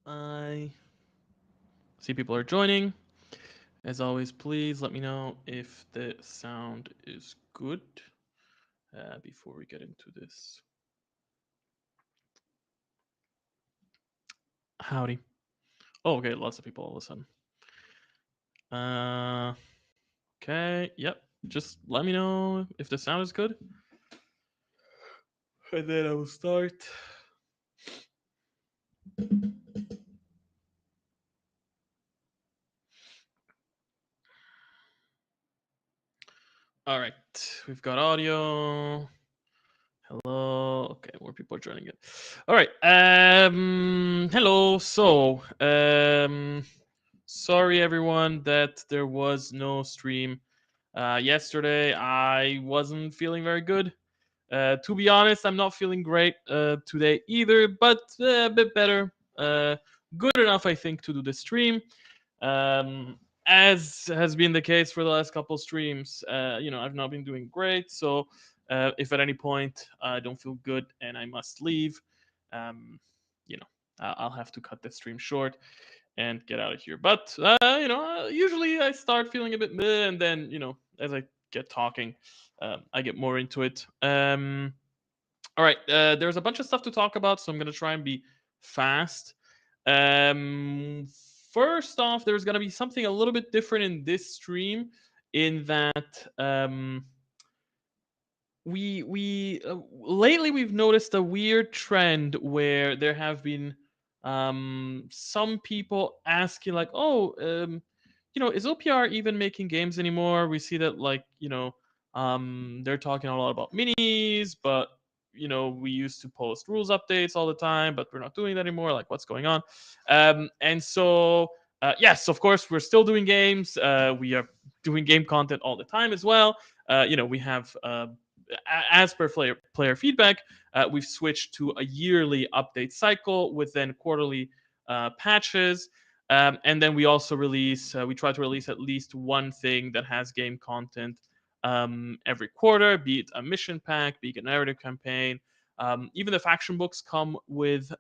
I see people are joining. As always, please let me know if the sound is good before we get into this. Howdy. Oh, okay, lots of people all of a sudden. Uh, okay, yep. Just let me know if the sound is good. And then I will start. All right, we've got audio. Hello. Okay, more people are joining it. All right. Hello. Sorry everyone that there was no stream yesterday. I wasn't feeling very good. To be honest, I'm not feeling great today either, but a bit better. Good enough, I think, to do the stream. As has been the case for the last couple streams, I've not been doing great. So, if at any point I don't feel good and I must leave, um, I'll have to cut the stream short and get out of here. But usually I start feeling a bit meh, and then as I get talking, I get more into it. All right, there's a bunch of stuff to talk about, so I'm gonna try and be fast. Um, First off, there's gonna be something a little bit different in this stream, in that we lately we've noticed a weird trend where there have been some people asking like, oh, is OPR even making games anymore? We see that, like, they're talking a lot about minis, but we used to post rules updates all the time, but we're not doing that anymore. Like, what's going on? And so yes, of course, we're still doing games. We are doing game content all the time as well. We have as per player feedback, we've switched to a yearly update cycle with then quarterly patches. And then we also we try to release at least one thing that has game content every quarter, be it a mission pack, be it a narrative campaign. Even the faction books come with,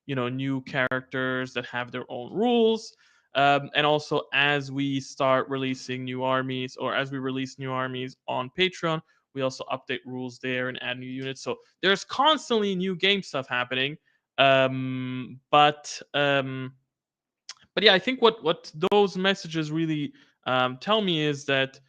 new characters that have their own rules. And also, as we start releasing new armies, or as we release new armies on Patreon, we also update rules there and add new units. So there's constantly new game stuff happening. But yeah, I think what those messages really tell me is that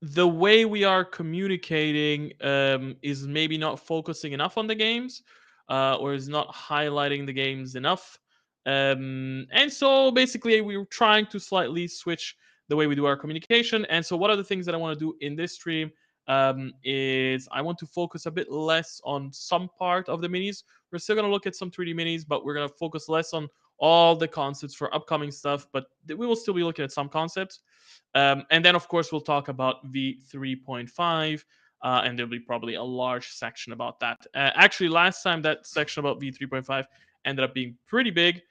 the way we are communicating is maybe not focusing enough on the games, or is not highlighting the games enough. And so basically, we're trying to slightly switch the way we do our communication. And so, one of the things that I want to do in this stream is I want to focus a bit less on some part of the minis. We're still going to look at some 3D minis, but we're going to focus less on all the concepts for upcoming stuff. But we will still be looking at some concepts. And then, of course, we'll talk about v3.5, and there'll be probably a large section about that. Actually, last time that section about v3.5 ended up being pretty big,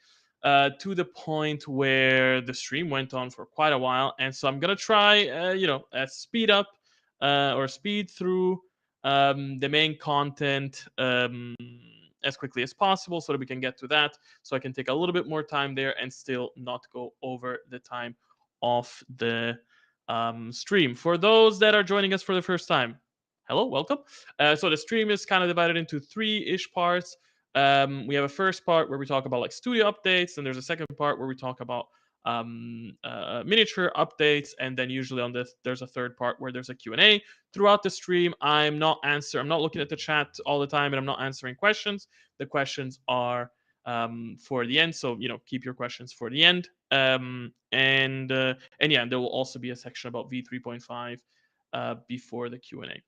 to the point where the stream went on for quite a while. And so I'm going to try, speed up or speed through the main content as quickly as possible so that we can get to that. So I can take a little bit more time there and still not go over the time of the stream. For those that are joining us for the first time, hello, welcome. So the stream is kind of divided into three-ish parts. We have a first part where we talk about like studio updates, and there's a second part where we talk about miniature updates, and then usually on this there's a third part where there's a Q&A. Throughout the stream, I'm not looking at the chat all the time, and I'm not answering questions. The questions are for the end, so keep your questions for the end. And yeah, there will also be a section about v3.5 before the Q&A.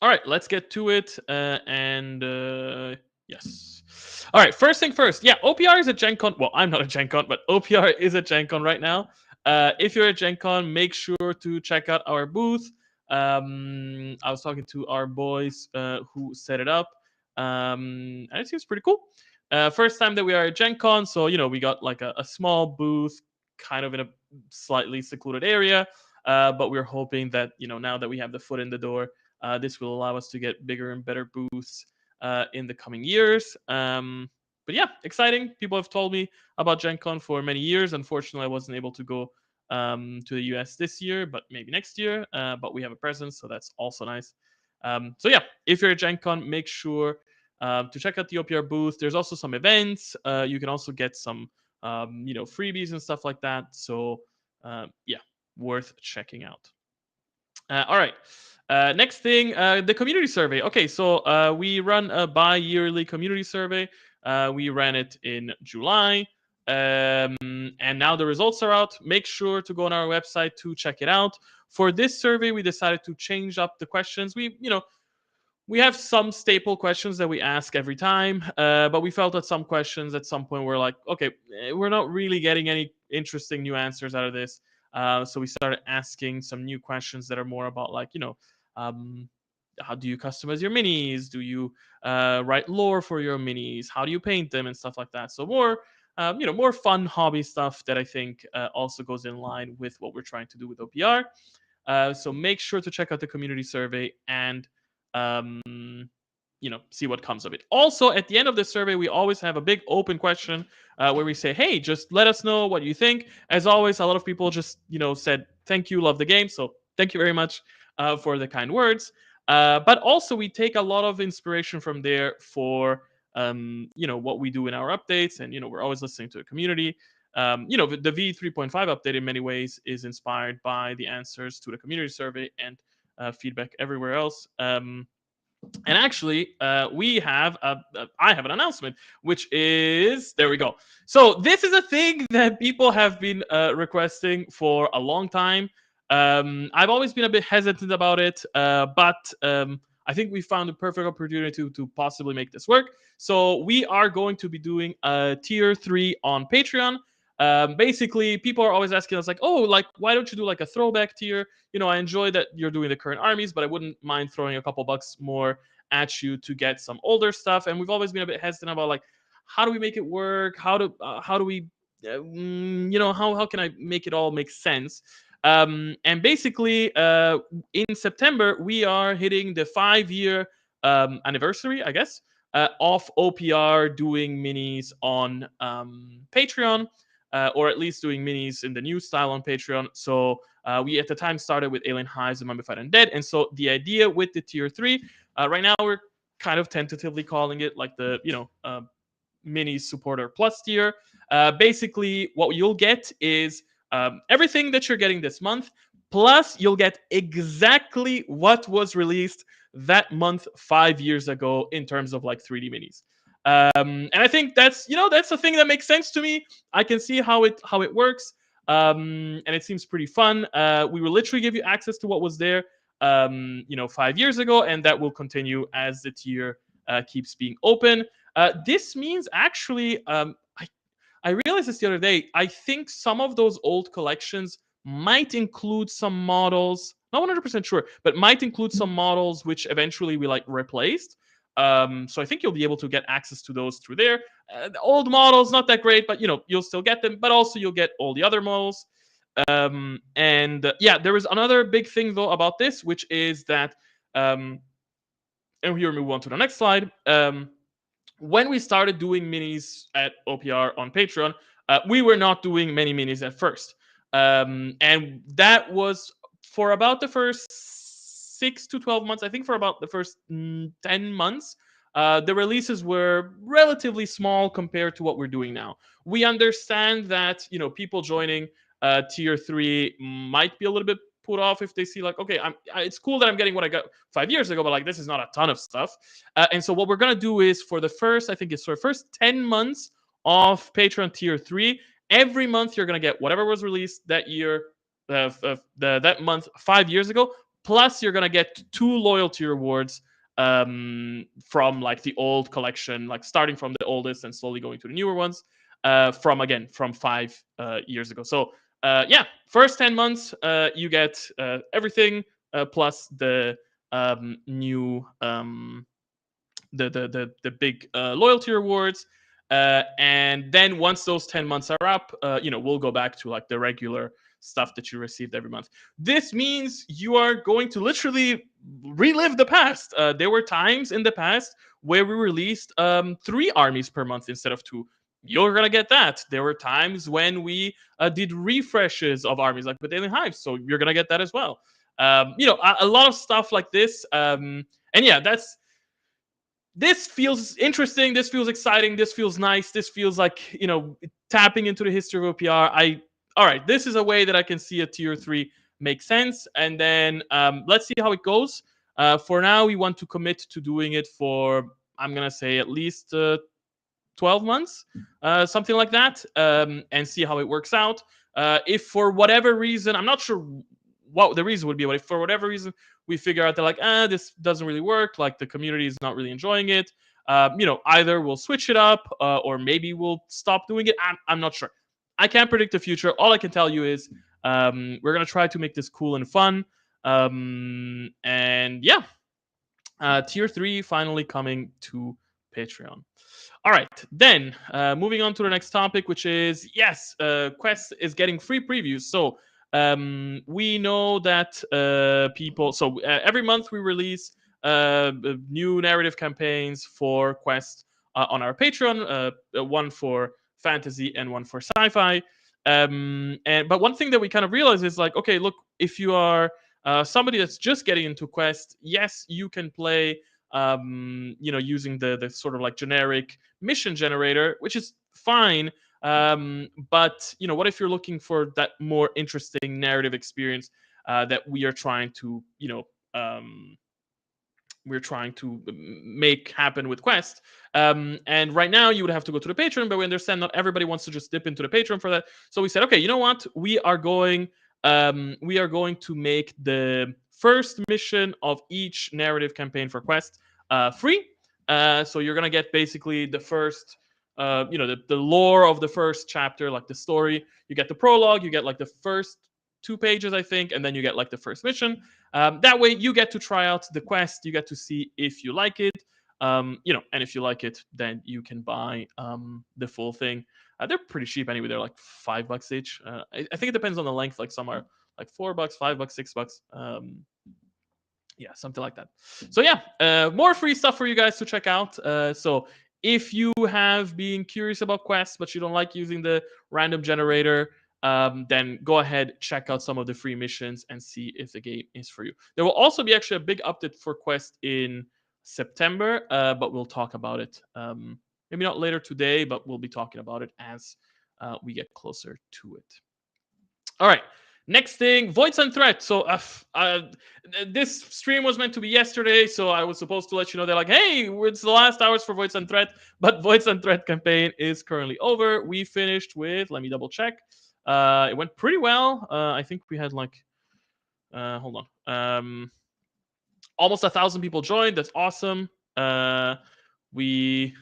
All right, let's get to it. Yes. All right, first thing first. Yeah, OPR is a Gen Con. Well, I'm not a Gen Con, but OPR is a Gen Con right now. If you're a Gen Con, make sure to check out our booth. I was talking to our boys who set it up, and it seems pretty cool. First time that we are at Gen Con, so we got like a small booth, kind of in a slightly secluded area. But we're hoping that now that we have the foot in the door, this will allow us to get bigger and better booths in the coming years. But yeah, exciting. People have told me about Gen Con for many years. Unfortunately, I wasn't able to go to the US this year, but maybe next year. But we have a presence, so that's also nice. So yeah, if you're at Gen Con, make sure to check out the OPR booth. There's also some events. You can also get some freebies and stuff like that. So yeah, worth checking out. All right. Next thing, the community survey. Okay, so we run a bi-yearly community survey. We ran it in July, and now the results are out. Make sure to go on our website to check it out. For this survey, we decided to change up the questions. We have some staple questions that we ask every time, but we felt that some questions at some point were like, okay, we're not really getting any interesting new answers out of this. So we started asking some new questions that are more about like, um, how do you customize your minis? Do you write lore for your minis? How do you paint them and stuff like that? So more fun hobby stuff that I think also goes in line with what we're trying to do with OPR. So make sure to check out the community survey and um, see what comes of it. Also, at the end of the survey, we always have a big open question where we say, "Hey, just let us know what you think." As always, a lot of people just said, "Thank you, love the game." So thank you very much for the kind words. But also, we take a lot of inspiration from there for what we do in our updates, and we're always listening to the community. The v3.5 update in many ways is inspired by the answers to the community survey and feedback everywhere else. And actually, I have an announcement, which is there we go. So this is a thing that people have been requesting for a long time. I've always been a bit hesitant about it, but I think we found a perfect opportunity to possibly make this work. So we are going to be doing a tier 3 on Patreon. Basically, people are always asking us like, "Oh, like why don't you do like a throwback tier?" I enjoy that you're doing the current armies, but I wouldn't mind throwing a couple bucks more at you to get some older stuff. And we've always been a bit hesitant about like, how do we make it work? How do we, how can I make it all make sense? And basically, in September we are hitting the 5-year anniversary, I guess, of OPR doing minis on Patreon. Or at least doing minis in the new style on Patreon. So we at the time started with Alien Hives and Vampiric Undead. And so the idea with the tier 3, right now we're kind of tentatively calling it like the, mini supporter plus tier. Basically, what you'll get is everything that you're getting this month, plus you'll get exactly what was released that month 5 years ago in terms of like 3D minis. And I think that's a thing that makes sense to me. I can see how it works, and it seems pretty fun. We will literally give you access to what was there, 5 years ago, and that will continue as the tier keeps being open. This means actually, I realized this the other day. I think some of those old collections might include some models. Not 100% sure, but might include some models which eventually we like replaced. So I think you'll be able to get access to those through there. The old models not that great, but you'll still get them. But also you'll get all the other models. And yeah, there is another big thing though about this, which is that, and here we move on to the next slide. When we started doing minis at OPR on Patreon, we were not doing many minis at first. And that was for about the first 6 to 12 months. I think for about the first 10 months, the releases were relatively small compared to what we're doing now. We understand that, people joining tier 3 might be a little bit put off if they see like, okay, it's cool that I'm getting what I got 5 years ago, but like this is not a ton of stuff. And so what we're gonna do is for the first, I think it's for the first 10 months of Patreon tier 3, every month you're gonna get whatever was released that year, that month 5 years ago. Plus you're gonna get 2 loyalty rewards from like the old collection, like starting from the oldest and slowly going to the newer ones. From 5 years ago. So yeah, first 10 months, you get everything plus the new the big loyalty rewards. And then once those 10 months are up, we'll go back to like the regular stuff that you received every month. This means you are going to literally relive the past. There were times in the past where we released 3 armies per month instead of 2. You're gonna get that. There were times when we did refreshes of armies, like with Alien Hives, so you're gonna get that as well. A lot of stuff like this. And yeah, this feels interesting. This feels exciting. This feels nice. This feels like tapping into the history of OPR. All right. This is a way that I can see a tier 3 make sense. And then let's see how it goes. For now, we want to commit to doing it for, I'm gonna say, at least 12 months, something like that, and see how it works out. If for whatever reason, I'm not sure what the reason would be, but if for whatever reason we figure out that like, this doesn't really work, like the community is not really enjoying it, either we'll switch it up, or maybe we'll stop doing it. I'm not sure. I can't predict the future. All I can tell you is we're gonna try to make this cool and fun. And yeah, tier 3 finally coming to Patreon. All right, then moving on to the next topic, which is yes, Quest is getting free previews. So we know that people. So every month we release new narrative campaigns for Quest on our Patreon. One for fantasy and one for sci-fi. But one thing that we kind of realize is like, okay, look, if you are somebody that's just getting into Quest, yes, you can play using the sort of like generic mission generator, which is fine. But what if you're looking for that more interesting narrative experience that we are trying to, we're trying to make happen with Quest. And right now you would have to go to the Patreon, but we understand not everybody wants to just dip into the Patreon for that. So we said, okay, you know what? We are going to make the first mission of each narrative campaign for Quest free. So you're gonna get basically the first, the lore of the first chapter, like the story. You get the prologue. You get like the first 2 pages, I think, and then you get like the first mission. That way, you get to try out the quest. You get to see if you like it. And if you like it, then you can buy the full thing. They're pretty cheap anyway. They're like $5 each. I think it depends on the length. Like some are like $4, $5, $6. Yeah, something like that. So yeah, more free stuff for you guys to check out. So if you have been curious about quests but you don't like using the random generator, then go ahead, check out some of the free missions and see if the game is for you. There will also be actually a big update for Quest in September, but we'll talk about it. Maybe not later today, but we'll be talking about it as we get closer to it. All right. Next thing, Voids and Threat. So this stream was meant to be yesterday, so I was supposed to let you know they're like, hey, it's the last hours for Voids and Threat, but Voids and Threat campaign is currently over. We finished with, let me double check. It went pretty well. I think we had like, hold on, almost 1,000 people joined. That's awesome. We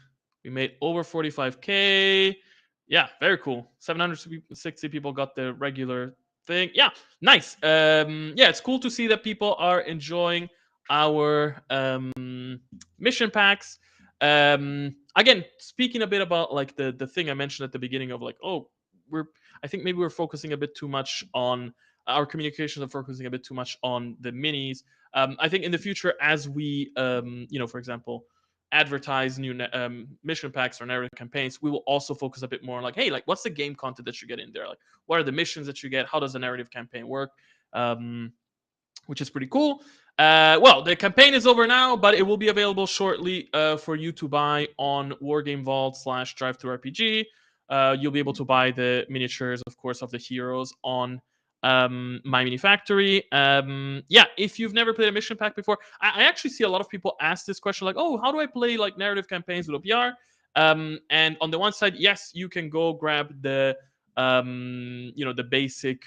made over 45K. Yeah, very cool. 760 people got the regular thing. Yeah, nice. Yeah, it's cool to see that people are enjoying our mission packs. Again, speaking a bit about like the thing I mentioned at the beginning of like, oh, I think maybe we're focusing a bit too much on our communications, are focusing a bit too much on the minis. I think in the future, as we, for example, advertise new mission packs or narrative campaigns, we will also focus a bit more on like, hey, like what's the game content that you get in there? Like, what are the missions that you get? How does the narrative campaign work? Which is pretty cool. Well, the campaign is over now, but it will be available shortly for you to buy on Wargame Vault / Drive-Thru-RPG. You'll be able to buy the miniatures, of course, of the heroes on My Mini Factory. Yeah, if you've never played a mission pack before, I actually see a lot of people ask this question, like, oh, how do I play like narrative campaigns with OPR? And on the one side, yes, you can go grab the the basic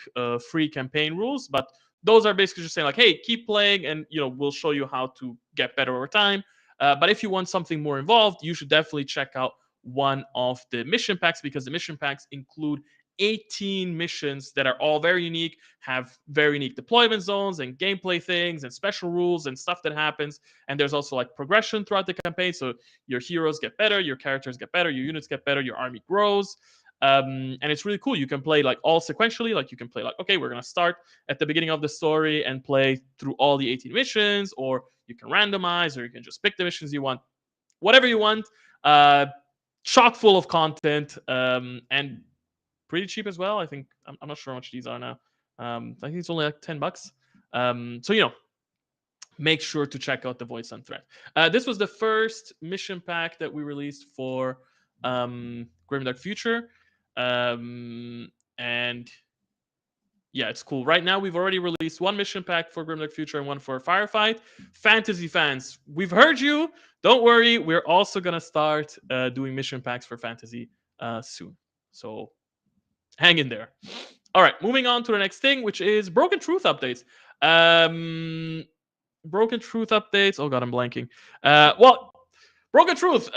free campaign rules, but those are basically just saying like, hey, keep playing, and we'll show you how to get better over time. But if you want something more involved, you should definitely check out one of the mission packs, because the mission packs include 18 missions that are all very unique, have very unique deployment zones and gameplay things and special rules and stuff that happens. And there's also like progression throughout the campaign. So your heroes get better, your characters get better, your units get better, your army grows. And it's really cool. You can play like all sequentially. Like you can play like, okay, we're gonna start at the beginning of the story and play through all the 18 missions, or you can randomize, or you can just pick the missions you want, whatever you want. Uh, Chock full of content, and pretty cheap as well. I think I'm not sure how much these are now. I think it's only like $10. So make sure to check out the Voice on Threat. This was the first mission pack that we released for Grimdark Future, and yeah, it's cool. Right now, we've already released one mission pack for Grimdark Future and one for Firefight. Fantasy fans, we've heard you. Don't worry, we're also gonna start doing mission packs for Fantasy soon. So hang in there. All right, moving on to the next thing, which is Broken Truth updates. Broken Truth updates. Oh god, I'm blanking. Well, Broken Truth,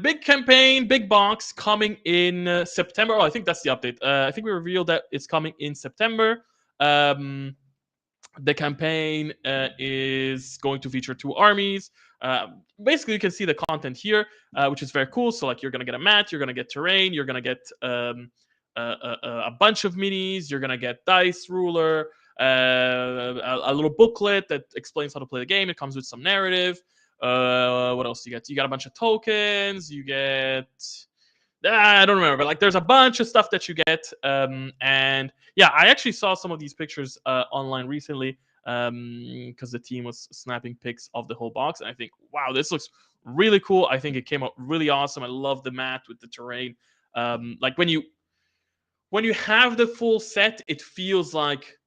big campaign, big box coming in September. Oh, I think that's the update. I think we revealed that it's coming in September. Um, the campaign is going to feature 2 armies. Basically, you can see the content here, which is very cool. So, like, you're gonna get a mat, you're gonna get terrain, you're gonna get a bunch of minis, you're gonna get dice, ruler, a little booklet that explains how to play the game. It comes with some narrative. What else do you get? You got a bunch of tokens. You get I don't remember, but like there's a bunch of stuff that you get. And yeah, I actually saw some of these pictures online recently because the team was snapping pics of the whole box, and I think, wow, this looks really cool. I think it came out really awesome. I love the mat with the terrain. Like when you have the full set, it feels like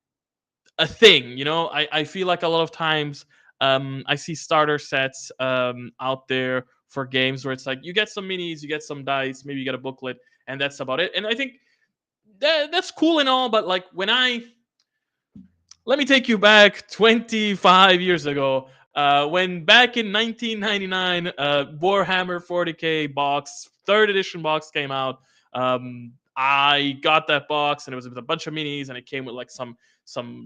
a thing. I feel like a lot of times I see starter sets out there for games where it's like you get some minis, you get some dice, maybe you get a booklet, and that's about it. And I think that's cool and all, but like let me take you back 25 years ago. When back in 1999, Warhammer 40k box, third edition box came out. I got that box, and it was with a bunch of minis, and it came with like some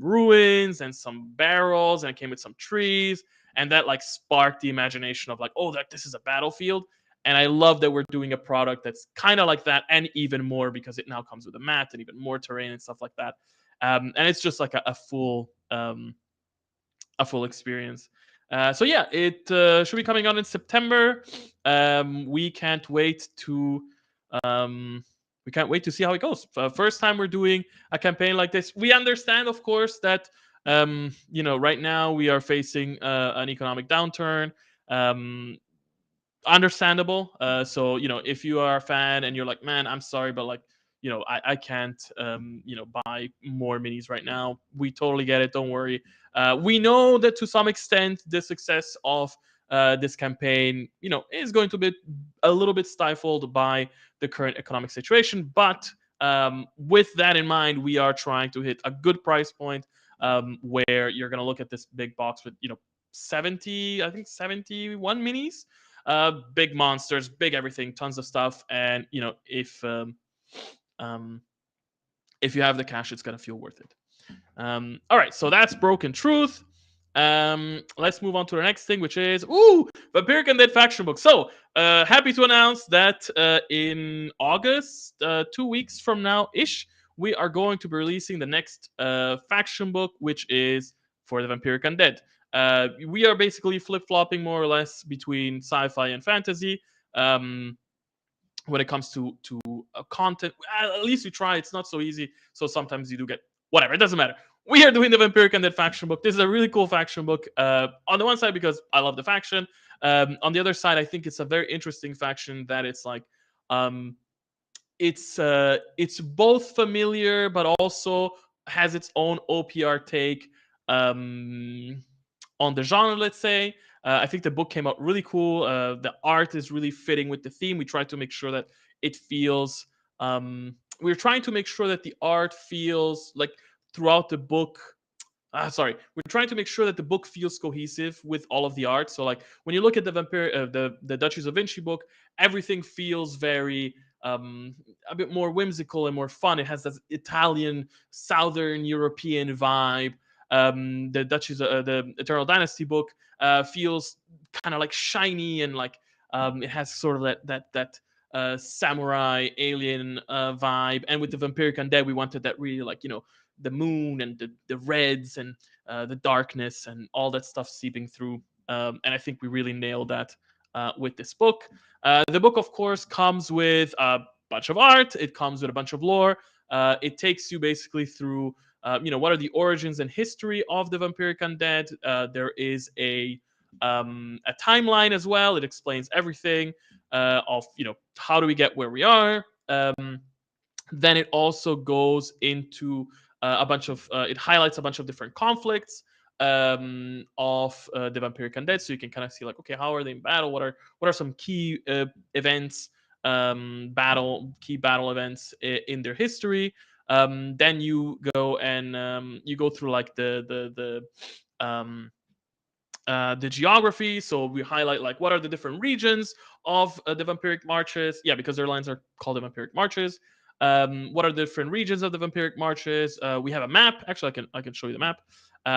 ruins and some barrels, and it came with some trees, and that like sparked the imagination of like, oh, that this is a battlefield. And I love that we're doing a product that's kind of like that, and even more because it now comes with a map and even more terrain and stuff like that. And it's just like a full experience. So yeah, it should be coming out in September. We can't wait to see how it goes. First time we're doing a campaign like this. We understand, of course, that right now we are facing an economic downturn. Understandable. So if you are a fan and you're like, man, I'm sorry, but like, I can't buy more minis right now. We totally get it. Don't worry. We know that to some extent the success of this campaign is going to be a little bit stifled by the current economic situation, but with that in mind, we are trying to hit a good price point, where you're going to look at this big box with 70, I think 71 minis, big monsters, big everything, tons of stuff. And if you have the cash, it's gonna feel worth it. All right, so that's Broken Truth. Let's move on to the next thing, which is Vampiric Undead faction book. So happy to announce that in August, 2 weeks from now ish, we are going to be releasing the next faction book, which is for the Vampiric Undead. We are basically flip flopping more or less between sci-fi and fantasy. When it comes to content, at least we try. It's not so easy, so sometimes you do get whatever. It doesn't matter. We are doing the Vampiric Undead faction book. This is a really cool faction book. On the one side, because I love the faction. On the other side, I think it's a very interesting faction that it's like, it's both familiar but also has its own OPR take on the genre, let's say. I think the book came out really cool. The art is really fitting with the theme. We tried to make sure that it feels. We're trying to make sure that the art feels like throughout the book. We're trying to make sure that the book feels cohesive with all of the art. So, like when you look at the the Duchess of Vinci book, everything feels very a bit more whimsical and more fun. It has this Italian, Southern European vibe. The Duchess, the Eternal Dynasty book, feels kind of like shiny and like it has sort of that samurai alien vibe, and with the Vampiric Undead, we wanted that really like the moon and the reds and the darkness and all that stuff seeping through. And I think we really nailed that with this book. The book, of course, comes with a bunch of art. It comes with a bunch of lore. It takes you basically through, what are the origins and history of the Vampiric Undead. There is a timeline as well. It explains everything of how do we get where we are. Then it also goes into a bunch of it highlights a bunch of different conflicts of the Vampiric Undead, so you can kind of see like, okay, how are they in battle? What are some key events, key battle events in their history? Then you go and you go through like the geography. So we highlight like what are the different regions of the Vampiric Marches. Yeah, because their lines are called the Vampiric Marches. What are the different regions of the Vampiric Marches? We have a map. Actually, I can show you the map.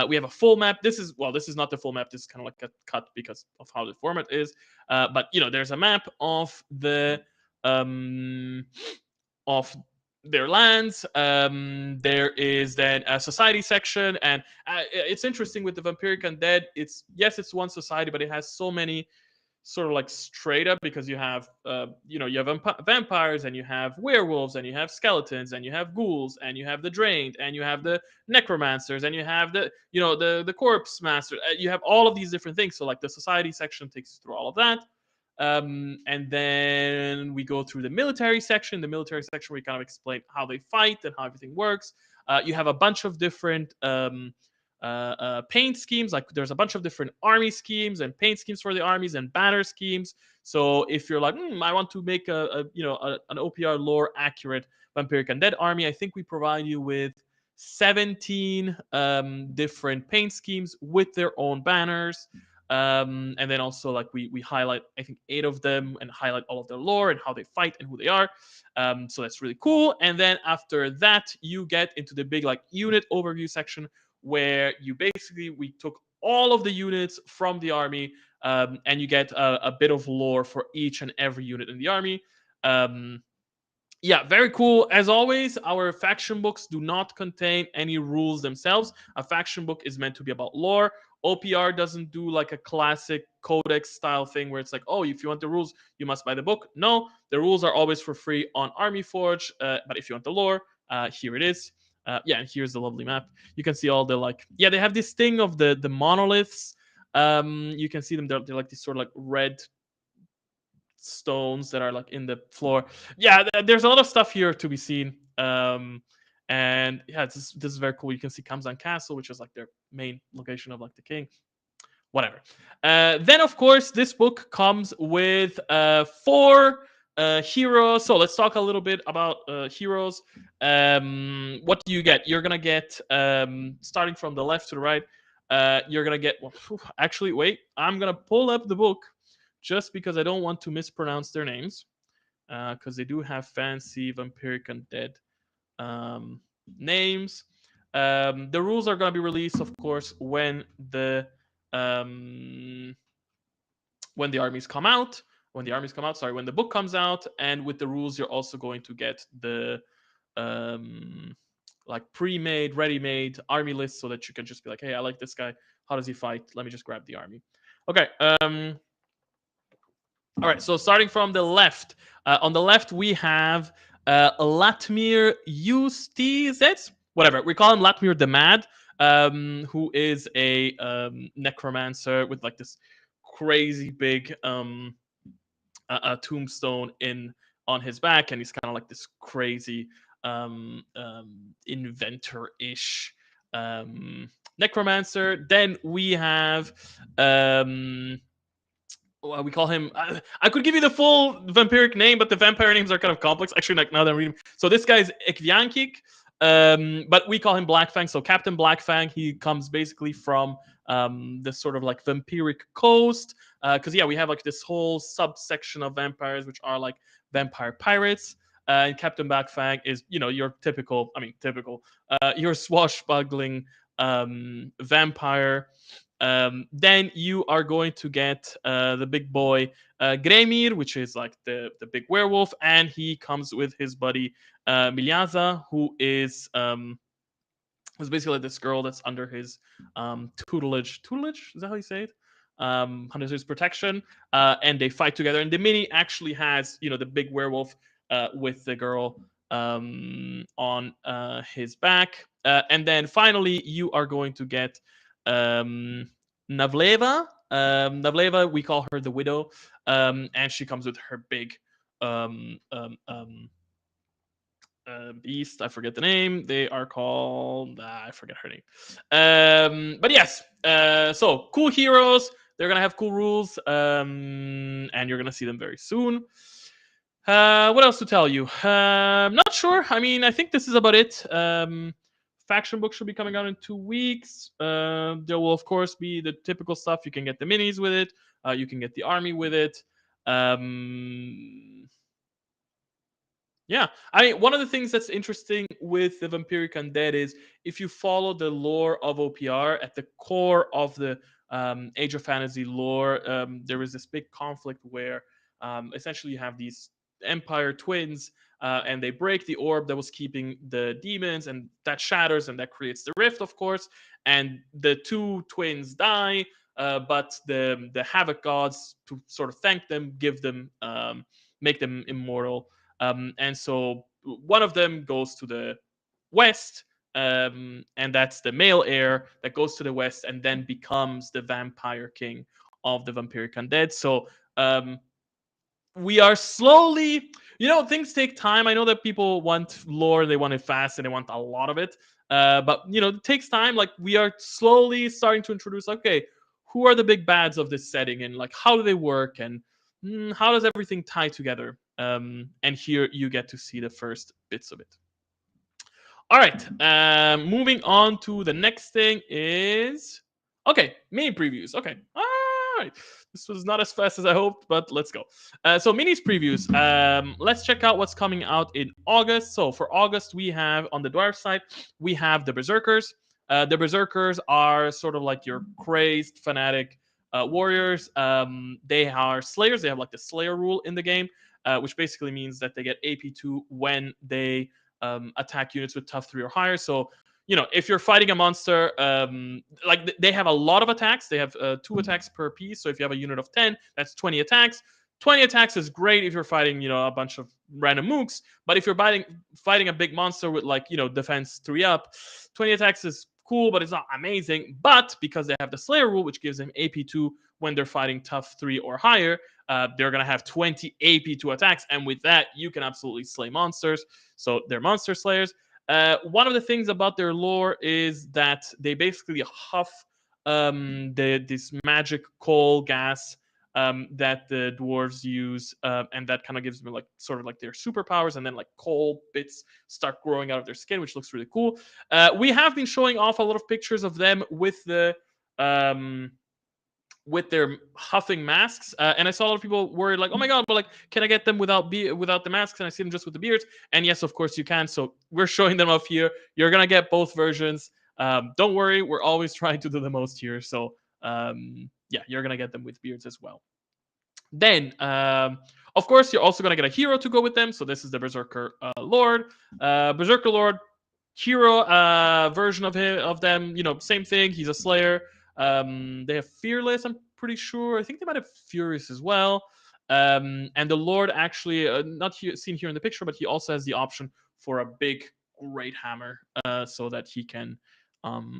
We have a full map. This is not the full map. This is kind of like a cut because of how the format is. But there's a map um, of their lands. There is then a society section, and it's interesting with the Vampiric Undead. It's one society, but it has so many sort of like straight up, because you have you have vampires, and you have werewolves, and you have skeletons, and you have ghouls, and you have the drained, and you have the necromancers, and you have the corpse master. You have all of these different things. So like the society section takes you through all of that. And then we go through the military section. The military section, we kind of explain how they fight and how everything works. You have a bunch of different paint schemes. Like there's a bunch of different army schemes and paint schemes for the armies and banner schemes. So if you're like, I want to make an OPR lore accurate Vampiric Undead army, I think we provide you with 17 different paint schemes with their own banners. And then also like we highlight, I think, 8 of them, and highlight all of their lore and how they fight and who they are. So that's really cool. And then after that, you get into the big like unit overview section, where we took all of the units from the army, and you get a bit of lore for each and every unit in the army. Yeah, very cool. As always, our faction books do not contain any rules themselves. A faction book is meant to be about lore. OPR doesn't do like a classic codex style thing where it's like, oh, if you want the rules, you must buy the book. No, the rules are always for free on Army Forge. But if you want the lore, here it is. Yeah, and here's the lovely map. You can see all the they have this thing of the monoliths. You can see them. They're like these sort of like red stones that are like in the floor. Yeah, there's a lot of stuff here to be seen. And yeah, this is very cool. You can see Kamzan Castle, which is like their main location of like the king. Whatever. Then of course this book comes with 4 heroes. So let's talk a little bit about heroes. What do you get? You're gonna get starting from the left to the right. You're gonna get. Actually, wait. I'm gonna pull up the book just because I don't want to mispronounce their names, because they do have fancy Vampiric Undead names. The rules are going to be released, of course, when the armies come out. When the book comes out, and with the rules, you're also going to get the like pre-made, ready-made army list, so that you can just be like, hey, I like this guy. How does he fight? Let me just grab the army. Okay. All right, so starting from the left. On the left, we have Latmir Justizets. Whatever. We call him Latmir the Mad, who is a necromancer with like this crazy big a tombstone on his back, and he's kind of like this crazy inventor-ish necromancer. Then we have we call him. I could give you the full vampiric name, but the vampire names are kind of complex. Actually, like now that I'm reading, so this guy's Ekviankik, but we call him Blackfang. So Captain Blackfang. He comes basically from this sort of like vampiric coast, because we have like this whole subsection of vampires which are like vampire pirates. And Captain Blackfang is your typical, your swashbuckling vampire. Then you are going to get the big boy Gremir, which is like the big werewolf, and he comes with his buddy Milyaza, who is was basically this girl that's under his tutelage. Tutelage, is that how you say it? Under his protection, and they fight together. And the mini actually has, you know, the big werewolf with the girl on his back. And then finally, you are going to get Navleva. Navleva, we call her the widow, and she comes with her big um, um, um, beast. I forget the name. They are called. I forget her name. But yes. So cool heroes. They're gonna have cool rules, and you're gonna see them very soon. What else to tell you? Not sure. I mean, I think this is about it. Faction book should be coming out in 2 weeks. There will, of course, be the typical stuff. You can get the minis with it. You can get the army with it. Yeah, I mean, one of the things that's interesting with the Vampiric Undead is if you follow the lore of OPR, at the core of the Age of Fantasy lore, there is this big conflict where essentially you have these Empire twins, and they break the orb that was keeping the demons, and that shatters, and that creates the rift, of course. And the two twins die, but the Havoc gods, to sort of thank them, give them make them immortal, and so one of them goes to the west, and that's the male heir that goes to the west and then becomes the vampire king of the Vampiric Undead. So we are slowly, you know, things take time. I know that people want lore, they want it fast, and they want a lot of it. But you know, it takes time. Like, we are slowly starting to introduce, okay, who are the big bads of this setting, and like how do they work, and how does everything tie together? And here you get to see the first bits of it. All right. Moving on to the next thing is, okay, mini previews. Okay. All right. This was not as fast as I hoped, but let's go. So minis previews. Let's check out what's coming out in August. So for August, we have on the Dwarf side, we have the Berserkers. The Berserkers are sort of like your crazed fanatic warriors. They are slayers. They have like the slayer rule in the game, which basically means that they get AP2 when they attack units with tough 3 or higher. So, you know, if you're fighting a monster, like they have a lot of attacks. They have 2 attacks per piece. So if you have a unit of 10, that's 20 attacks. 20 attacks is great if you're fighting, you know, a bunch of random mooks. But if you're fighting a big monster with, like, you know, defense 3 up, 20 attacks is cool, but it's not amazing. But because they have the Slayer rule, which gives them AP2 when they're fighting tough 3 or higher, they're going to have 20 AP2 attacks. And with that, you can absolutely slay monsters. So they're monster slayers. One of the things about their lore is that they basically huff this magic coal gas that the dwarves use, and that kind of gives them like sort of like their superpowers, and then like coal bits start growing out of their skin, which looks really cool. We have been showing off a lot of pictures of them with the with their huffing masks, and I saw a lot of people worried, like, "Oh my god, but like, can I get them without the masks?" And I see them just with the beards. And yes, of course you can. So we're showing them off here. You're gonna get both versions. Don't worry, we're always trying to do the most here. So yeah, you're gonna get them with beards as well. Then, of course, you're also gonna get a hero to go with them. So this is the Berserker Lord, Berserker Lord hero version of them. You know, same thing. He's a Slayer. They have Fearless, I'm pretty sure. I think they might have Furious as well. And the Lord actually, not seen here in the picture, but he also has the option for a big, great hammer, so that he can,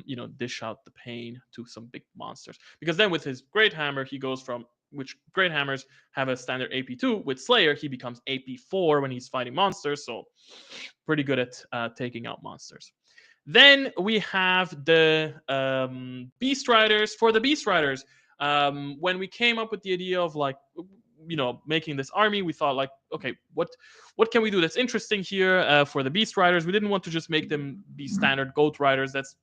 you know, dish out the pain to some big monsters. Because then with his great hammer, he goes from, which great hammers have a standard AP2. With Slayer, he becomes AP4 when he's fighting monsters. So pretty good at taking out monsters. Then we have the Beast Riders. For the Beast Riders, when we came up with the idea of, like, you know, making this army, we thought, like, okay, what can we do that's interesting here for the Beast Riders? We didn't want to just make them be standard Goat Riders. That's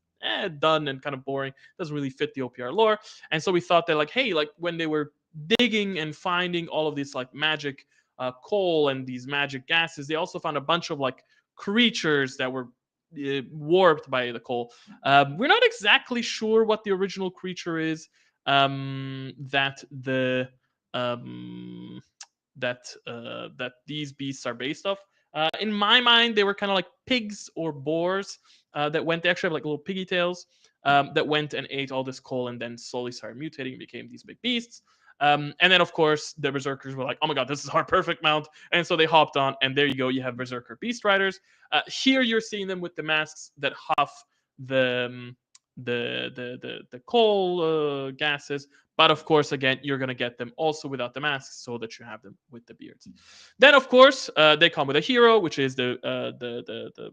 done and kind of boring. Doesn't really fit the OPR lore. And so we thought that, like, hey, like when they were digging and finding all of this like magic coal and these magic gases, they also found a bunch of like creatures that were warped by the coal. We're not exactly sure what the original creature is that the um, that these beasts are based off. In my mind, they were kind of like pigs or boars that went. They actually have like little piggy tails that went and ate all this coal and then slowly started mutating and became these big beasts. And then, of course, the berserkers were like, "Oh my god, this is our perfect mount!" And so they hopped on, and there you go. You have berserker beast riders. Here, you're seeing them with the masks that huff the coal gases. But of course, again, you're gonna get them also without the masks, so that you have them with the beards. Then, of course, they come with a hero, which is the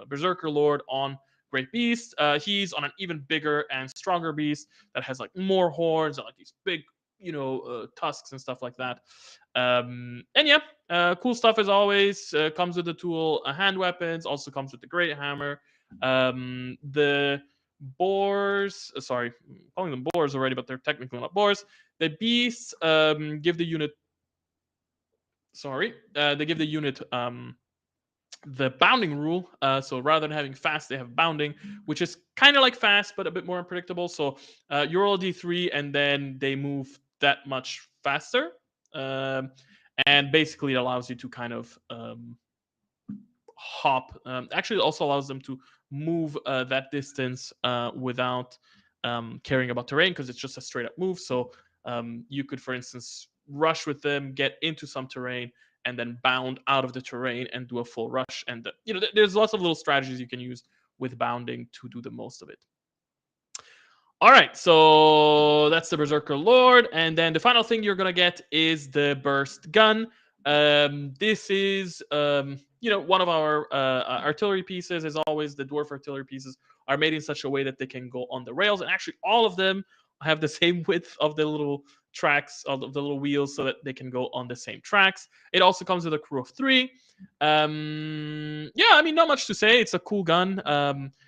Berserker Lord on Great Beast. He's on an even bigger and stronger beast that has like more horns and like these big, tusks and stuff like that. And yeah, cool stuff as always. Comes with the tool, hand weapons. Also comes with the Great Hammer. The boars. Sorry, I'm calling them boars already, but they're technically not boars. The beasts give the unit. Sorry, they give the unit the bounding rule. So rather than having fast, they have bounding, which is kind of like fast, but a bit more unpredictable. So you roll a d3, and then they move that much faster. And basically, it allows you to kind of hop. Actually, it also allows them to move that distance without caring about terrain, because it's just a straight up move. So you could, for instance, rush with them, get into some terrain, and then bound out of the terrain and do a full rush. And there's lots of little strategies you can use with bounding to do the most of it. All right, so that's the Berserker Lord, and then the final thing you're gonna get is the Burst Gun. This is one of our artillery pieces. As always, the Dwarf artillery pieces are made in such a way that they can go on the rails, and actually all of them have the same width of the little tracks of the little wheels, so that they can go on the same tracks. It also comes with a crew of 3. Yeah, I mean, not much to say. It's a cool gun.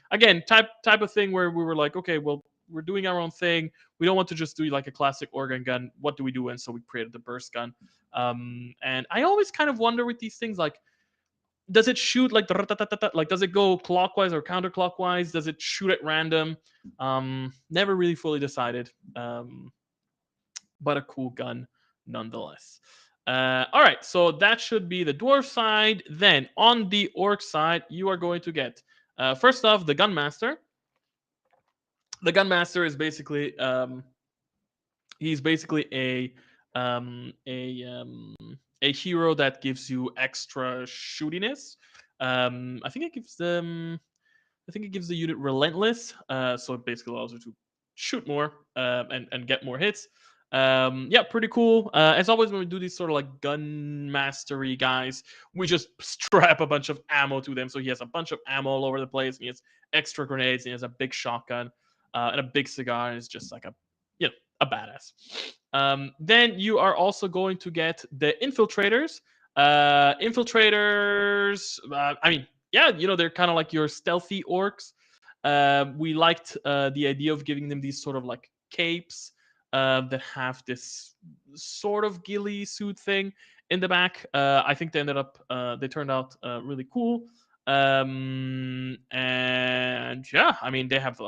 Again, type of thing where we were like, okay, well, we're doing our own thing. We don't want to just do like a classic organ gun. What do we do? And so we created the burst gun. And I always kind of wonder with these things, like, does it shoot like does it go clockwise or counterclockwise? Does it shoot at random? Never really fully decided. But a cool gun nonetheless. All right, so that should be the dwarf side. Then on the orc side, you are going to get first off the gunmaster. The gunmaster is basically he's basically a hero that gives you extra shootiness. I think it gives them. I think it gives the unit relentless, so it basically allows you to shoot more and get more hits. Yeah, pretty cool. As always, when we do these sort of like gun mastery guys, we just strap a bunch of ammo to them. So he has a bunch of ammo all over the place. And he has extra grenades. And he has a big shotgun and a big cigar. And it's just like a badass. Then you are also going to get the infiltrators. Infiltrators. I mean, yeah, they're kind of like your stealthy orcs. We liked the idea of giving them these sort of like capes that have this sort of ghillie suit thing in the back. I think they turned out really cool. And yeah, I mean, they have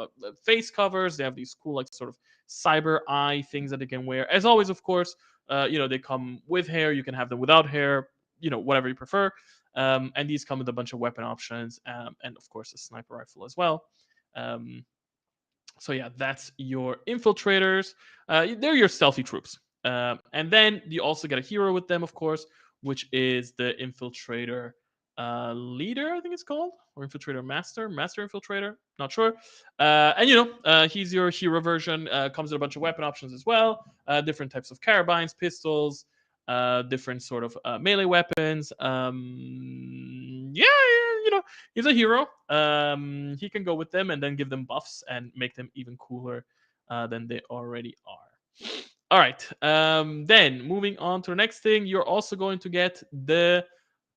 face covers. They have these cool like sort of cyber eye things that they can wear. As always, of course, they come with hair. You can have them without hair. Whatever you prefer. And these come with a bunch of weapon options, and of course a sniper rifle as well. So yeah, that's your infiltrators. They're your stealthy troops. And then you also get a hero with them, of course, which is the infiltrator leader, I think it's called, or infiltrator master infiltrator, not sure. And he's your hero version. Comes with a bunch of weapon options as well, different types of carabines, pistols, different sort of melee weapons. He's a hero. He can go with them and then give them buffs and make them even cooler than they already are. All right. Then moving on to the next thing, you're also going to get the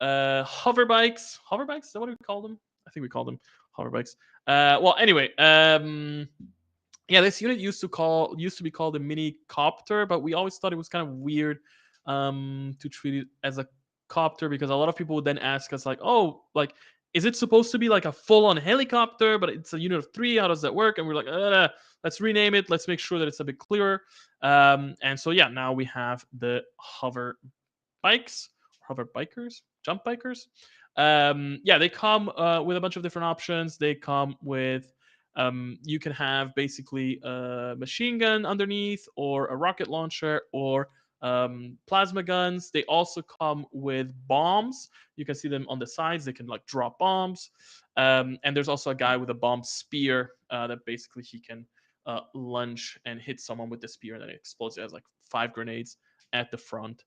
hover bikes. Hover bikes? Is that what we call them? I think we call them hover bikes. Well, anyway. Yeah, this unit used to be called a mini copter, but we always thought it was kind of weird to treat it as a copter, because a lot of people would then ask us like, oh, like, is it supposed to be like a full-on helicopter, but it's a unit of 3? How does that work? And we're like, let's rename it. Let's make sure that it's a bit clearer. And so yeah, now we have the hover bikes, hover bikers, jump bikers. Yeah, they come with a bunch of different options. They come with you can have basically a machine gun underneath, or a rocket launcher, or plasma guns. They also come with bombs. You can see them on the sides. They can like drop bombs. And there's also a guy with a bomb spear that basically he can lunge and hit someone with the spear, and then it explodes. It has like 5 grenades at the front.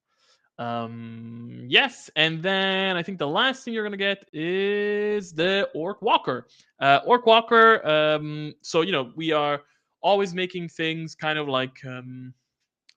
Yes, and then I think the last thing you're gonna get is the Orc Walker. Orc Walker. So we are always making things kind of like how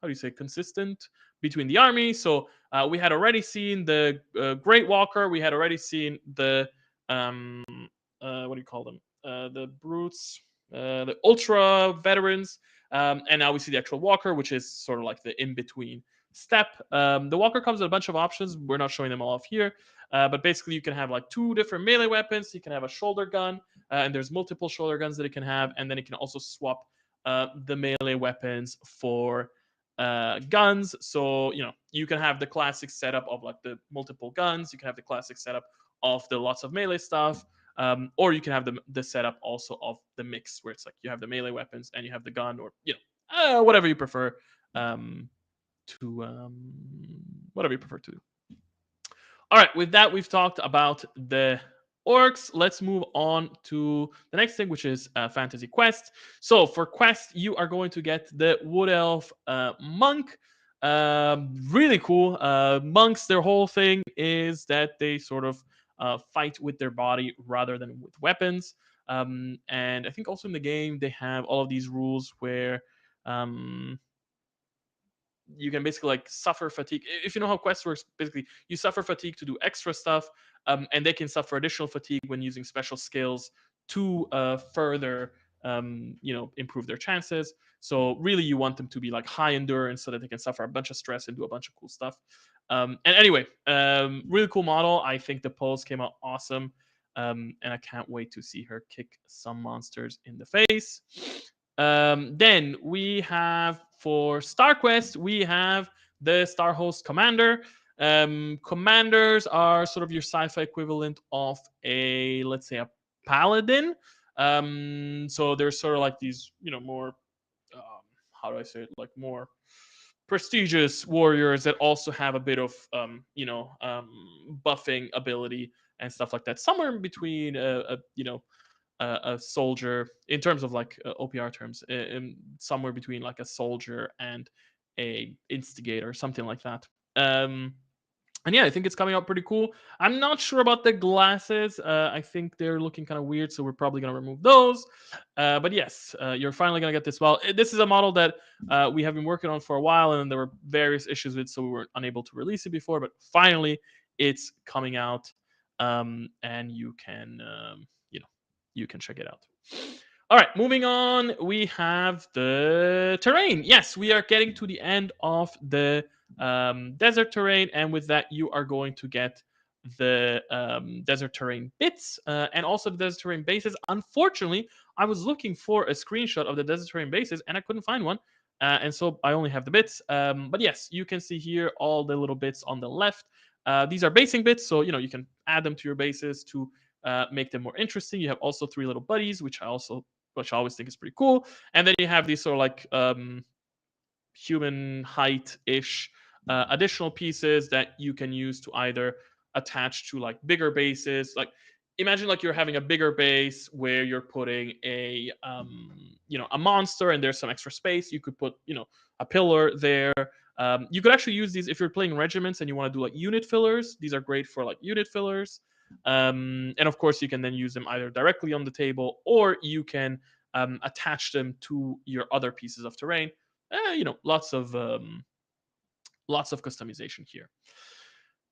do you say, consistent between the army. So we had already seen the Great Walker. We had already seen the what do you call them? The brutes, the ultra veterans, and now we see the actual Walker, which is sort of like the in between step. The Walker comes with a bunch of options. We're not showing them all off here, but basically you can have like 2 different melee weapons. You can have a shoulder gun, and there's multiple shoulder guns that it can have, and then it can also swap the melee weapons for guns. So you can have the classic setup of like the multiple guns. You can have the classic setup of the lots of melee stuff, or you can have the setup also of the mix, where it's like you have the melee weapons and you have the gun, or whatever you prefer to whatever you prefer to do. All right, with that, we've talked about the orcs. Let's move on to the next thing, which is fantasy quest. So for quest, you are going to get the wood elf monk. Really cool. Monks, their whole thing is that they sort of fight with their body rather than with weapons. And I think also in the game they have all of these rules where you can basically like suffer fatigue. If you know how quest works, basically you suffer fatigue to do extra stuff, and they can suffer additional fatigue when using special skills to further improve their chances. So really you want them to be like high endurance so that they can suffer a bunch of stress and do a bunch of cool stuff. And anyway, really cool model. I think the pose came out awesome, and I can't wait to see her kick some monsters in the face. Then we have, for StarQuest, we have the Starhost Commander. Commanders are sort of your sci-fi equivalent of a, let's say, a paladin. So they're sort of like these, more, how do I say it, like more prestigious warriors that also have a bit of, buffing ability and stuff like that. Somewhere in between, a soldier in terms of like OPR terms, somewhere between like a soldier and a instigator, something like that. And yeah, I think it's coming out pretty cool. I'm not sure about the glasses. I think they're looking kind of weird, so we're probably going to remove those. But yes, you're finally going to get this. Well, this is a model that we have been working on for a while, and there were various issues with, so we were unable to release it before. But finally, it's coming out, and you can, you can check it out. All right, moving on, we have the terrain. Yes, we are getting to the end of the desert terrain, and with that, you are going to get the desert terrain bits and also the desert terrain bases. Unfortunately, I was looking for a screenshot of the desert terrain bases, and I couldn't find one, and so I only have the bits. But yes, you can see here all the little bits on the left. These are basing bits, so you can add them to your bases to make them more interesting. You have also 3 little buddies, which I always think is pretty cool. And then you have these sort of like human height-ish additional pieces that you can use to either attach to like bigger bases. Like imagine like you're having a bigger base where you're putting a a monster and there's some extra space. You could put a pillar there. You could actually use these if you're playing regiments and you want to do like unit fillers. These are great for like unit fillers. And of course, you can then use them either directly on the table, or you can attach them to your other pieces of terrain. Lots of customization here.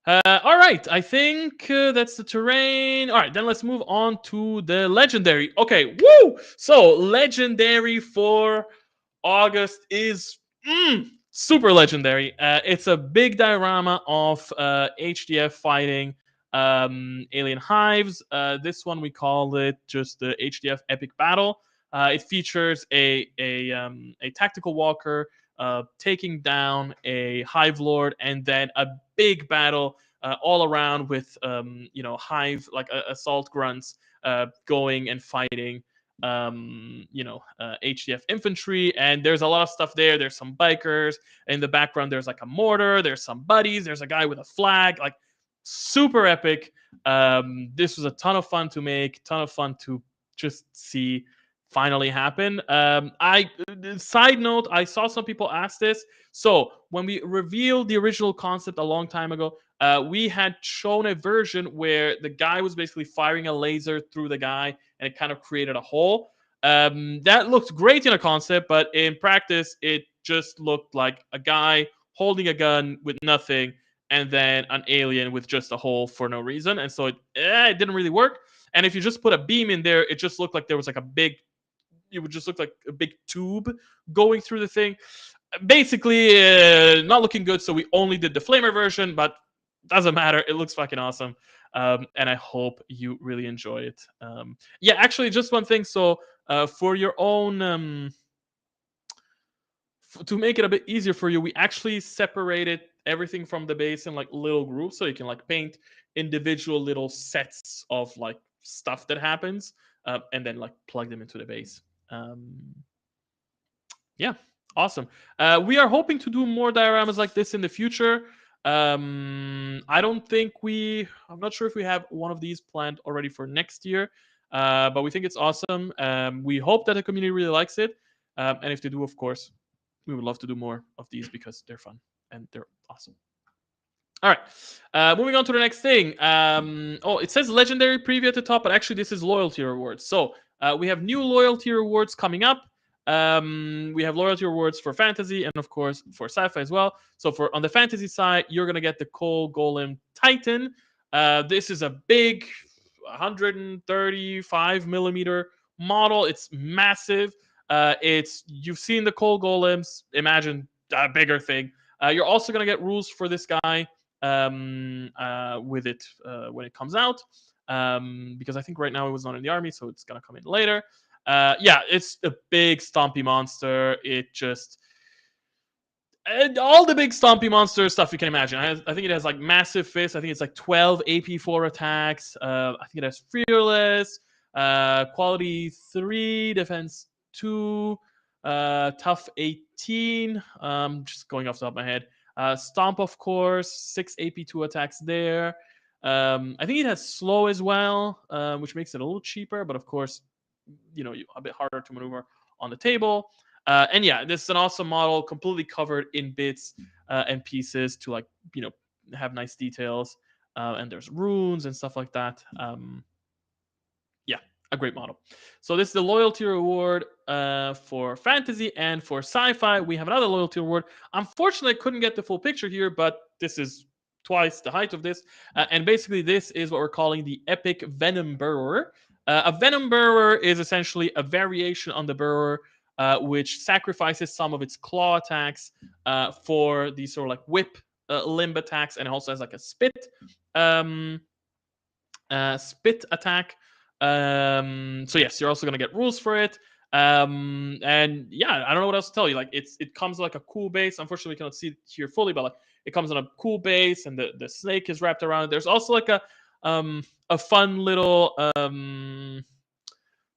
All right, I think that's the terrain. All right, then let's move on to the legendary. Okay, woo! So legendary for August is super legendary. It's a big diorama of HDF fighting Alien Hives. This one we call it just the HDF Epic Battle. It features a tactical walker taking down a hive lord, and then a big battle all around with hive like assault grunts going and fighting HDF infantry. And there's a lot of stuff there. There's some bikers in the background. There's like a mortar. There's some buddies. There's a guy with a flag. Like super epic. This was a ton of fun to make. Ton of fun to just see finally happen. I side note, I saw some people ask this. So when we revealed the original concept a long time ago, we had shown a version where the guy was basically firing a laser through the guy, and it kind of created a hole. That looked great in a concept, but in practice, it just looked like a guy holding a gun with nothing, and then an alien with just a hole for no reason. And so it didn't really work. And if you just put a beam in there, it just looked like there was like it would just look like a big tube going through the thing. Basically, not looking good. So we only did the flamer version, but doesn't matter. It looks fucking awesome. And I hope you really enjoy it. Yeah, actually, just one thing. So for your own, to make it a bit easier for you, we actually separated everything from the base in like little groups, so you can like paint individual little sets of like stuff that happens, and then like plug them into the base. Yeah, awesome. We are hoping to do more dioramas like this in the future. I don't think I'm not sure if we have one of these planned already for next year, but we think it's awesome. We hope that the community really likes it. And if they do, of course, we would love to do more of these because they're fun and they're awesome. All right, moving on to the next thing. It says legendary preview at the top, but actually this is loyalty rewards. So we have new loyalty rewards coming up. We have loyalty rewards for fantasy and of course for sci-fi as well. So for on the fantasy side, you're gonna get the Coal Golem Titan. This is a big 135 millimeter model. It's massive. You've seen the Coal Golems. Imagine a bigger thing. You're also gonna get rules for this guy with it when it comes out, because I think right now it was not in the army, so it's gonna come in later. Yeah, it's a big stompy monster. It just all the big stompy monster stuff you can imagine. I think it has like massive fists. I think it's like 12 AP4 attacks. I think it has fearless, quality 3, defense 2, tough 18. Just going off the top of my head. Stomp, of course, 6 AP2 attacks there. I think it has slow as well, which makes it a little cheaper, but of course, a bit harder to maneuver on the table. And yeah, this is an awesome model, completely covered in bits and pieces to have nice details. And there's runes and stuff like that. Yeah, a great model. So this is the loyalty reward for fantasy, and for sci-fi we have another loyalty reward. Unfortunately, I couldn't get the full picture here, but this is twice the height of this. And basically this is what we're calling the Epic Venom Burrower. A Venom Burrower is essentially a variation on the Burrower, which sacrifices some of its claw attacks for these sort of like whip limb attacks, and it also has like a spit attack. So yes, you're also gonna get rules for it. And yeah, I don't know what else to tell you. Like it comes like a cool base. Unfortunately, we cannot see it here fully, but like it comes on a cool base, and the snake is wrapped around it. There's also like a fun little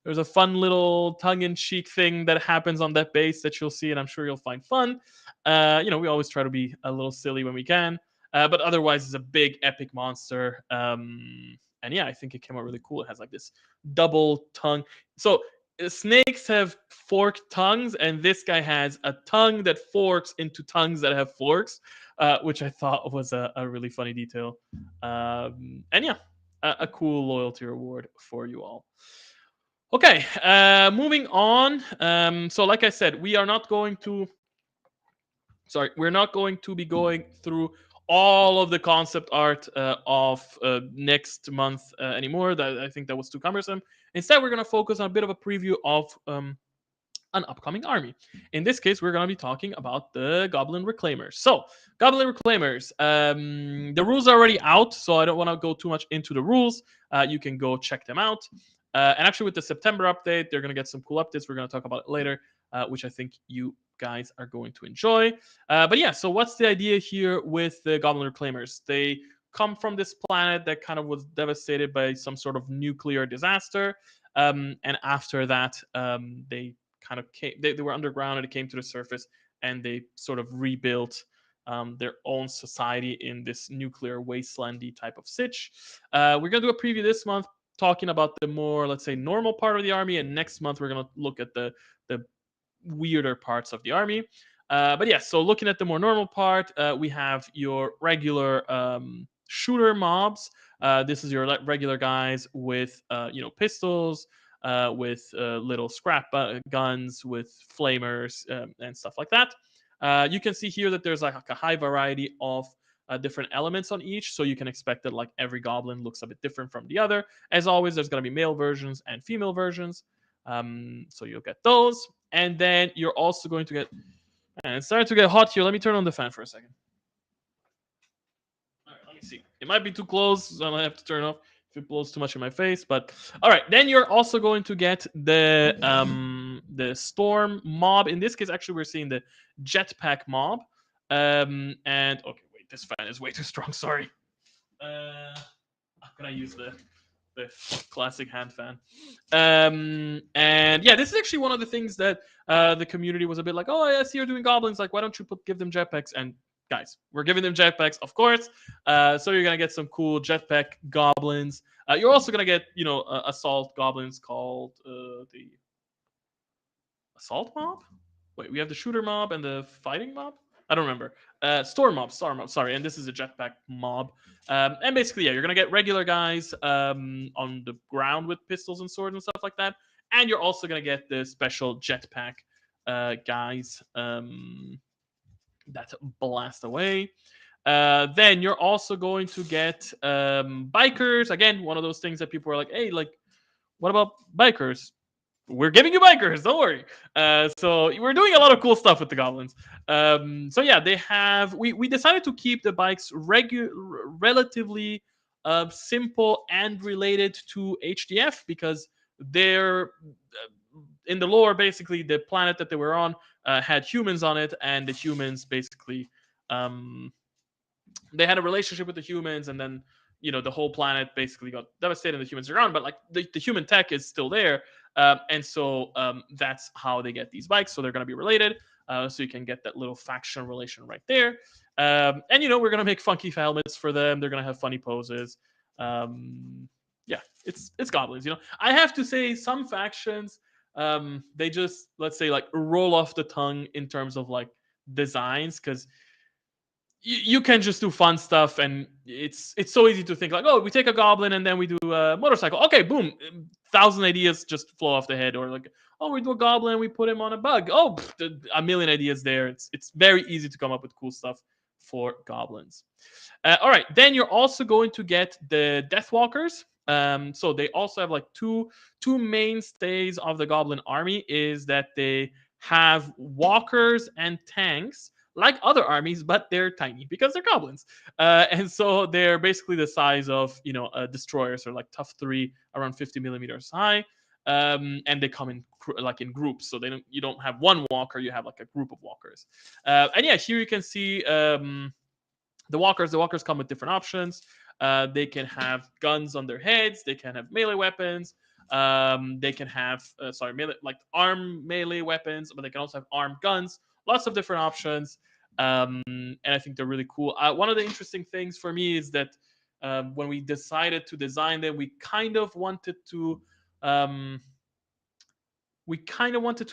there's a fun little tongue-in-cheek thing that happens on that base that you'll see, and I'm sure you'll find fun. We always try to be a little silly when we can, but otherwise it's a big epic monster. And yeah, I think it came out really cool. It has like this double tongue. So snakes have forked tongues, and this guy has a tongue that forks into tongues that have forks, which I thought was a really funny detail. And yeah, a cool loyalty reward for you all. Okay, moving on. So like I said, we're not going to be going through all of the concept art of next month anymore. I think that was too cumbersome. Instead, we're going to focus on a bit of a preview of an upcoming army. In this case, we're going to be talking about the Goblin Reclaimers. So, Goblin Reclaimers, the rules are already out, so I don't want to go too much into the rules. You can go check them out. And actually, with the September update, they're going to get some cool updates. We're going to talk about it later, which I think you guys are going to enjoy. But yeah, so what's the idea here with the Goblin Reclaimers? They come from this planet that kind of was devastated by some sort of nuclear disaster. And after that, they kind of came, they were underground and it came to the surface and they sort of rebuilt their own society in this nuclear wastelandy type of sitch. We're going to do a preview this month talking about the more, let's say, normal part of the army. And next month, we're going to look at the weirder parts of the army. But yeah, so looking at the more normal part, we have your regular shooter mobs. This is your regular guys with pistols, with little scrap guns, with flamers and stuff like that. You can see here that there's like a high variety of different elements on each, so you can expect that like every goblin looks a bit different from the other. As always, there's going to be male versions and female versions, so you'll get those. And then you're also going to get, and it's starting to get hot here. Let me turn on the fan for a second. All right, let me see. It might be too close, so I might have to turn off if it blows too much in my face. But all right, then you're also going to get the storm mob. In this case, actually, we're seeing the jetpack mob. And okay, wait, this fan is way too strong. Sorry. How can I use the classic hand fan? And yeah, this is actually one of the things that the community was a bit like, oh, I see you're doing goblins. Like, why don't you give them jetpacks? And guys, we're giving them jetpacks, of course. So you're gonna get some cool jetpack goblins. You're also gonna get, assault goblins called the assault mob. Wait, we have the shooter mob and the fighting mob. I don't remember. Storm mob. Sorry, and this is a jetpack mob. And basically, yeah, you're gonna get regular guys on the ground with pistols and swords and stuff like that. And you're also gonna get the special jetpack guys that blast away. Then you're also going to get bikers. Again, one of those things that people are like, hey, like, what about bikers? We're giving you bikers, don't worry. So we're doing a lot of cool stuff with the goblins. So yeah, they have. We decided to keep the bikes relatively simple and related to HDF because they're in the lore. Basically, the planet that they were on had humans on it, and the humans basically they had a relationship with the humans, and then the whole planet basically got devastated and the humans are gone, but like the human tech is still there. And so that's how they get these bikes, so they're going to be related, so you can get that little faction relation right there. And we're going to make funky helmets for them. They're going to have funny poses. Yeah, it's goblins. I have to say, some factions they just, let's say, like, roll off the tongue in terms of like designs, because you can just do fun stuff, and it's so easy to think like, oh, we take a goblin and then we do a motorcycle. Okay, boom, 1,000 ideas just flow off the head. Or like, oh, we do a goblin, we put him on a bug. Oh, a million ideas there. It's very easy to come up with cool stuff for goblins. All right, then you're also going to get the Deathwalkers. So they also have like two mainstays of the goblin army, is that they have walkers and tanks like other armies, but they're tiny because they're goblins. And so they're basically the size of, destroyers, or like tough 3, around 50 millimeters high. And they come in in groups, so you don't have one walker, you have like a group of walkers. And yeah, here you can see the walkers. The walkers come with different options. They can have guns on their heads. They can have melee weapons. They can have melee, like arm melee weapons, but they can also have armed guns. Lots of different options, and I think they're really cool. One of the interesting things for me is that when we decided to design them, we kind of wanted to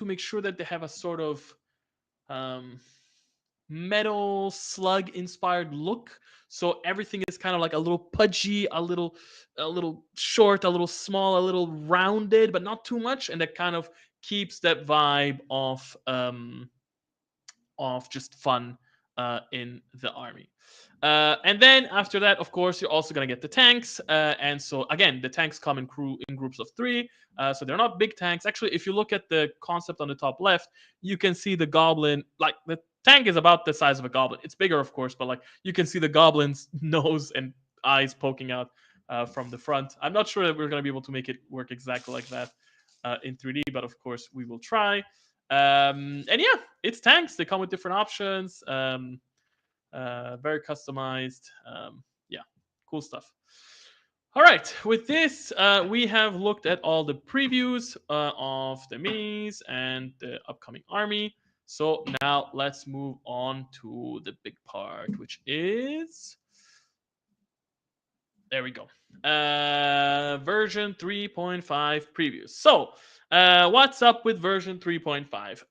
make sure that they have a sort of metal slug inspired look. So everything is kind of like a little pudgy, a little short, a little small, a little rounded, but not too much, and that kind of keeps that vibe of just fun in the army. And then after that, of course, you're also going to get the tanks. And so, again, the tanks come in groups of 3. So they're not big tanks. Actually, if you look at the concept on the top left, you can see the goblin, like the tank is about the size of a goblin. It's bigger, of course, but like you can see the goblin's nose and eyes poking out from the front. I'm not sure that we're going to be able to make it work exactly like that in 3D, but of course, we will try. And yeah, it's tanks. They come with different options. Very customized. Yeah, cool stuff. All right, with this, we have looked at all the previews of the minis and the upcoming army. So now let's move on to the big part, which is, there we go. Version 3.5 previews. So, what's up with version 3.5?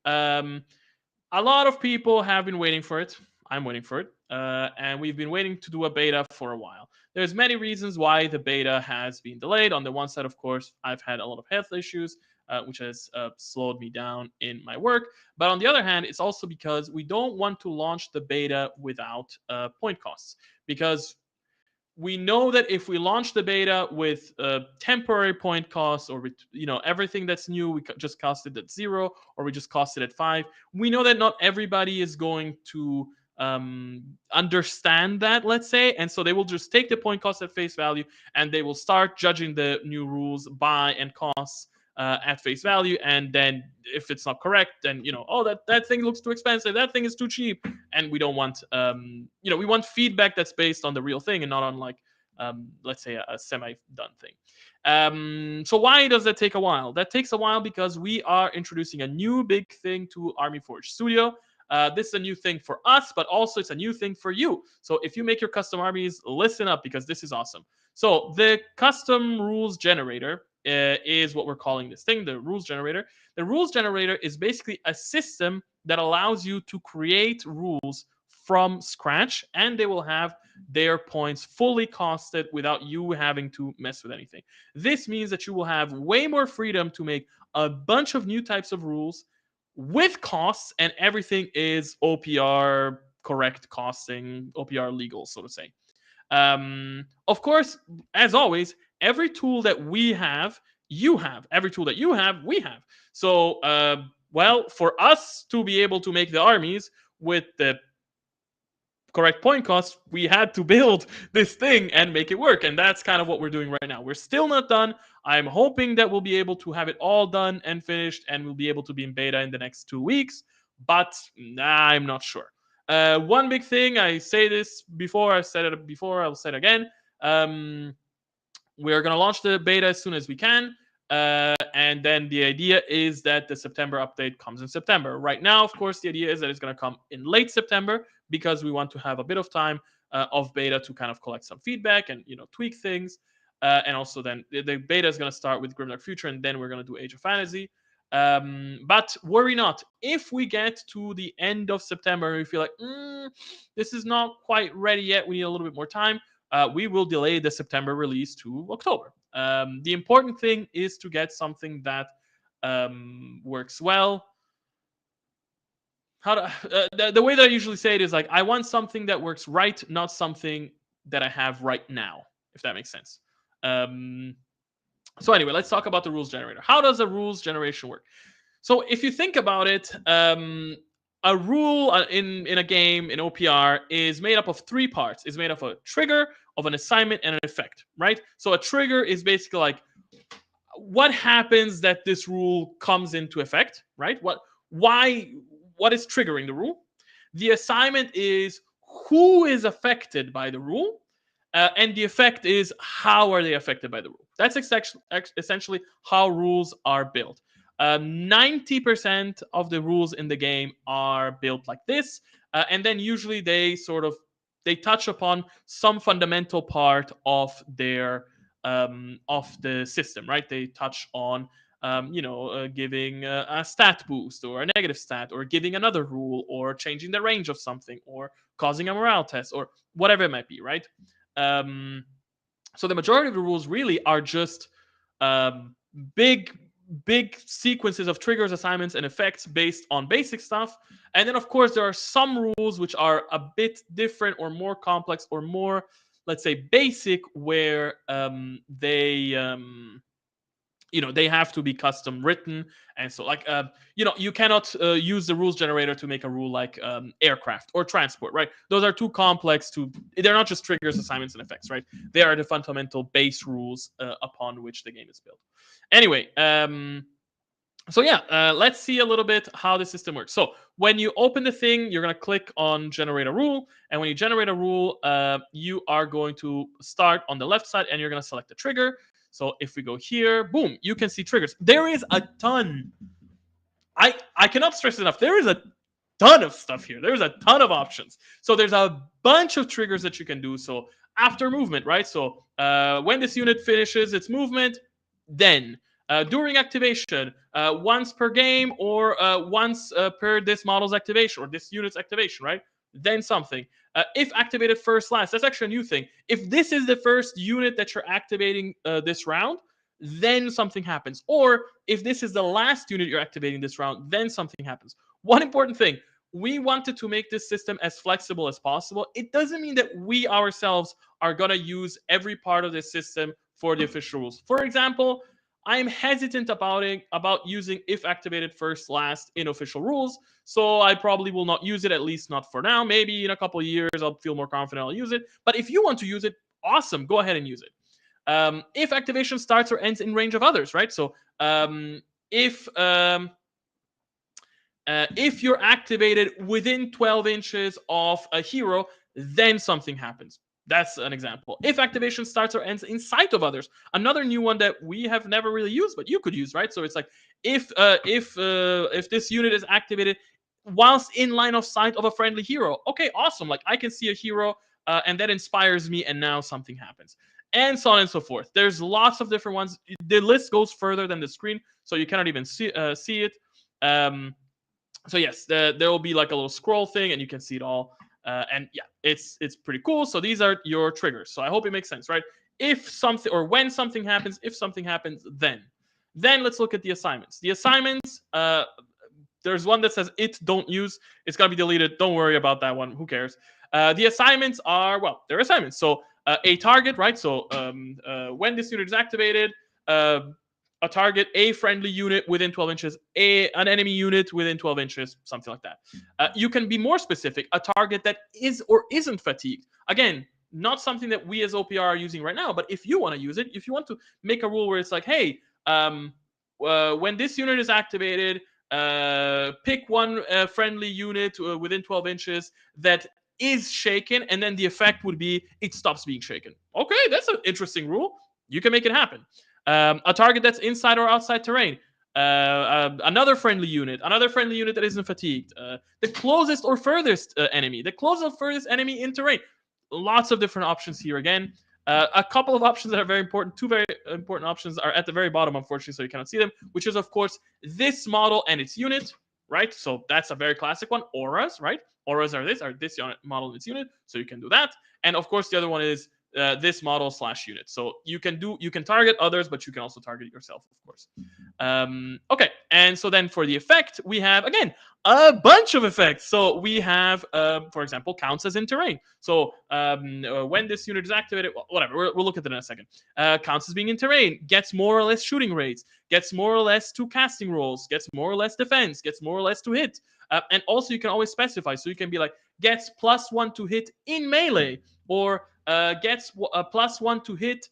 A lot of people have been waiting for it. I'm waiting for it. And we've been waiting to do a beta for a while. There's many reasons why the beta has been delayed. On the one side, of course, I've had a lot of health issues, which has slowed me down in my work. But on the other hand, it's also because we don't want to launch the beta without point costs. Because we know that if we launch the beta with temporary point costs, or with everything that's new, we just cost it at 0, or we just cost it at 5, we know that not everybody is going to understand that, let's say, and so they will just take the point cost at face value, and they will start judging the new rules by and costs at face value. And then if it's not correct, then oh, that thing looks too expensive, that thing is too cheap. And we don't want we want feedback that's based on the real thing, and not on like let's say a semi-done thing. So why does that take a while? That takes a while because we are introducing a new big thing to Army Forge Studio. This is a new thing for us, but also it's a new thing for you. So if you make your custom armies, listen up, because this is awesome. So the custom rules generator is what we're calling this thing, the rules generator. The rules generator is basically a system that allows you to create rules from scratch, and they will have their points fully costed without you having to mess with anything. This means that you will have way more freedom to make a bunch of new types of rules with costs, and everything is OPR correct costing, OPR legal, so to say. Of course, as always, every tool that we have, you have. Every tool that you have, we have. So, well, for us to be able to make the armies with the correct point cost, we had to build this thing and make it work. And that's kind of what we're doing right now. We're still not done. I'm hoping that we'll be able to have it all done and finished, and we'll be able to be in beta in the next 2 weeks. But I'm not sure. One big thing, I say this before, I've said it before, I'll say it again. We're going to launch the beta as soon as we can. And then the idea is that the September update comes in September. Right now, of course, the idea is that it's going to come in late September, because we want to have a bit of time of beta to kind of collect some feedback and tweak things. And also then the beta is going to start with Grimdark Future, and then we're going to do Age of Fantasy. But worry not. If we get to the end of September and we feel like this is not quite ready yet, we need a little bit more time, we will delay the September release to October. The important thing is to get something that works well. The way that I usually say it is like, I want something that works right, not something that I have right now, if that makes sense. So anyway, let's talk about the rules generator. How does a rules generation work? So if you think about it, a rule in a game, in OPR, is made up of 3 parts. It's made up of a trigger, of an assignment, and an effect, right? So a trigger is basically like, what happens that this rule comes into effect, right? What is triggering the rule? The assignment is who is affected by the rule, and the effect is how are they affected by the rule. That's essentially how rules are built. 90% of the rules in the game are built like this, and then usually they touch upon some fundamental part of their of the system, right? They touch on giving a stat boost or a negative stat, or giving another rule, or changing the range of something, or causing a morale test, or whatever it might be, right? So the majority of the rules really are just big big sequences of triggers, assignments, and effects based on basic stuff. And then, of course, there are some rules which are a bit different or more complex or more, let's say, basic, where they have to be custom written. And so, like, you cannot use the rules generator to make a rule like aircraft or transport, right? Those are too complex to, they're not just triggers, assignments, and effects, right? They are the fundamental base rules upon which the game is built. Anyway, so yeah, let's see a little bit how the system works. So when you open the thing, you're going to click on generate a rule. And when you generate a rule, you are going to start on the left side and you're going to select the trigger. So if we go here, boom, you can see triggers. There is a ton. I cannot stress enough. There is a ton of stuff here. There's a ton of options. So there's a bunch of triggers that you can do. So after movement, right? So when this unit finishes its movement, then during activation, once per game or once per this model's activation or this unit's activation, right? Then something. If activated first, last, that's actually a new thing. If this is the first unit that you're activating this round, then something happens. Or if this is the last unit you're activating this round, then something happens. One important thing, we wanted to make this system as flexible as possible. It doesn't mean that we ourselves are going to use every part of this system for the official rules. For example, I'm hesitant about using if activated first last in official rules, so I probably will not use it, at least not for now. Maybe in a couple of years I'll feel more confident I'll use it. But if you want to use it, awesome, go ahead and use it. If activation starts or ends in range of others, right? So if you're activated within 12 inches of a hero, then something happens. That's an example. If activation starts or ends in sight of others, another new one that we have never really used, but you could use, right? So it's like if this unit is activated whilst in line of sight of a friendly hero, okay, awesome. Like I can see a hero and that inspires me, and now something happens, and so on and so forth. There's lots of different ones. The list goes further than the screen, so you cannot even see it. So yes, there will be like a little scroll thing, and you can see it all. And yeah, it's pretty cool. So these are your triggers. So I hope it makes sense, right? If something or when something happens, if something happens, then let's look at the assignments. The assignments, there's one that says it don't use. It's gonna be deleted. Don't worry about that one. Who cares? The assignments are, well, they're assignments. So a target, right? So when this unit is activated, a target, a friendly unit within 12 inches, an enemy unit within 12 inches, something like that. You can be more specific, a target that is or isn't fatigued. Again, not something that we as OPR are using right now, but if you want to use it, if you want to make a rule where it's like, hey, when this unit is activated, pick one friendly unit within 12 inches that is shaken, and then the effect would be it stops being shaken. Okay, that's an interesting rule. You can make it happen. A target that's inside or outside terrain. Another friendly unit that isn't fatigued. The closest or furthest enemy. The closest or furthest enemy in terrain. Lots of different options here again. A couple of options that are very important, two very important options are at the very bottom, unfortunately, so you cannot see them, which is, of course, this model and its unit, right? So that's a very classic one. Auras, right? Auras are this model and its unit, so you can do that. And, of course, the other one is this model / unit. So you can target others, but you can also target yourself, of course. Okay, and so then for the effect, we have, again, a bunch of effects. So we have, for example, counts as in terrain. So when this unit is activated, whatever, we'll look at it in a second. Counts as being in terrain, gets more or less shooting rates, gets more or less 2 casting rolls, gets more or less defense, gets more or less to hit. And also you can always specify. So you can be like, gets +1 to hit in melee, or gets a +1 to hit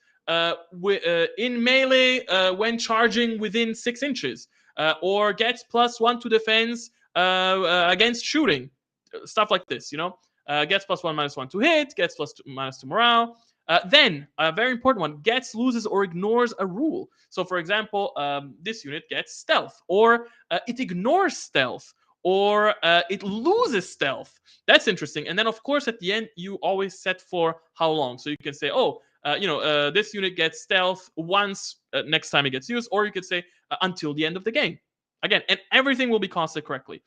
in melee when charging within 6 inches, or gets +1 to defense against shooting, stuff like this. Gets +1 -1 to hit, gets +2 to morale. Then a very important one: gets, loses, or ignores a rule. So, for example, this unit gets stealth, or it ignores stealth, or it loses stealth. That's interesting. And then, of course, at the end, you always set for how long. So you can say, this unit gets stealth once next time it gets used, or you could say until the end of the game. Again, and everything will be costed correctly.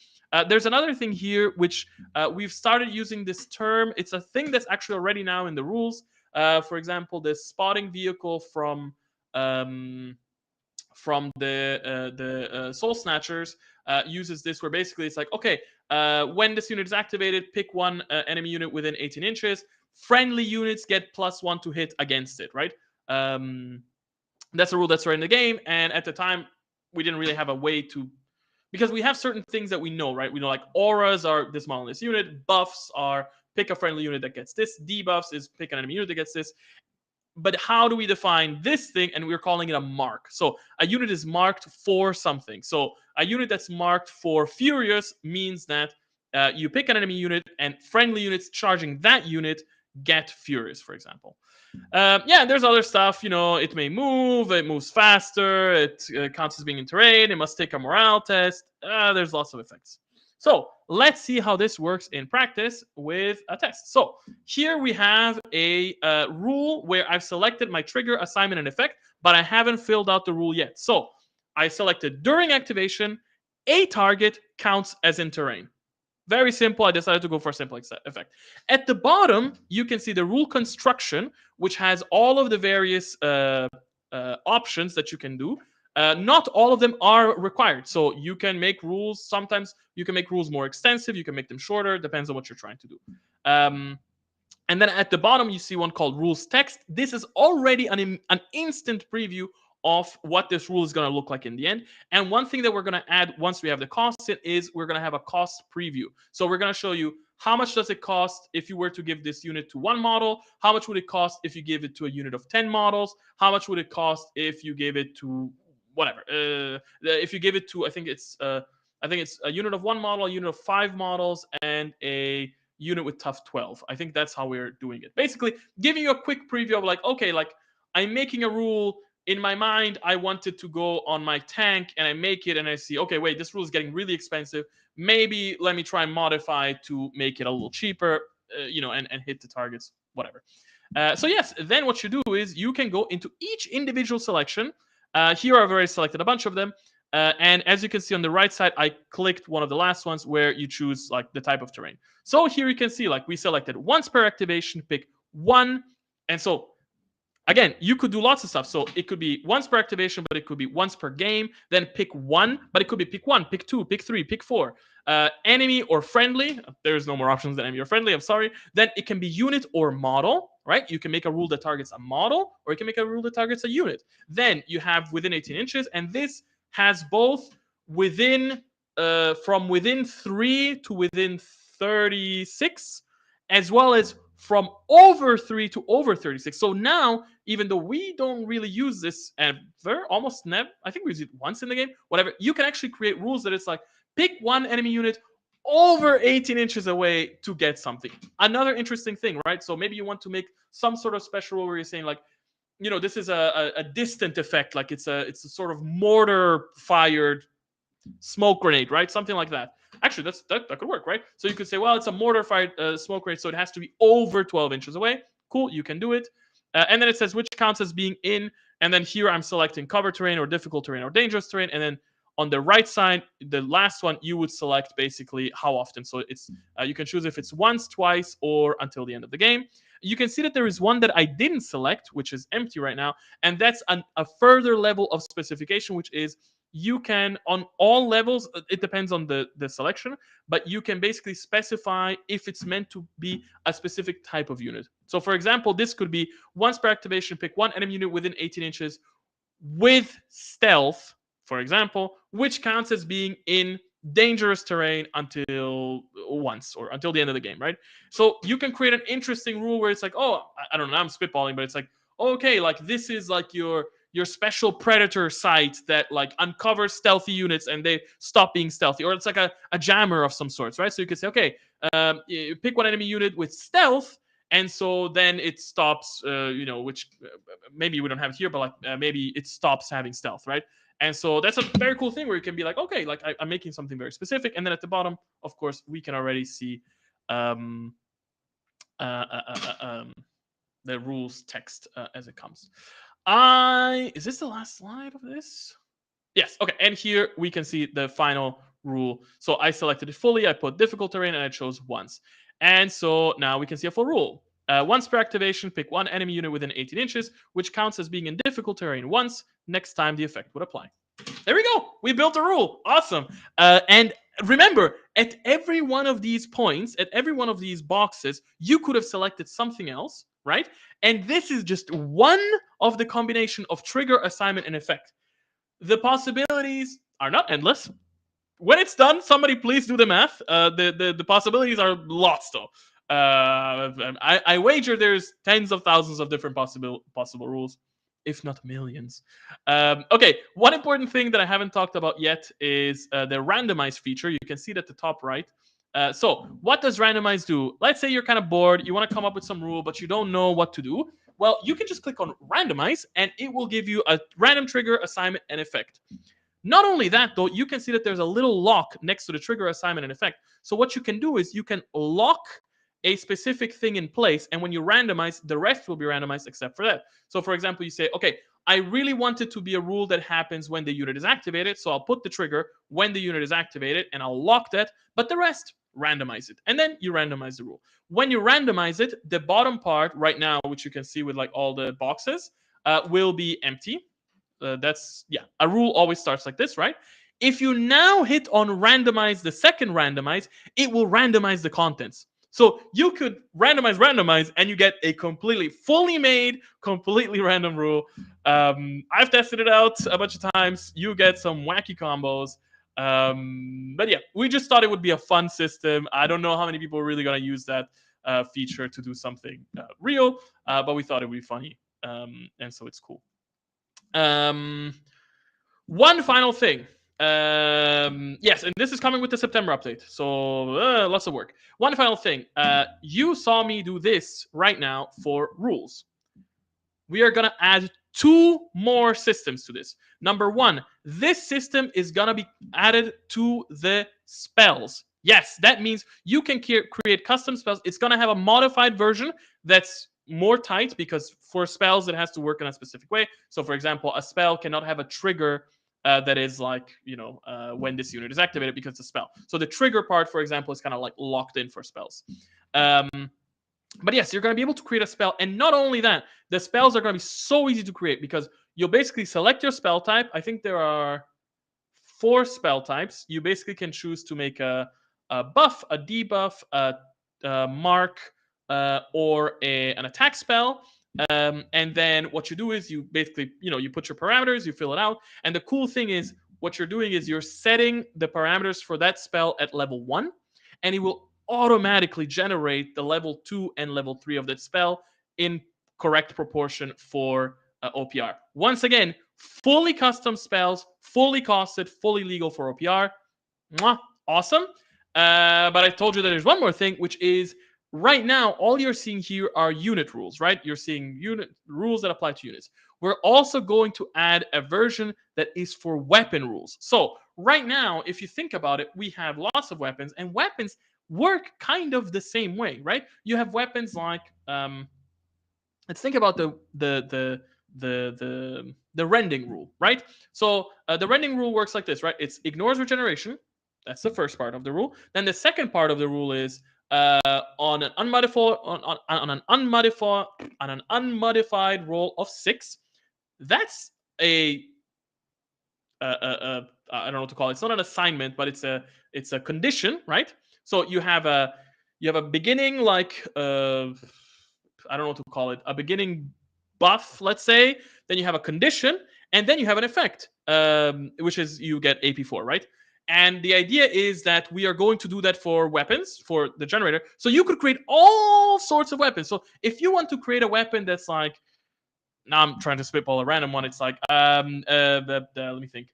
There's another thing here, which we've started using this term. It's a thing that's actually already now in the rules. For example, the spotting vehicle from from the Soul Snatchers uses this, where basically it's like, okay, when this unit is activated, pick one enemy unit within 18 inches. Friendly units get +1 to hit against it, right? That's a rule that's right in the game, and at the time, we didn't really have a way to, because we have certain things that we know, right? We know like auras are this model in this unit, buffs are pick a friendly unit that gets this, debuffs is pick an enemy unit that gets this. But how do we define this thing? And we're calling it a mark. So a unit is marked for something. So a unit that's marked for Furious means that you pick an enemy unit, and friendly units charging that unit get Furious, for example. Yeah, there's other stuff. It may move, it moves faster, it counts as being in terrain, it must take a morale test. There's lots of effects. So let's see how this works in practice with a test. So here we have a rule where I've selected my trigger, assignment, and effect, but I haven't filled out the rule yet. So I selected during activation, a target counts as in terrain. Very simple. I decided to go for a simple effect. At the bottom, you can see the rule construction, which has all of the various options that you can do. Not all of them are required. So you can make rules. Sometimes you can make rules more extensive. You can make them shorter. Depends on what you're trying to do. And then at the bottom, you see one called rules text. This is already an instant preview of what this rule is going to look like in the end. And one thing that we're going to add once we have the cost is we're going to have a cost preview. So we're going to show you how much does it cost if you were to give this unit to one model, how much would it cost if you give it to a unit of 10 models, how much would it cost if you gave it to whatever. If you give it to, I think it's a unit of one model, a unit of 5 models, and a unit with tough 12. I think that's how we're doing it. Basically, giving you a quick preview of like, okay, like I'm making a rule. In my mind, I wanted to go on my tank, and I make it, and I see, okay, wait, this rule is getting really expensive. Maybe let me try and modify to make it a little cheaper, and hit the targets, whatever. So yes, then what you do is you can go into each individual selection. Here I've already selected a bunch of them. And as you can see on the right side, I clicked one of the last ones where you choose like the type of terrain. So here you can see like we selected once per activation, pick one. And so again, you could do lots of stuff. So it could be once per activation, but it could be once per game. Then pick one, but it could be pick one, pick two, pick three, pick four. Enemy or friendly. There's no more options than enemy or friendly. I'm sorry. Then it can be unit or model, right? You can make a rule that targets a model, or you can make a rule that targets a unit. Then you have within 18 inches, and this has both within from within 3 to within 36, as well as from over 3 to over 36. So now, even though we don't really use this ever, almost never, I think we use it once in the game, whatever, you can actually create rules that it's like, pick one enemy unit over 18 inches away to get something. Another interesting thing, right? So maybe you want to make some sort of special rule where you're saying like, this is a distant effect, like it's a sort of mortar fired smoke grenade, right? Something like that. Actually, that could work, right? So you could say, well, it's a mortar fired smoke grenade, so it has to be over 12 inches away. Cool, you can do it. And then it says which counts as being in. And then here I'm selecting cover terrain or difficult terrain or dangerous terrain. And then on the right side, the last one, you would select basically how often. So it's you can choose if it's once, twice, or until the end of the game. You can see that there is one that I didn't select, which is empty right now. And that's a further level of specification, which is you can, on all levels, it depends on the selection, but you can basically specify if it's meant to be a specific type of unit. So for example, this could be once per activation, pick one enemy unit within 18 inches with stealth, for example, which counts as being in dangerous terrain until once or until the end of the game, right? So you can create an interesting rule where it's like, oh, I don't know, I'm spitballing, but it's like, okay, like this is like your special predator site that like uncovers stealthy units and they stop being stealthy, or it's like a jammer of some sorts, right? So you could say, okay, pick one enemy unit with stealth, and so then it stops, which maybe we don't have it here, but like maybe it stops having stealth, right? And so that's a very cool thing where you can be like, okay, like I'm making something very specific. And then at the bottom, of course, we can already see the rules text as it comes. Is this the last slide of this? Yes. Okay. And here we can see the final rule. So I selected it fully. I put difficult terrain and I chose once. And so now we can see a full rule. Once per activation, pick one enemy unit within 18 inches, which counts as being in difficult terrain once. Next time the effect would apply. There we go. We built a rule. Awesome. And remember, at every one of these points, at every one of these boxes, you could have selected something else, right? And this is just one of the combination of trigger, assignment, and effect. The possibilities are not endless. When it's done, somebody please do the math. The possibilities are lots, though. I wager there's tens of thousands of different possible rules, if not millions. Okay, one important thing that I haven't talked about yet is the randomize feature. You can see it at the top right. So what does randomize do? Let's say you're kind of bored, you want to come up with some rule, but you don't know what to do. Well, you can just click on randomize, and it will give you a random trigger, assignment, and effect. Not only that, though, you can see that there's a little lock next to the trigger, assignment, and effect. So what you can do is you can lock a specific thing in place, and when you randomize, the rest will be randomized except for that. So for example, you say, okay, I really want it to be a rule that happens when the unit is activated, so I'll put the trigger when the unit is activated, and I'll lock that, but the rest, randomize it. And then you randomize the rule. When you randomize it, the bottom part right now, which you can see with like all the boxes, will be empty. That's, yeah, a rule always starts like this, right? If you now hit on randomize, the second randomize, it will randomize the contents. So you could randomize, and you get a completely fully made, completely random rule. I've tested it out a bunch of times. You get some wacky combos. But yeah, we just thought it would be a fun system. I don't know how many people are really going to use that feature to do something real, but we thought it would be funny. And so it's cool. One final thing. Yes, and this is coming with the September update, so lots of work. One final thing. You saw me do this right now for rules. We are gonna add 2 more systems to this. Number 1, this system is gonna be added to the spells. Yes, that means you can create custom spells. It's gonna have a modified version that's more tight, because for spells it has to work in a specific way. So for example, a spell cannot have a trigger that is like, when this unit is activated, because it's a spell. So the trigger part, for example, is kind of like locked in for spells. But yes, you're going to be able to create a spell. And not only that, the spells are going to be so easy to create, because you'll basically select your spell type. I think there are 4 spell types. You basically can choose to make a buff, a debuff, a mark, or an attack spell. And then what you do is you basically, you put your parameters, you fill it out. And the cool thing is, what you're doing is you're setting the parameters for that spell at level 1, and it will automatically generate the level 2 and level 3 of that spell in correct proportion for OPR. Once again, fully custom spells, fully costed, fully legal for OPR. Mwah, awesome. But I told you that there's one more thing, which is right now, all you're seeing here are unit rules, right? You're seeing unit rules that apply to units. We're also going to add a version that is for weapon rules. So right now, if you think about it, we have lots of weapons, and weapons work kind of the same way, right? You have weapons like, let's think about the rending rule, right? So the rending rule works like this, right? It's ignores regeneration. That's the first part of the rule. Then the second part of the rule is on an unmodified roll of 6. That's I don't know what to call it. It's not an assignment, but it's a condition, right? So you have a beginning, like I don't know what to call it, a beginning buff, let's say. Then you have a condition, and then you have an effect, which is you get AP4, right? And the idea is that we are going to do that for weapons, for the generator. So you could create all sorts of weapons. So if you want to create a weapon that's like, now I'm trying to spitball a random one. It's like, let me think.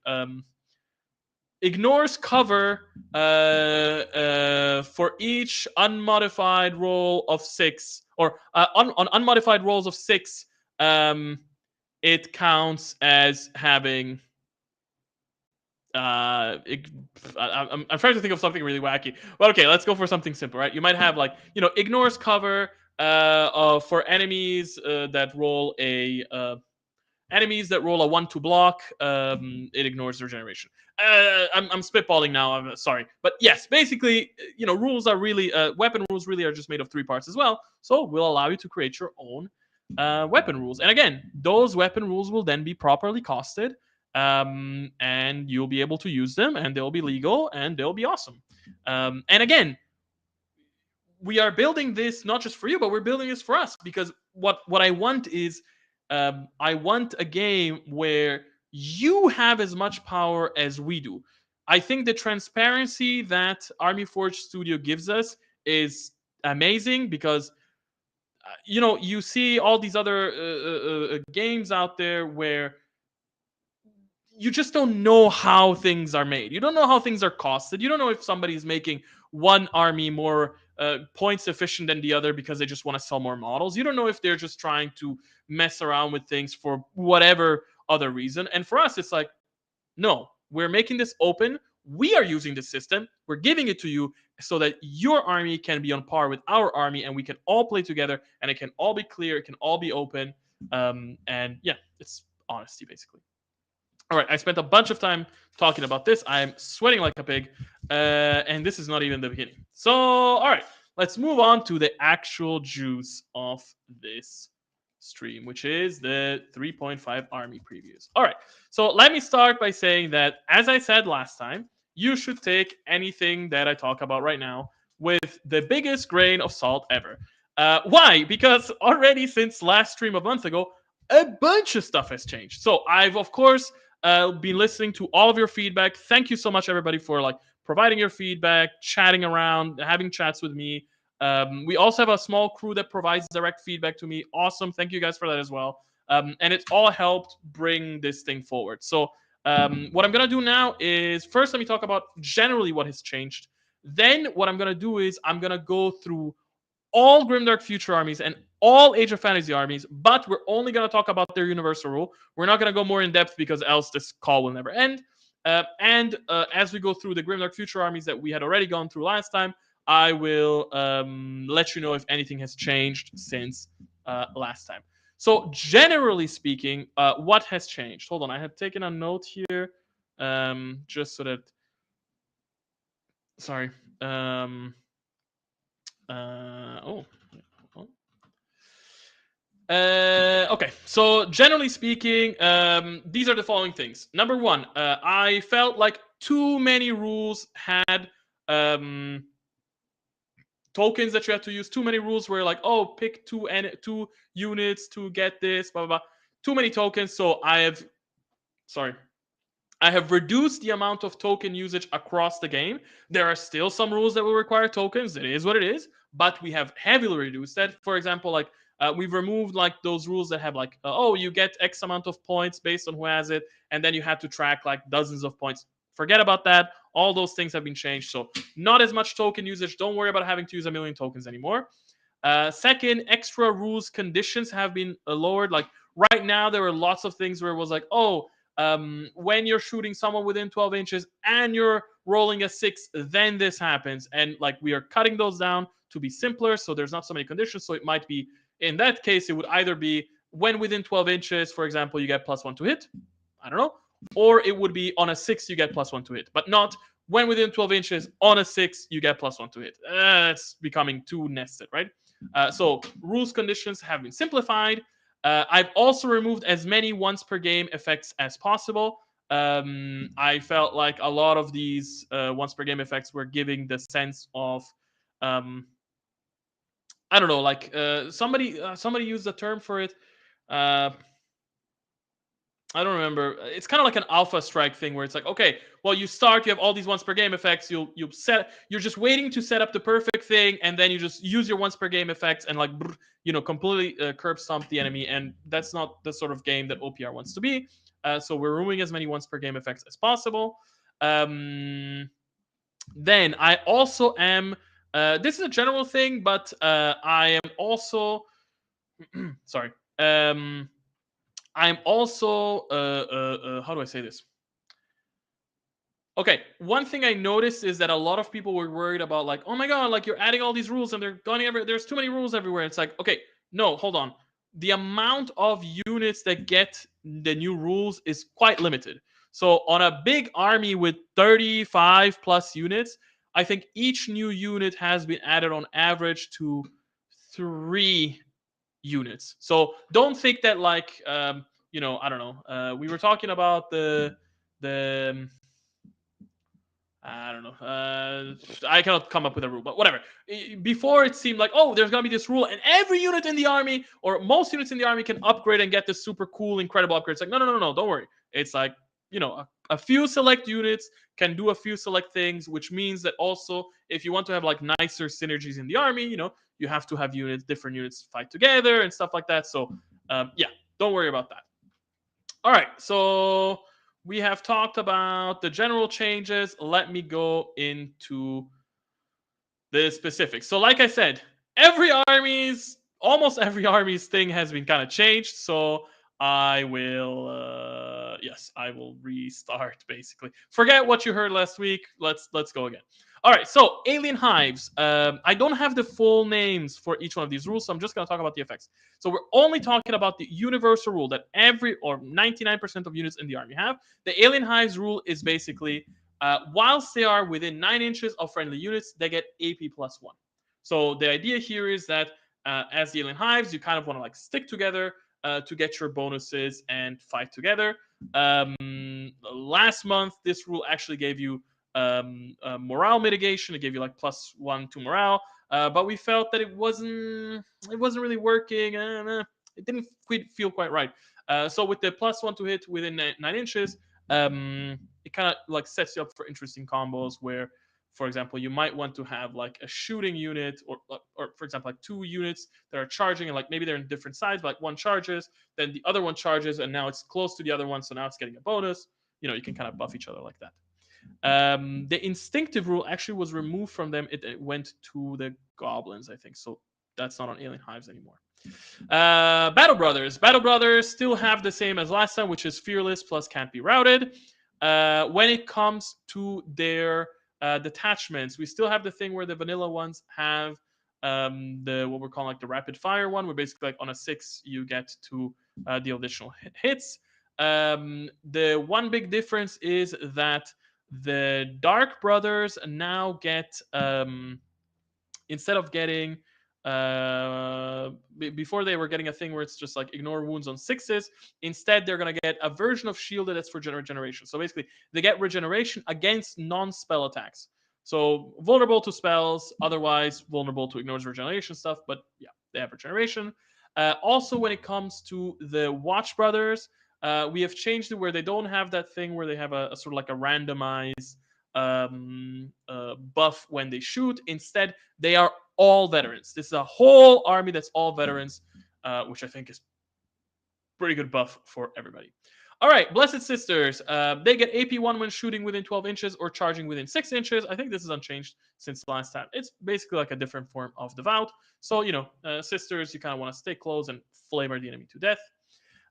Ignores cover for each unmodified roll of 6, or on unmodified rolls of 6, it counts as having. I'm trying to think of something really wacky. Well, okay, let's go for something simple, right? You might have like, ignores cover for enemies that roll a enemies that roll a 1 to block, it ignores regeneration. I'm spitballing now. I'm sorry, but yes, basically, rules are really weapon rules really are just made of 3 parts as well. So we'll allow you to create your own weapon rules, and again, those weapon rules will then be properly costed, and you'll be able to use them, and they'll be legal, and they'll be awesome. And again, we are building this not just for you, but we're building this for us, because what I want is I want a game where you have as much power as we do. I think the transparency that Army Forge Studio gives us is amazing, because you see all these other games out there where you just don't know how things are made. You don't know how things are costed. You don't know if somebody's making one army more points efficient than the other because they just want to sell more models. You don't know if they're just trying to mess around with things for whatever other reason. And for us, it's like, no, we're making this open. We are using the system. We're giving it to you so that your army can be on par with our army, and we can all play together, and it can all be clear. It can all be open. And yeah, it's honesty, basically. All right, I spent a bunch of time talking about this. I'm sweating like a pig, and this is not even the beginning. So, all right, let's move on to the actual juice of this stream, which is the 3.5 army previews. All right, so let me start by saying that, as I said last time, you should take anything that I talk about right now with the biggest grain of salt ever. Why? Because already since last stream a month ago, a bunch of stuff has changed. So I've, of course, been listening to all of your feedback. Thank you so much, everybody, for providing your feedback, chatting around, having chats with me. We also have a small crew that provides direct feedback to me. Awesome. Thank you guys for that as well. And it's all helped bring this thing forward. So what I'm going to do now is, first, let me talk about generally what has changed. Then what I'm going to do is I'm going to go through all Grimdark Future armies and all Age of Fantasy armies, but we're only going to talk about their universal rule. We're not going to go more in depth, because else this call will never end. And as we go through the Grimdark Future armies that we had already gone through last time, I will let you know if anything has changed since last time. So generally speaking, what has changed? Hold on, I have taken a note here, just so that... Sorry. Okay, so generally speaking, these are the following things. Number one, I felt like too many rules had tokens that you had to use. Too many rules were like, oh, pick two units to get this, blah, blah, blah. Too many tokens, so I have reduced the amount of token usage across the game. There are still some rules that will require tokens. It is what it is, but we have heavily reduced that. For example, we've removed those rules that have you get X amount of points based on who has it, and then you have to track dozens of points. Forget about that. All those things have been changed. So not as much token usage. Don't worry about having to use a million tokens anymore. Second, extra rules conditions have been lowered. Right now, there were lots of things where it was when you're shooting someone within 12 inches and you're rolling a 6, then this happens. And we are cutting those down to be simpler, so there's not so many conditions. So it might be, in that case, it would either be when within 12 inches, for example, you get +1 to hit. I don't know. Or it would be on a 6, you get +1 to hit. But not when within 12 inches, on a 6, you get +1 to hit. It's becoming too nested, right? So rules conditions have been simplified. I've also removed as many once per game effects as possible. I felt like a lot of these once per game effects were giving the sense of, I don't know, somebody used the term for it. I don't remember. It's kind of like an alpha strike thing where it's okay, well, you start, you have all these once per game effects. You're just waiting to set up the perfect thing, and then you just use your once per game effects and completely curb stomp the enemy. And that's not the sort of game that OPR wants to be. So we're removing as many once per game effects as possible. Then I also am. This is a general thing, but I am also. Sorry. I'm also, how do I say this? Okay, one thing I noticed is that a lot of people were worried about oh my god, you're adding all these rules and they're going there's too many rules everywhere. It's okay, no, hold on. The amount of units that get the new rules is quite limited. So on a big army with 35 plus units, I think each new unit has been added on average to 3 units. So don't think that like I don't know. We were talking about the I don't know. I cannot come up with a rule, but whatever. Before it seemed like, oh, there's gonna be this rule, and every unit in the army, or most units in the army, can upgrade and get this super cool, incredible upgrade. It's like, no, no, no, no, don't worry. It's like, a few select units can do a few select things, which means that also, if you want to have like nicer synergies in the army, you have to have different units fight together and stuff like that. So, yeah, don't worry about that. All right, so we have talked about the general changes. Let me go into the specifics. So, like I said, almost every army's thing has been kind of changed. So, I will restart basically. Forget what you heard last week. Let's go again. All right, so alien hives. I don't have the full names for each one of these rules, so I'm just going to talk about the effects. So we're only talking about the universal rule that every or 99% of units in the army have. The alien hives rule is basically whilst they are within 9 inches of friendly units, they get AP +1. So the idea here is that as the alien hives, you kind of want to like stick together to get your bonuses and fight together. Last month, this rule actually gave you morale mitigation. It gave you like +1 to morale, but we felt that it wasn't really working. It didn't feel quite right. So with the +1 to hit within 9 inches, it kind of like sets you up for interesting combos where, for example, you might want to have like a shooting unit or for example, like 2 units that are charging and like maybe they're in different sides, but like one charges, then the other one charges, and now it's close to the other one, so now it's getting a bonus. You can kind of buff each other like that. The instinctive rule actually was removed from them. It went to the goblins, I think. So that's not on alien hives anymore. Battle Brothers still have the same as last time, which is fearless plus can't be routed. When it comes to their detachments, we still have the thing where the vanilla ones have the what we're calling like the rapid fire one, where basically like on a 6 you get to deal additional hits. The one big difference is that the Dark Brothers now get instead of getting before they were getting a thing where it's just like ignore wounds on 6s. Instead, they're gonna get a version of shielded that's for regeneration. So basically, they get regeneration against non-spell attacks. So vulnerable to spells, otherwise vulnerable to ignores regeneration stuff. But yeah, they have regeneration. Also, when it comes to the Watch Brothers, we have changed it where they don't have that thing where they have a sort of like a randomized buff when they shoot. Instead, they are all veterans. This is a whole army that's all veterans, which I think is pretty good buff for everybody. All right, Blessed Sisters. They get AP1 when shooting within 12 inches or charging within 6 inches. I think this is unchanged since last time. It's basically like a different form of Devout. So, Sisters, you kind of want to stay close and flavor the enemy to death.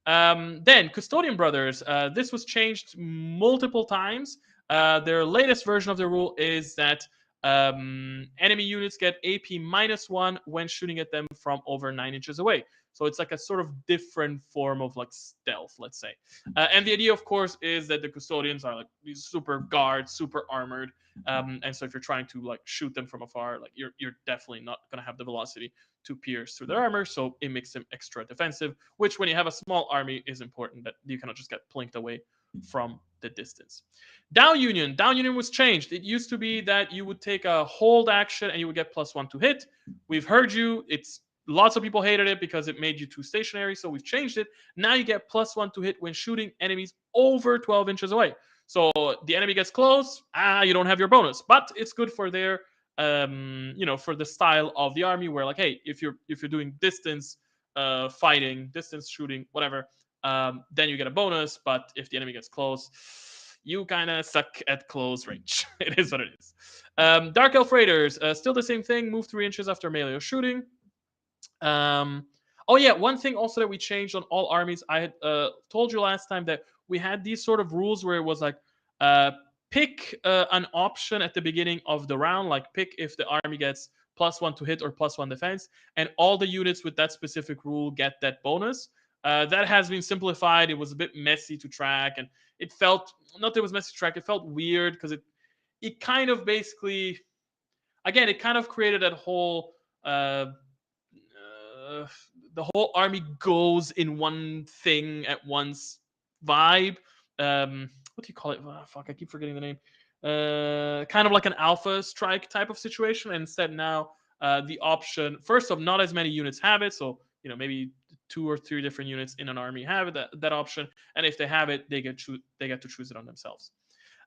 Then, Custodian Brothers. This was changed multiple times. Their latest version of the rule is that enemy units get AP -1 when shooting at them from over 9 inches away. So it's like a sort of different form of like stealth, let's say. And the idea, of course, is that the custodians are like these super guards, super armored. And so if you're trying to like shoot them from afar, like you're definitely not going to have the velocity to pierce through their armor. So it makes them extra defensive, which when you have a small army is important that you cannot just get plinked away from the distance. Down Union was changed. It used to be that you would take a hold action and you would get +1 to hit. We've heard you. It's lots of people hated it because it made you too stationary, so we've changed it. Now you get +1 to hit when shooting enemies over 12 inches away. So the enemy gets close, you don't have your bonus, but it's good for their for the style of the army where like, hey, if you're doing distance fighting, distance shooting, whatever, then you get a bonus. But if the enemy gets close, you kind of suck at close range. It is what it is. Dark Elf Raiders, still the same thing. Move 3 inches after melee or shooting. Oh yeah, one thing also that we changed on all armies. I had told you last time that we had these sort of rules where it was like pick an option at the beginning of the round, like pick if the army gets +1 to hit or +1 defense, and all the units with that specific rule get that bonus. That has been simplified. It was a bit messy to track, and it felt not that it was messy to track. It felt weird because it kind of basically, again, it kind of created that whole uh, the whole army goes in one thing at once vibe. What do you call it? Oh, fuck, I keep forgetting the name. Kind of like an alpha strike type of situation. And instead now, the option first of not as many units have it. So maybe 2 or 3 different units in an army have it, that option. And if they have it, they get to choose it on themselves.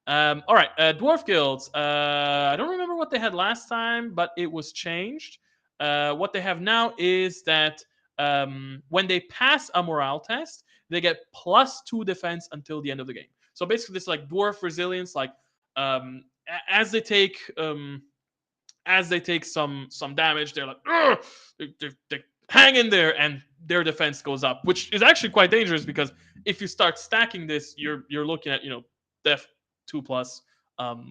All right, dwarf guilds. I don't remember what they had last time, but it was changed. What they have now is that when they pass a morale test, they get +2 defense until the end of the game. So basically, this like dwarf resilience, like um, as they take some damage, they're like, they hang in there, and their defense goes up, which is actually quite dangerous because if you start stacking this, you're looking at def 2+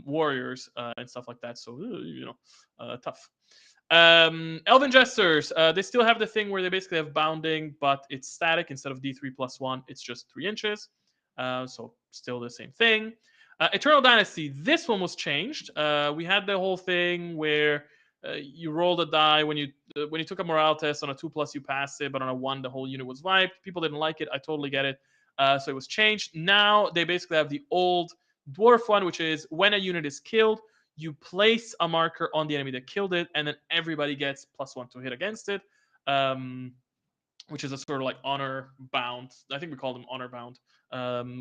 warriors and stuff like that. So tough. Elven Jesters, they still have the thing where they basically have bounding, but it's static. Instead of D3+1, it's just 3 inches. So still the same thing. Eternal Dynasty, this one was changed. We had the whole thing where you rolled a die when you took a morale test. On a 2+, you passed it, but on a 1, the whole unit was wiped. People didn't like it. I totally get it. So it was changed. Now they basically have the old dwarf one, which is when a unit is killed, you place a marker on the enemy that killed it, and then everybody gets +1 to hit against it, which is a sort of like honor bound. I think we call them honor bound,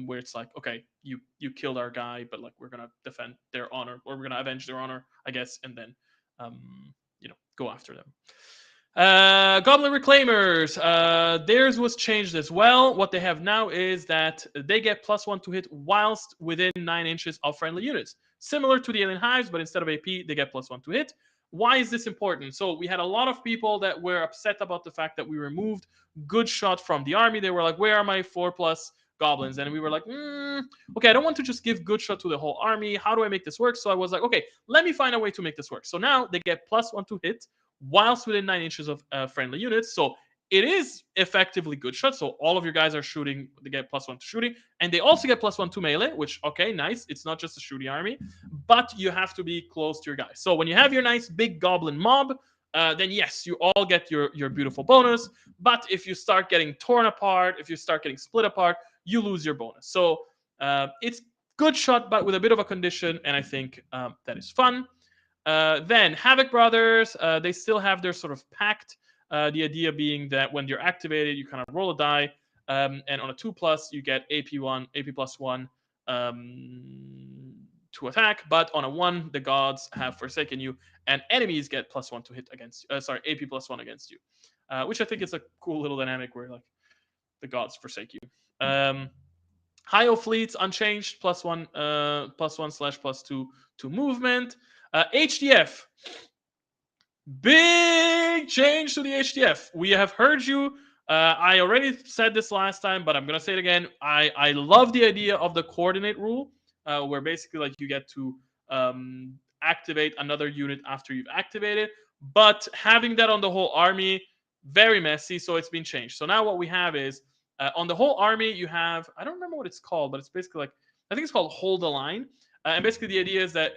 where it's like, okay, you killed our guy, but like we're gonna defend their honor, or we're gonna avenge their honor, I guess, and then go after them. Goblin Reclaimers, theirs was changed as well. What they have now is that they get +1 to hit whilst within 9 inches of friendly units. Similar to the Alien Hives, but instead of AP, they get +1 to hit. Why is this important? So we had a lot of people that were upset about the fact that we removed good shot from the army. They were like, where are my 4+ goblins? And we were like, okay, I don't want to just give good shot to the whole army. How do I make this work? So I was like, okay, let me find a way to make this work. So now they get +1 to hit whilst within 9 inches of friendly units. So it is effectively good shot. So all of your guys are shooting. They get +1 to shooting, and they also get +1 to melee, which, okay, nice. It's not just a shooting army, but you have to be close to your guys. So when you have your nice big goblin mob, then yes, you all get your beautiful bonus. But if you start getting torn apart, if you start getting split apart, you lose your bonus. So it's good shot, but with a bit of a condition, and I think that is fun. Then Havoc Brothers, they still have their sort of pact. The idea being that when you're activated, you kind of roll a die, and on a 2+, you get AP +1 to attack. But on a 1, the gods have forsaken you, and enemies get +1 to hit against you. AP +1 against you, which I think is a cool little dynamic where like the gods forsake you. Hio fleets unchanged, +1, +1/+2 to movement. HDF, big change to the HDF. We have heard you. I already said this last time, but I'm gonna say it again. I love the idea of the coordinate rule, where basically like you get to activate another unit after you've activated. But having that on the whole army, very messy. So it's been changed. So now what we have is on the whole army, you have, I don't remember what it's called, but it's basically like, I think it's called hold the line. And basically the idea is that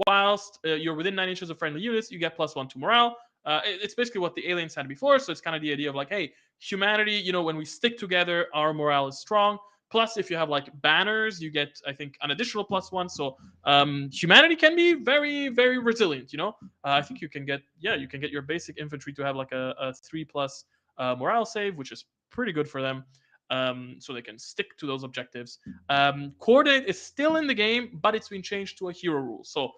whilst you're within 9 inches of friendly units, you get +1 to morale. It's basically what the aliens had before. So it's kind of the idea of like, hey, humanity, when we stick together, our morale is strong. Plus, if you have like banners, you get, I think, an additional +1. So humanity can be very, very resilient. I think you can get your basic infantry to have like a 3+ morale save, which is pretty good for them. So they can stick to those objectives. Coordinate is still in the game, but it's been changed to a hero rule. So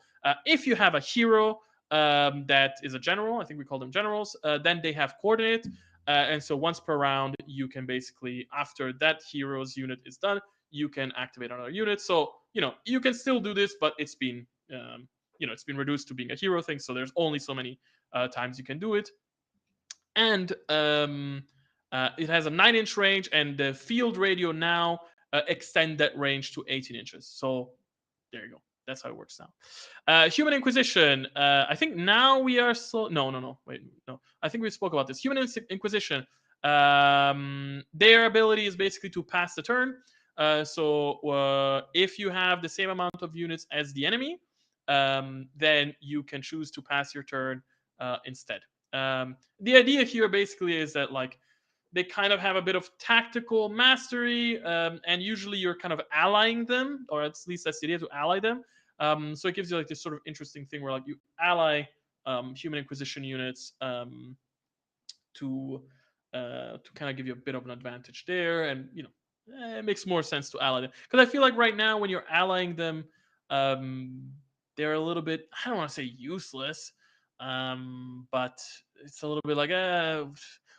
if you have a hero that is a general, I think we call them generals, then they have coordinate. And so once per round, you can basically, after that hero's unit is done, you can activate another unit. So, you can still do this, but it's been, it's been reduced to being a hero thing. So there's only so many times you can do it. And it has a 9-inch range, and the field radio now extend that range to 18 inches. So there you go. That's how it works now. Human Inquisition. I think now we are so. No. Wait, no. I think we spoke about this. Human Inquisition. Their ability is basically to pass the turn. So if you have the same amount of units as the enemy, then you can choose to pass your turn instead. The idea here basically is that like they kind of have a bit of tactical mastery, and usually you're kind of allying them, or at least that's the idea, to ally them. So it gives you like this sort of interesting thing where like you ally human inquisition units to kind of give you a bit of an advantage there, and it makes more sense to ally them, because I feel like right now when you're allying them, um, they're a little bit, I don't want to say useless, but it's a little bit like,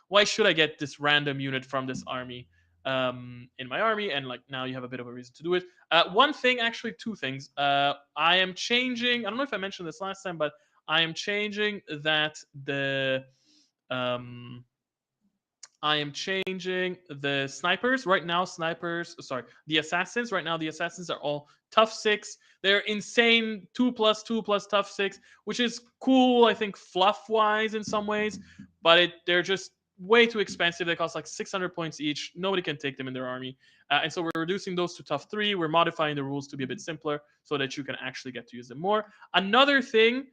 why should I get this random unit from this army in my army? And like now you have a bit of a reason to do it. One thing, actually, two things. I am changing. I don't know if I mentioned this last time, but I am changing that um, I am changing the snipers. Right now, the assassins. Right now, the assassins are all tough 6. They're insane 2+2+ tough 6, which is cool, I think, fluff wise in some ways, but they're just way too expensive. They cost like 600 points each. Nobody can take them in their army. And so we're reducing those to tough 3. We're modifying the rules to be a bit simpler so that you can actually get to use them more. Another thing,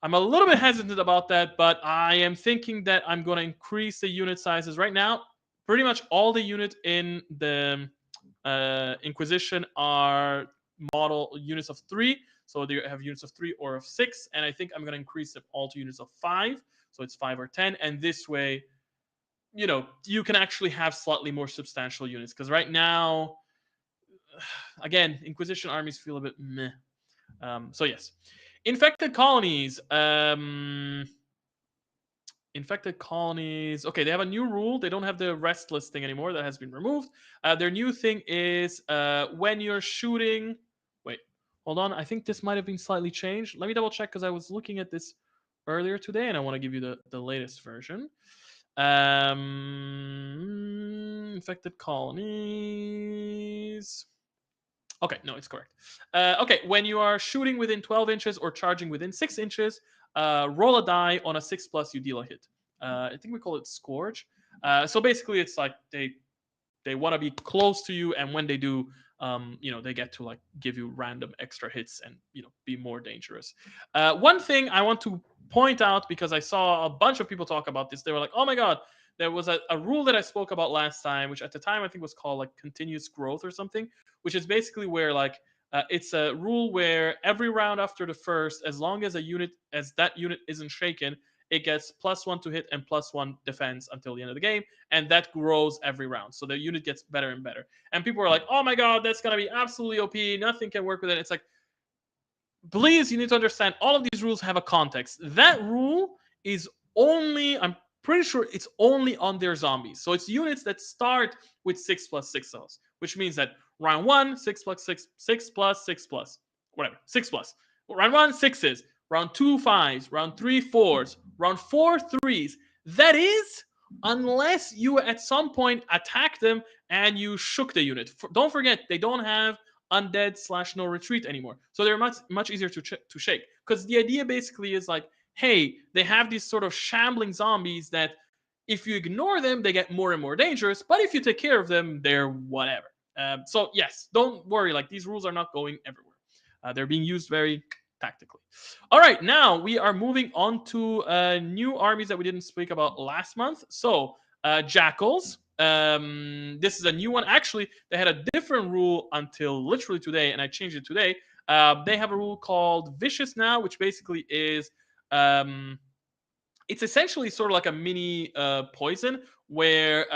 I'm a little bit hesitant about that, but I am thinking that I'm going to increase the unit sizes. Right now, pretty much all the units in the Inquisition are model units of 3. So they have units of 3 or of 6. And I think I'm going to increase them all to units of 5. So it's 5 or 10. And this way, you can actually have slightly more substantial units. Because right now, again, Inquisition armies feel a bit meh. So yes. Infected colonies. Infected colonies. Okay, they have a new rule. They don't have the restless thing anymore. That has been removed. Their new thing is when you're shooting. Wait, hold on. I think this might have been slightly changed. Let me double check because I was looking at this earlier today, and I want to give you the latest version. Infected colonies. Okay, no, it's correct. Okay, when you are shooting within 12 inches or charging within 6 inches, roll a die. On a 6+, you deal a hit. I think we call it Scourge. So basically, it's like they want to be close to you, and when they do, they get to like give you random extra hits and be more dangerous. One thing I want to point out, because I saw a bunch of people talk about this, they were like, "Oh my god, there was a rule that I spoke about last time, which at the time I think was called like continuous growth or something, which is basically where like it's a rule where every round after the first, as long as that unit isn't shaken, it gets +1 to hit and +1 defense until the end of the game, and that grows every round. So the unit gets better and better. And people are like, "Oh my god, that's gonna be absolutely OP. Nothing can work with it." It's like, please, you need to understand all of these rules have a context. That rule is only, I'm pretty sure it's only on their zombies. So it's units that start with 6+6 cells, which means that round 1, 6+6, 6+6+, whatever, 6+. Round 1, 6s. Round 2, 5s. Round 3, 4s. Round 4, 3s. That is, unless you at some point attack them and you shook the unit. Don't forget, they don't have undead / no retreat anymore, so they're much easier to shake, because the idea basically is like, hey, they have these sort of shambling zombies that if you ignore them, they get more and more dangerous, but if you take care of them, they're whatever. So yes, don't worry, like these rules are not going everywhere. They're being used very tactically. All right, now we are moving on to new armies that we didn't speak about last month. So jackals. This is a new one. Actually, they had a different rule until literally today, and I changed it today. They have a rule called vicious now, which basically is it's essentially sort of like a mini poison, where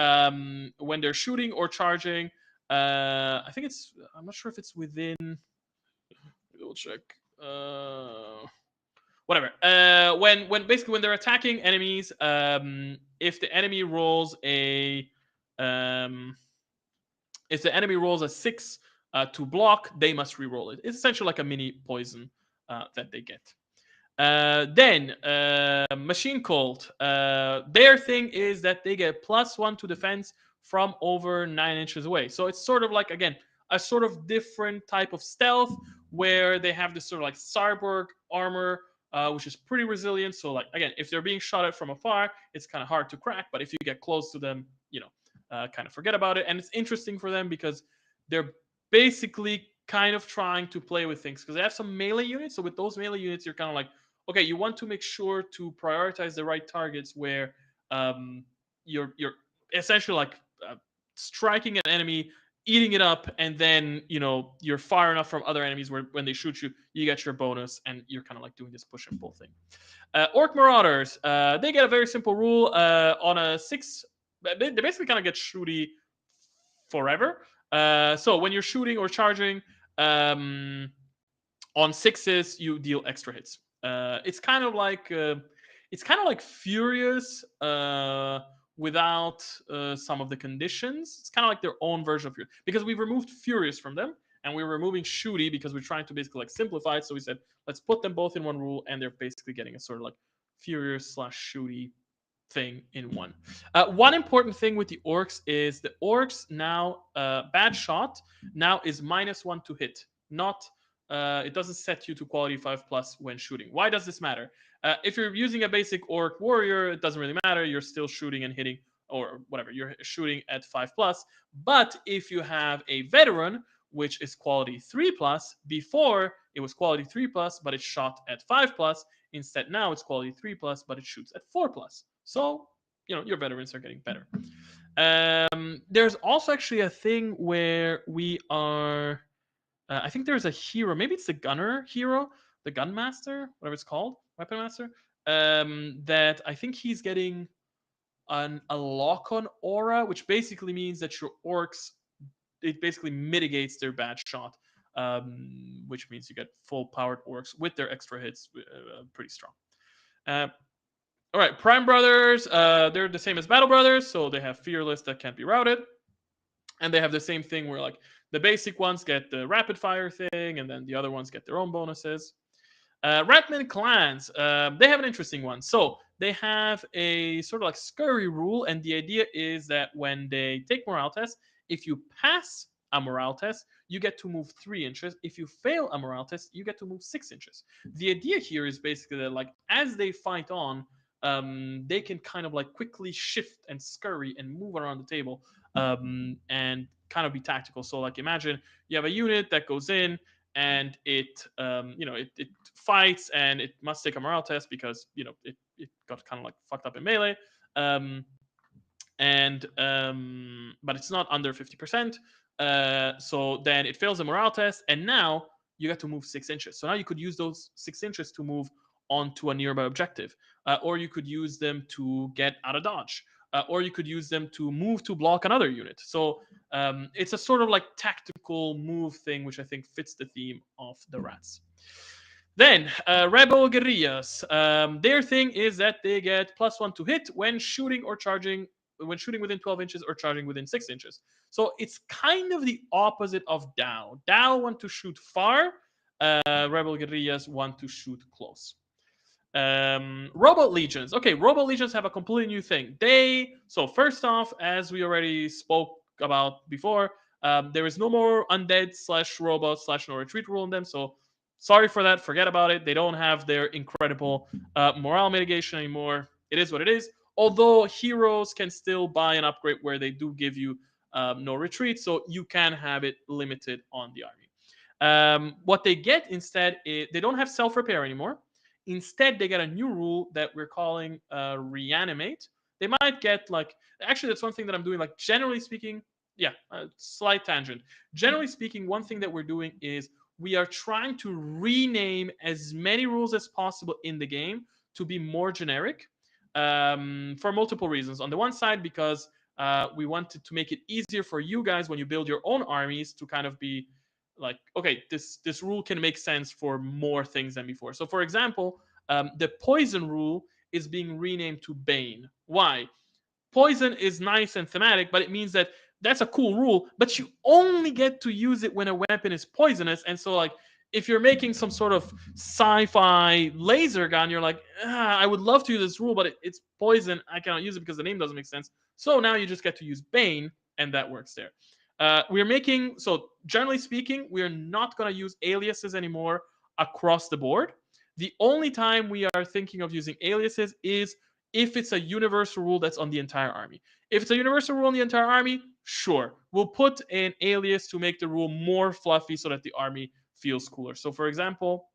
when they're shooting or charging, I think I'm not sure if it's within. We'll check. Whatever. When they're attacking enemies, if the enemy rolls a um, if the enemy rolls a 6 to block, they must re-roll it. It's essentially like a mini poison that they get. Then Machine Cult. Their thing is that they get +1 to defense from over 9 inches away. So it's sort of like, again, a sort of different type of stealth, where they have this sort of like cyborg armor which is pretty resilient. So like again, if they're being shot at from afar, it's kind of hard to crack. But if you get close to them, kind of forget about it. And it's interesting for them because they're basically kind of trying to play with things because they have some melee units. So with those melee units, you're kind of like, okay, you want to make sure to prioritize the right targets where you're essentially like striking an enemy, eating it up, and then you're far enough from other enemies where when they shoot you, you get your bonus, and you're kind of like doing this push and pull thing. Orc Marauders, they get a very simple rule on a 6. They basically kind of get shooty forever. So when you're shooting or charging on 6s, you deal extra hits. It's kind of like Furious without some of the conditions. It's kind of like their own version of Furious because we removed Furious from them and we're removing Shooty because we're trying to basically like simplify it. So we said let's put them both in one rule, and they're basically getting a sort of like Furious/Shooty thing in one. One important thing with the orcs is the orcs now bad shot now is -1 to hit, not it doesn't set you to quality 5+ when shooting. Why does this matter? If you're using a basic orc warrior, it doesn't really matter. You're still shooting and hitting, or whatever. You're shooting at 5+. But if you have a veteran, which is quality 3+, before it was quality 3+, but it shot at 5+. Instead, now it's quality 3+, but it shoots at 4+. So your veterans are getting better. There's also actually a thing where we are. I think there's a hero. Maybe it's the gunner hero, the gun master, whatever it's called, weapon master. That I think he's getting a lock on aura, which basically means that your orcs, it basically mitigates their bad shot, which means you get full powered orcs with their extra hits, pretty strong. All right, Prime Brothers, they're the same as Battle Brothers, so they have Fearless that can't be routed. And they have the same thing where like the basic ones get the rapid fire thing, and then the other ones get their own bonuses. Ratman clans, they have an interesting one. So they have a sort of like scurry rule, and the idea is that when they take morale tests, if you pass a morale test, you get to move 3 inches. If you fail a morale test, you get to move 6 inches. The idea here is basically that like as they fight on, they can kind of like quickly shift and scurry and move around the table, and kind of be tactical. So like imagine you have a unit that goes in and it fights and it must take a morale test because it got kind of like fucked up in melee, but it's not under 50%. So then it fails a morale test, and now you get to move 6 inches. So now you could use those 6 inches to move onto a nearby objective, or you could use them to get out of dodge, or you could use them to move to block another unit. So it's a sort of like tactical move thing, which I think fits the theme of the rats. Then Rebel Guerrillas, their thing is that they get +1 to hit when shooting or charging, when shooting within 12 inches or charging within 6 inches. So it's kind of the opposite of Dao. Dao want to shoot far, Rebel Guerrillas want to shoot close. Robot Legions. Okay, Robot Legions have a completely new thing. So first off, as we already spoke about before, there is no more undead/robot/no retreat rule in them. So sorry for that. Forget about it. They don't have their incredible morale mitigation anymore. It is what it is. Although heroes can still buy an upgrade where they do give you no retreat, so you can have it limited on the army. What they get instead is they don't have self-repair anymore. Instead, they get a new rule that we're calling reanimate. They might get like, actually, that's one thing that I'm doing. Like, generally speaking, slight tangent. Generally speaking, one thing that we're doing is we are trying to rename as many rules as possible in the game to be more generic, for multiple reasons. On the one side, because we wanted to make it easier for you guys when you build your own armies to kind of be like, okay, this rule can make sense for more things than before. So for example, the poison rule is being renamed to Bane. Why? Poison is nice and thematic, but it means that that's a cool rule, but you only get to use it when a weapon is poisonous. And so like if you're making some sort of sci-fi laser gun, you're like, I would love to use this rule, but it's poison. I cannot use it because the name doesn't make sense. So now you just get to use Bane, and that works there. So generally speaking, we're not going to use aliases anymore across the board. The only time we are thinking of using aliases is if it's a universal rule that's on the entire army. If it's a universal rule on the entire army, sure, we'll put an alias to make the rule more fluffy so that the army feels cooler. So, for example,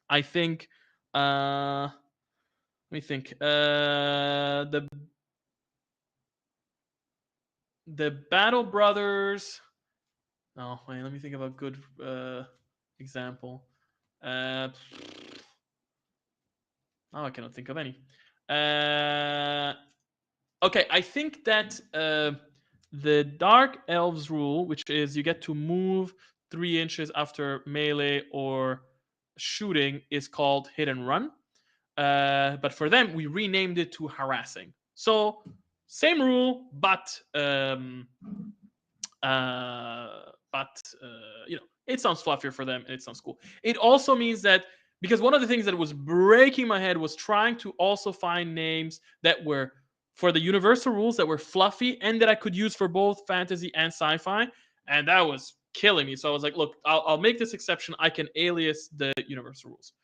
I think, let me think, the Battle Brothers. Oh, wait, let me think of a good example. Oh, I cannot think of any. Okay, I think that the Dark Elves rule, which is you get to move 3 inches after melee or shooting, is called hit and run. But for them, we renamed it to harassing. So same rule, but you know, it sounds fluffier for them and it sounds cool. It also means that, because one of the things that was breaking my head was trying to also find names that were for the universal rules that were fluffy and that I could use for both fantasy and sci-fi, and that was killing me. So I was like, look, I'll make this exception. I can alias the universal rules.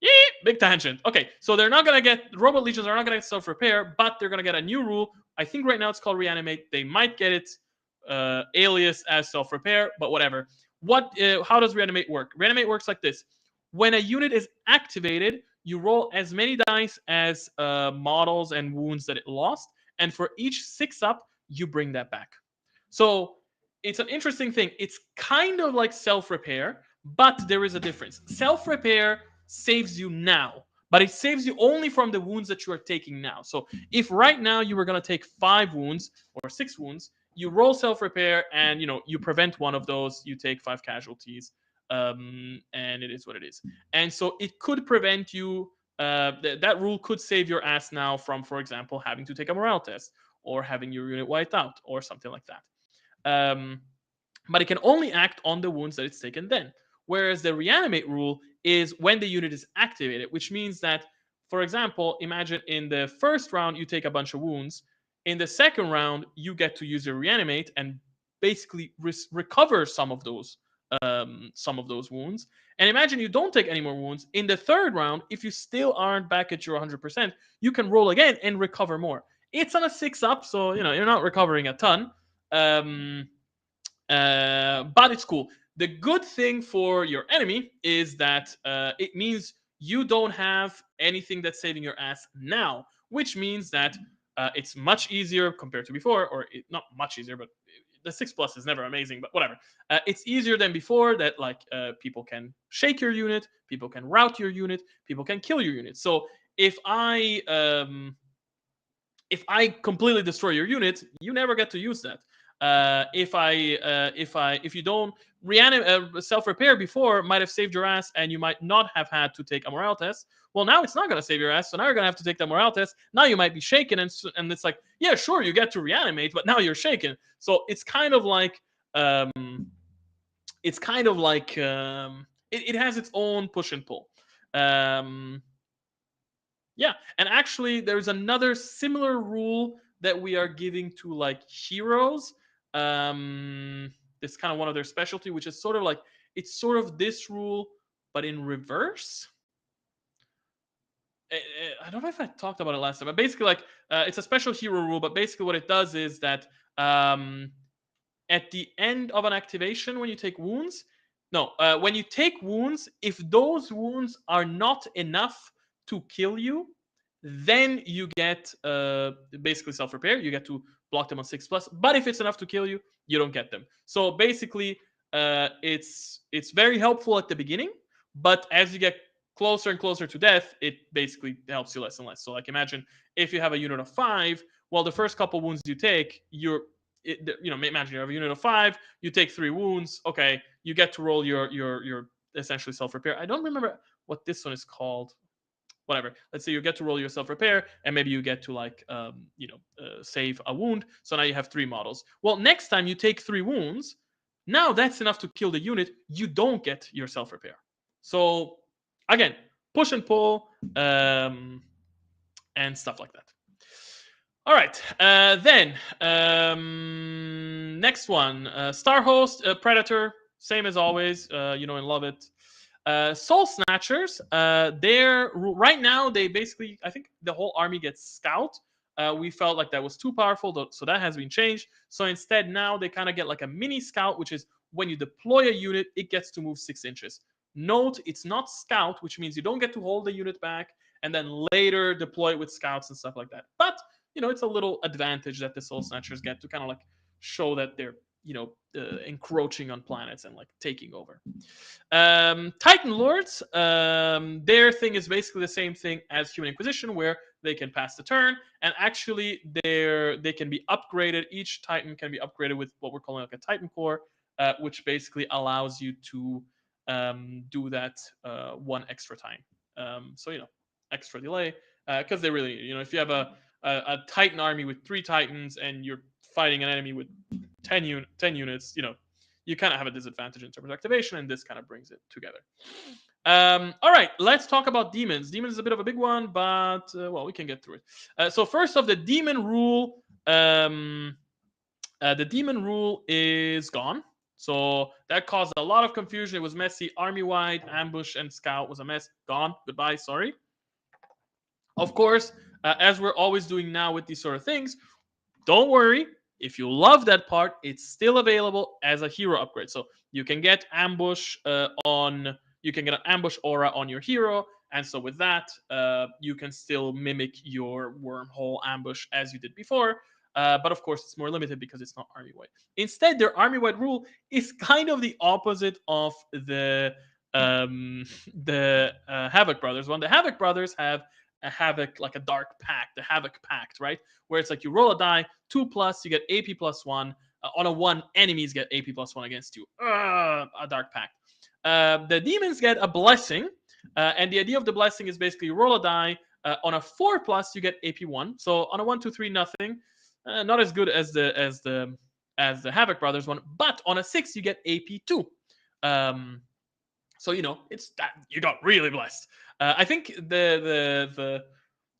Yee, big tangent. Okay, so they're not gonna get robot legions are not gonna get self-repair, but they're gonna get a new rule. I think right now it's called reanimate. They might get it alias as self-repair, but whatever. How does reanimate work? Reanimate works like this: when a unit is activated, you roll as many dice as models and wounds that it lost, and for each 6-up, you bring that back. So it's an interesting thing. It's kind of like self-repair, but there is a difference. Self-repair saves you now, but it saves you only from the wounds that you are taking now. So if right now you were going to take 5 wounds or 6 wounds, you roll self-repair and you prevent one of those, you take 5 casualties, and it is what it is. And so it could prevent you, that rule could save your ass now from, for example, having to take a morale test or having your unit wiped out or something like that. But it can only act on the wounds that it's taken then. Whereas the reanimate rule is when the unit is activated, which means that, for example, imagine in the first round you take a bunch of wounds. In the second round, you get to use your reanimate and basically recover some of those wounds. And imagine you don't take any more wounds. In the third round, if you still aren't back at your 100%, you can roll again and recover more. It's on a 6-up, so you're not recovering a ton. But it's cool. The good thing for your enemy is that it means you don't have anything that's saving your ass now, which means that it's much easier compared to before, or not much easier, but the 6+ is never amazing, but whatever. It's easier than before that people can shake your unit, people can rout your unit, people can kill your unit. So if I completely destroy your unit, you never get to use that. If you don't reanimate, self-repair before might have saved your ass and you might not have had to take a morale test. Well, now it's not going to save your ass, so now you're going to have to take the morale test. Now you might be shaken, and it's like, yeah, sure, you get to reanimate, but now you're shaken. So it's kind of like it has its own push and pull. Yeah, and actually, there's another similar rule that we are giving to like heroes. It's kind of one of their specialty, which is sort of like, it's sort of this rule, but in reverse. I don't know if I talked about it last time, but basically, like, it's a special hero rule. But basically, what it does is that at the end of an activation, when you take wounds, when you take wounds, if those wounds are not enough to kill you, then you get basically self-repair. You get to block them on 6+. But if it's enough to kill you, you don't get them. So basically, it's very helpful at the beginning, but as you get closer and closer to death, it basically helps you less and less. So like, imagine if you have a unit of 5, well, the first couple wounds you take, imagine you have a unit of 5, you take 3 wounds. Okay, you get to roll your essentially self-repair. I don't remember what this one is called. Whatever. Let's say you get to roll your self-repair, and maybe you get to save a wound. So now you have 3 models. Well, next time you take 3 wounds, now that's enough to kill the unit. You don't get your self-repair. So again, push and pull, and stuff like that. All right, then next one, Starhost, Predator, same as always, and love it. Soul Snatchers, they're right now, they basically, I think the whole army gets Scout. We felt like that was too powerful, so that has been changed. So instead, now they kind of get like a mini Scout, which is when you deploy a unit, it gets to move 6 inches. Note, it's not Scout, which means you don't get to hold the unit back and then later deploy it with Scouts and stuff like that. But, it's a little advantage that the Soul Snatchers get to kind of like show that they're, encroaching on planets and like taking over. Titan Lords, their thing is basically the same thing as Human Inquisition, where they can pass the turn, and actually they can be upgraded. Each Titan can be upgraded with what we're calling like a Titan Core, which basically allows you to do that one extra time. So extra delay, because they really, if you have a Titan army with 3 Titans and you're fighting an enemy with 10 units, you kind of have a disadvantage in terms of activation, and this kind of brings it together. All right, let's talk about demons. Demons is a bit of a big one, but well, we can get through it. So first off, the demon rule. The demon rule is gone. So that caused a lot of confusion. It was messy. Army-wide, ambush, and scout was a mess. Gone. Goodbye. Sorry. Of course, as we're always doing now with these sort of things, don't worry. If you love that part, it's still available as a hero upgrade. So you can get ambush you can get an ambush aura on your hero, and so with that, you can still mimic your wormhole ambush as you did before. But of course, it's more limited because it's not army-wide. Instead, their army-wide rule is kind of the opposite of the Havoc Brothers one. The Havoc Brothers have a Havoc, like a Dark Pact, the Havoc Pact, right? Where it's like you roll a die, 2+, you get AP +1. On a 1, enemies get AP +1 against you. A Dark Pact. The demons get a blessing, and the idea of the blessing is basically you roll a die. On a 4+, you get AP 1. So on a 1, 2, 3, nothing. Not as good as the Havoc Brothers one, but on a 6, you get AP 2. So it's that you got really blessed. I think the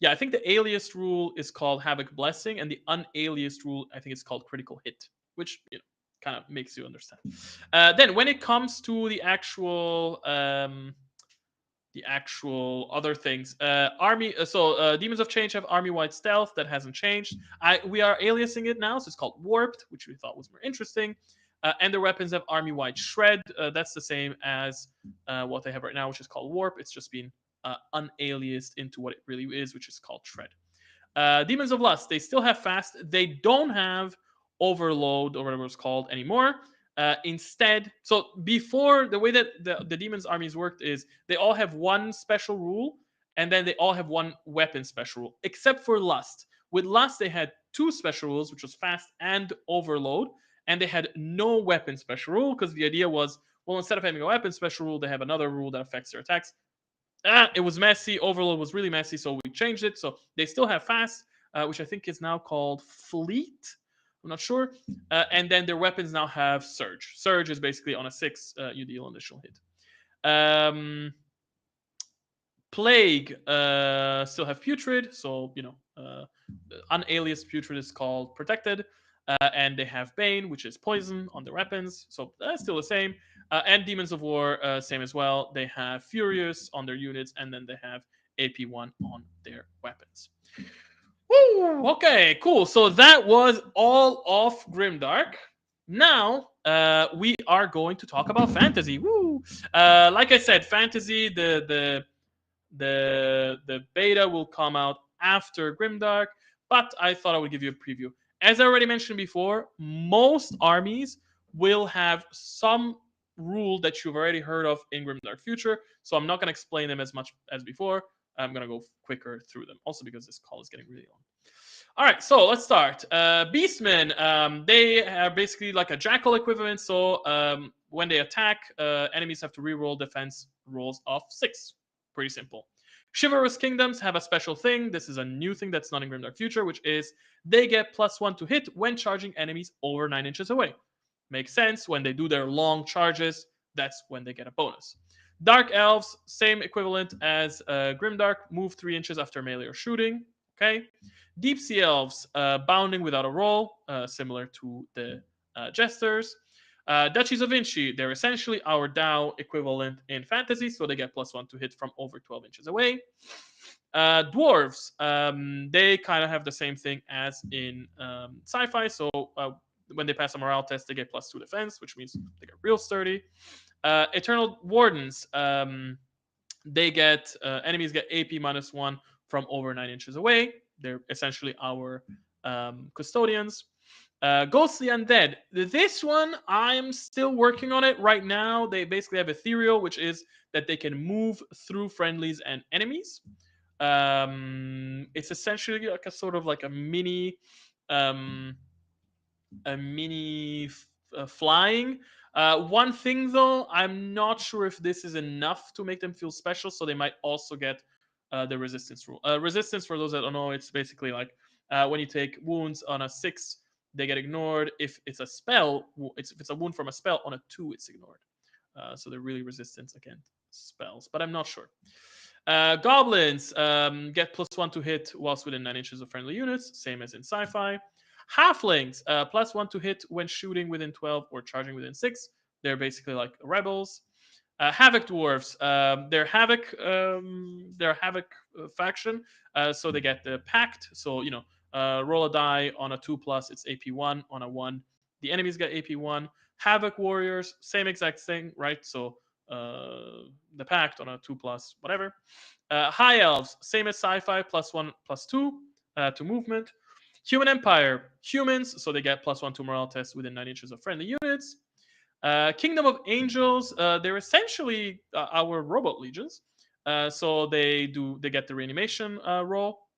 I think the aliased rule is called Havoc Blessing, and the unaliased rule, I think it's called Critical Hit, which kind of makes you understand. Then when it comes to the actual other things, Demons of Change have army-wide stealth. That hasn't changed. We are aliasing it now, so it's called Warped, which we thought was more interesting. And the weapons have army-wide shred. That's the same as what they have right now, which is called Warp. It's just been unaliased into what it really is, which is called shred. Demons of Lust, they still have fast. They don't have overload or whatever it's called anymore. Instead, so before, the way that the demons armies worked is they all have one special rule, and then they all have one weapon special rule, except for Lust. With Lust, they had 2 special rules, which was fast and overload, and they had no weapon special rule, because the idea was, well, instead of having a weapon special rule, they have another rule that affects their attacks. It was messy. Overload was really messy, so we changed it. So they still have fast, which I think is now called Fleet. I'm not sure. And then their weapons now have Surge. Surge is basically on a 6, you deal an additional hit. Plague still have Putrid, so unaliased Putrid is called Protected. And they have Bane, which is poison on their weapons, so that's still the same. And Demons of War, same as well. They have Furious on their units, and then they have AP1 on their weapons. Woo! Okay, cool. So that was all of Grimdark. Now we are going to talk about fantasy. Woo! Like I said, fantasy, the beta will come out after Grimdark, but I thought I would give you a preview. As I already mentioned before, most armies will have some rule that you've already heard of in Grimdark Future, so I'm not going to explain them as much as before. I'm going to go quicker through them, also because this call is getting really long. All right, so let's start. Beastmen, they are basically like a Jackal equivalent, so when they attack, enemies have to reroll defense rolls of 6. Pretty simple. Chivalrous Kingdoms have a special thing. This is a new thing that's not in Grimdark Future, which is they get +1 to hit when charging enemies over 9 inches away. Makes sense. When they do their long charges, that's when they get a bonus. Dark Elves, same equivalent as Grimdark, move 3 inches after melee or shooting. Okay. Deep Sea Elves, bounding without a roll, similar to the Jesters. Duchies of Vinci, they're essentially our Dao equivalent in fantasy, so they get +1 to hit from over 12 inches away. Dwarves, they kind of have the same thing as in sci-fi, so when they pass a morale test, they get +2 defense, which means they get real sturdy. Eternal Wardens, they get enemies get AP -1 from over 9 inches away. They're essentially our custodians. Ghostly Undead. This one, I'm still working on it right now. They basically have ethereal, which is that they can move through friendlies and enemies. It's essentially like a sort of like um, a mini flying. One thing though, I'm not sure if this is enough to make them feel special, so they might also get the resistance rule. Resistance, for those that don't know, it's basically like when you take wounds on a 6, they get ignored. If it's a spell, if it's a wound from a spell on a 2, it's ignored. So they're really resistant against spells, but I'm not sure. Goblins get +1 to hit whilst within 9 inches of friendly units, same as in sci-fi. Halflings, +1 to hit when shooting within 12 or charging within 6. They're basically like rebels. Havoc dwarves, they're Havoc faction, so they get the Pact. So roll a die on a 2+, it's AP1. On a 1, the enemies get AP1. Havoc warriors, same exact thing, right? So the Pact on a 2+, whatever. High elves, same as sci-fi, +1/+2 to movement. Human Empire, humans, so they get +1 to morale test within 9 inches of friendly units. Kingdom of Angels, they're essentially our robot legions. So they get the reanimation roll.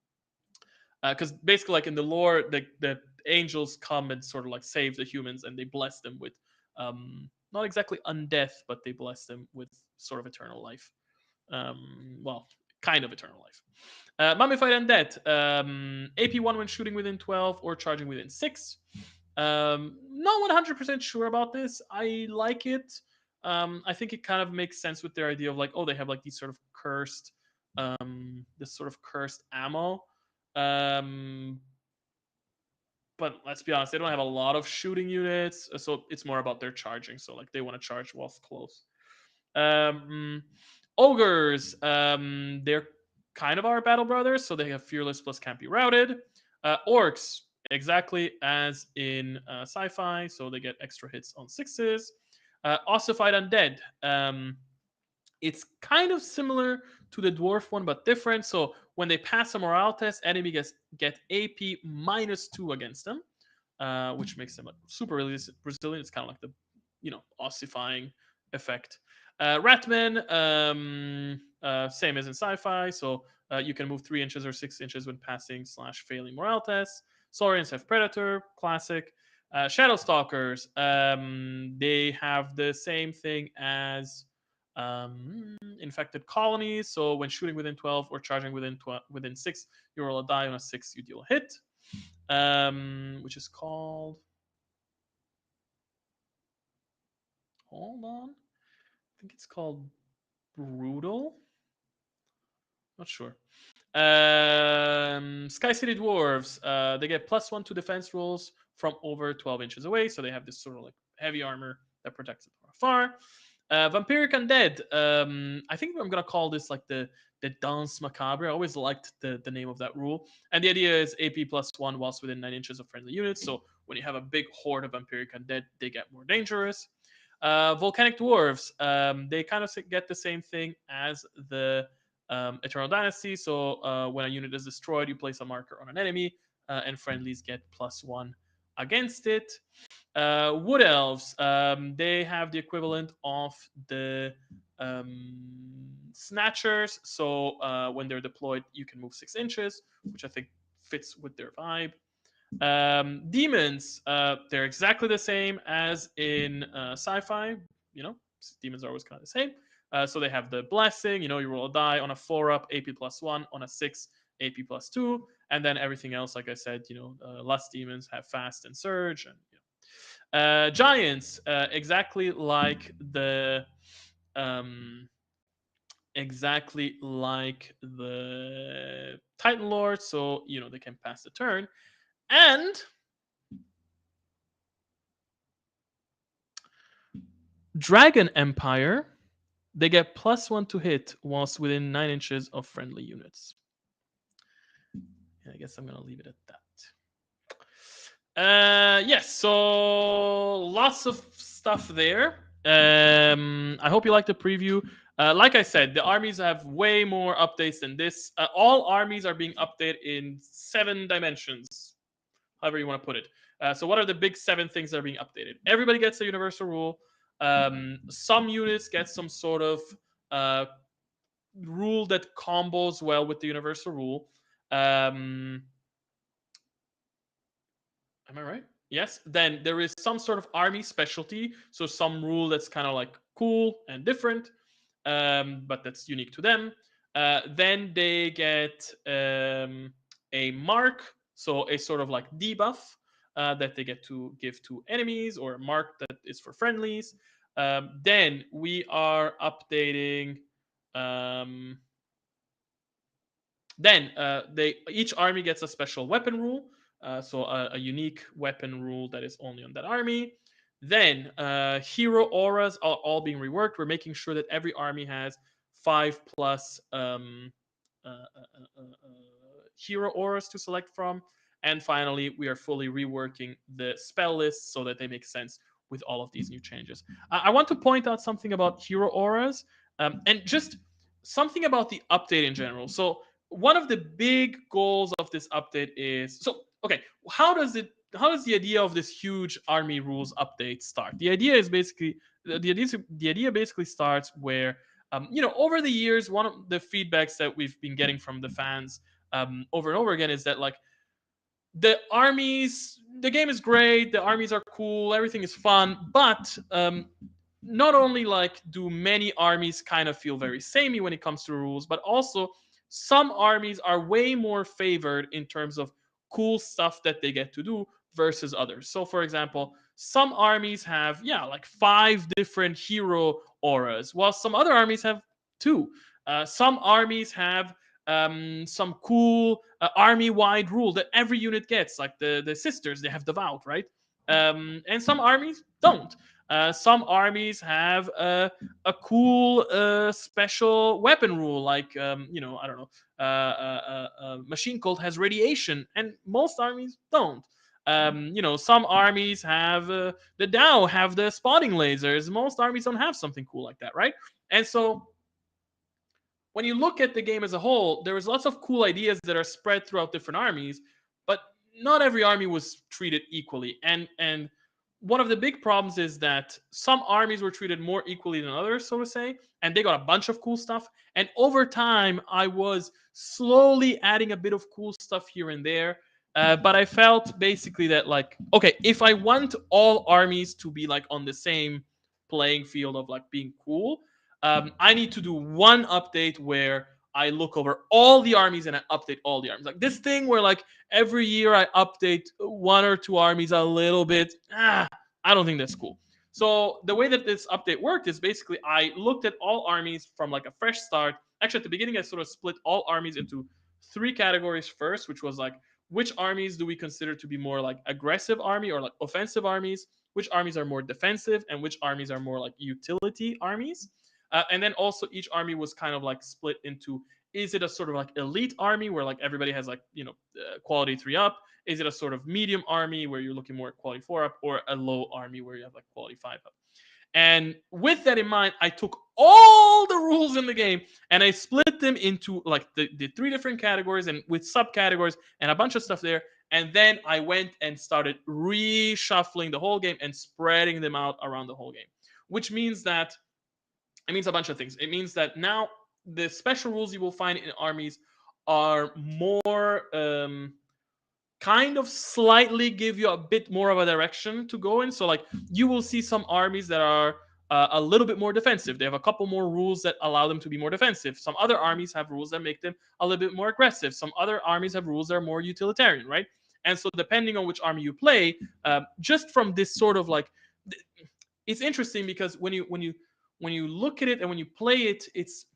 Because basically, like in the lore, the angels come and sort of like save the humans, and they bless them with not exactly undeath, but they bless them with sort of eternal life. Well, kind of eternal life. Mummified Undead, AP1 when shooting within 12 or charging within 6. Not 100% sure about this. I like it. I think it kind of makes sense with their idea of like, oh, they have like these sort of cursed, this sort of cursed ammo. But let's be honest, they don't have a lot of shooting units, so it's more about their charging. So like they want to charge whilst close. Ogres, they're kind of our battle brothers, so they have fearless plus can't be routed. Orcs, exactly as in sci-fi, so they get extra hits on 6s. Ossified Undead, it's kind of similar to the dwarf one, but different. So when they pass a morale test, enemy get AP -2 against them, which makes them super resilient. It's kind of like the ossifying effect. Ratman, same as in sci-fi, so you can move 3 inches or 6 inches when passing / failing morale tests. Saurians have Predator, classic. Shadow Stalkers, they have the same thing as infected colonies. So when shooting within 12 or charging within 6, you roll a die. On a 6, you deal a hit, which is called. Hold on. I think it's called Brutal. Not sure. Sky City Dwarves, they get +1 to defense rolls from over 12 inches away, so they have this sort of like heavy armor that protects them from afar. Vampiric Undead, I think I'm gonna call this like the Danse Macabre. I always liked the name of that rule, and the idea is AP +1 whilst within 9 inches of friendly units. So when you have a big horde of Vampiric Undead, they get more dangerous. Volcanic Dwarves, they kind of get the same thing as the Eternal Dynasty. So when a unit is destroyed, you place a marker on an enemy, and friendlies get +1 against it. Wood Elves, they have the equivalent of the Snatchers. So when they're deployed, you can move 6 inches, which I think fits with their vibe. Demons, they're exactly the same as in sci-fi. Demons are always kind of the same. So they have the blessing. You roll a die on a 4-up, AP +1. On a 6, AP +2, and then everything else, like I said, lust demons have fast and surge, and giants, um, exactly like the Titan Lord. So they can pass the turn. And Dragon Empire, they get +1 to hit whilst within 9 inches of friendly units. I guess I'm gonna leave it at that. Yes, so lots of stuff there. I hope you liked the preview. Like I said, the armies have way more updates than this. All armies are being updated in 7 dimensions, however you want to put it. So, what are the big 7 things that are being updated? Everybody gets a universal rule. Some units get some sort of uh, rule that combos well with the universal rule. Am I right? Yes. Then there is some sort of army specialty, so some rule that's kind of like cool and different, but that's unique to them. Then they get a mark, so a sort of like debuff that they get to give to enemies, or a mark that is for friendlies. Then we are updating. Um, then they each army gets a special weapon rule, so a unique weapon rule that is only on that army. Then hero auras are all being reworked. We're making sure that every army has 5+ uh, uh, hero auras to select from. And finally, we are fully reworking the spell list so that they make sense with all of these new changes. I want to point out something about hero auras, and just something about the update in general. So one of the big goals of this update is, so okay, how does the idea of this huge army rules update start? The idea is basically the idea basically starts where over the years, one of the feedbacks that we've been getting from the fans over and over again is that like the game is great, the armies are cool, everything is fun, but not only like do many armies kind of feel very samey when it comes to rules, but also some armies are way more favored in terms of cool stuff that they get to do versus others. So for example, some armies have like 5 different hero auras, while some other armies have 2. Some armies have some cool army-wide rule that every unit gets, like the sisters, they have devout, right? And some armies don't. Some armies have a cool special weapon rule, like I don't know, Machine Cult has radiation, and most armies don't. Some armies have the Dow have the spotting lasers. Most armies don't have something cool like that, right? And so when you look at the game as a whole, there was lots of cool ideas that are spread throughout different armies, but not every army was treated equally. And one of the big problems is that some armies were treated more equally than others, so to say, and they got a bunch of cool stuff. And over time, I was slowly adding a bit of cool stuff here and there. But I felt basically that, like, okay, if I want all armies to be like on the same playing field of like being cool, I need to do one update where I look over all the armies and I update all the armies. Like this thing where like every year I update 1 or 2 armies a little bit. I don't think that's cool. So the way that this update worked is basically I looked at all armies from like a fresh start. Actually, at the beginning, I sort of split all armies into 3 categories first, which was like which armies do we consider to be more like aggressive army or like offensive armies, which armies are more defensive, and which armies are more like utility armies. And then also each army was kind of like split into, is it a sort of like elite army where like everybody has like quality 3 up? Is it a sort of medium army where you're looking more at quality 4 up, or a low army where you have like quality 5 up? And with that in mind, I took all the rules in the game and I split them into like the 3 different categories and with subcategories and a bunch of stuff there. And then I went and started reshuffling the whole game and spreading them out around the whole game, which means that it means a bunch of things. It means that now the special rules you will find in armies are more kind of slightly give you a bit more of a direction to go in. So like you will see some armies that are a little bit more defensive. They have a couple more rules that allow them to be more defensive. Some other armies have rules that make them a little bit more aggressive. Some other armies have rules that are more utilitarian, right? And so depending on which army you play, just from this sort of like, it's interesting because when you look at it and when you play it, it's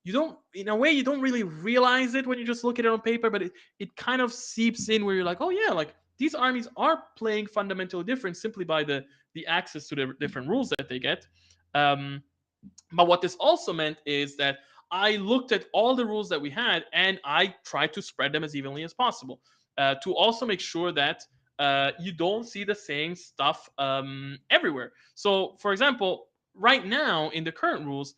you don't in a way you don't really realize it when you just look at it on paper, but it kind of seeps in where you're like, oh yeah, like these armies are playing fundamentally different simply by the access to the different rules that they get. But what this also meant is that I looked at all the rules that we had and I tried to spread them as evenly as possible to also make sure that you don't see the same stuff everywhere. So, for example, right now in the current rules,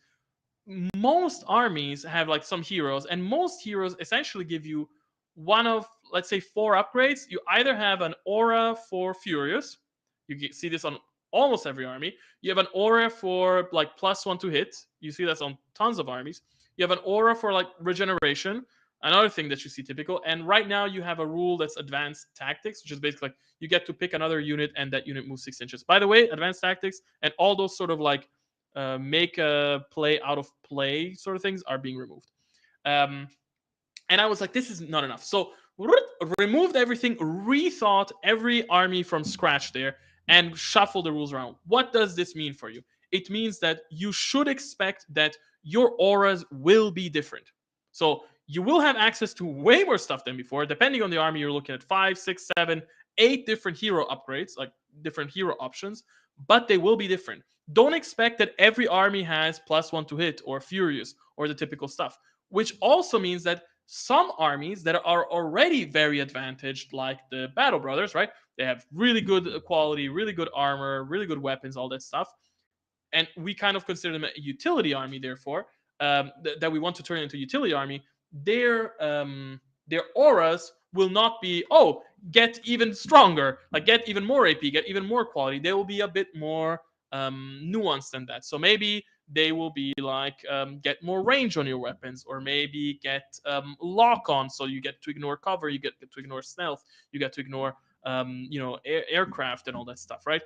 most armies have like some heroes, and most heroes essentially give you one of, let's say, four upgrades. You either have an aura for Furious, you see this on almost every army. You have an aura for like +1 to hit, you see that's on tons of armies. You have an aura for like regeneration, another thing that you see typical. And right now you have a rule that's advanced tactics, which is basically like you get to pick another unit and that unit moves 6 inches. By the way, advanced tactics and all those sort of like make a play out of play sort of things are being removed. Um, and I was like, this is not enough. So removed everything, rethought every army from scratch there, and shuffled the rules around. What does this mean for you? It means that you should expect that your auras will be different. So you will have access to way more stuff than before. Depending on the army, you're looking at 5, 6, 7, 8 different hero upgrades, like different hero options, but they will be different. Don't expect that every army has +1 to hit or furious or the typical stuff, which also means that some armies that are already very advantaged, like the Battle Brothers, right? They have really good quality, really good armor, really good weapons, all that stuff. And we kind of consider them a utility army, therefore, that we want to turn into utility army. Their auras will not be, oh, get even stronger, like get even more AP, get even more quality. They will be a bit more nuanced than that. So maybe they will be like get more range on your weapons, or maybe get lock on, so you get to ignore cover, you get to ignore stealth, you get to ignore aircraft and all that stuff, right?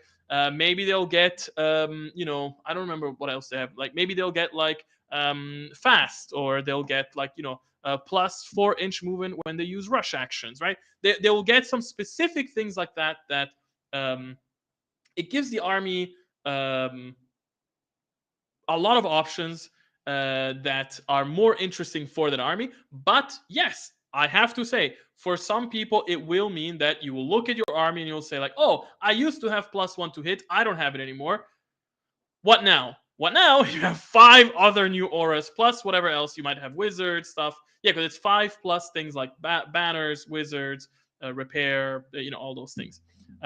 Maybe they'll get I don't remember what else they have. Like maybe they'll get like fast, or they'll get like +4 inch movement when they use rush actions, right? They will get some specific things like that um, it gives the army a lot of options that are more interesting for the army. But yes, I have to say, for some people, it will mean that you will look at your army and you'll say like, "Oh, I used to have +1 to hit. I don't have it anymore. What now? What now?" You have 5 other new auras plus whatever else you might have, wizard stuff. Yeah, because it's 5 plus things like banners, wizards, repair, all those things.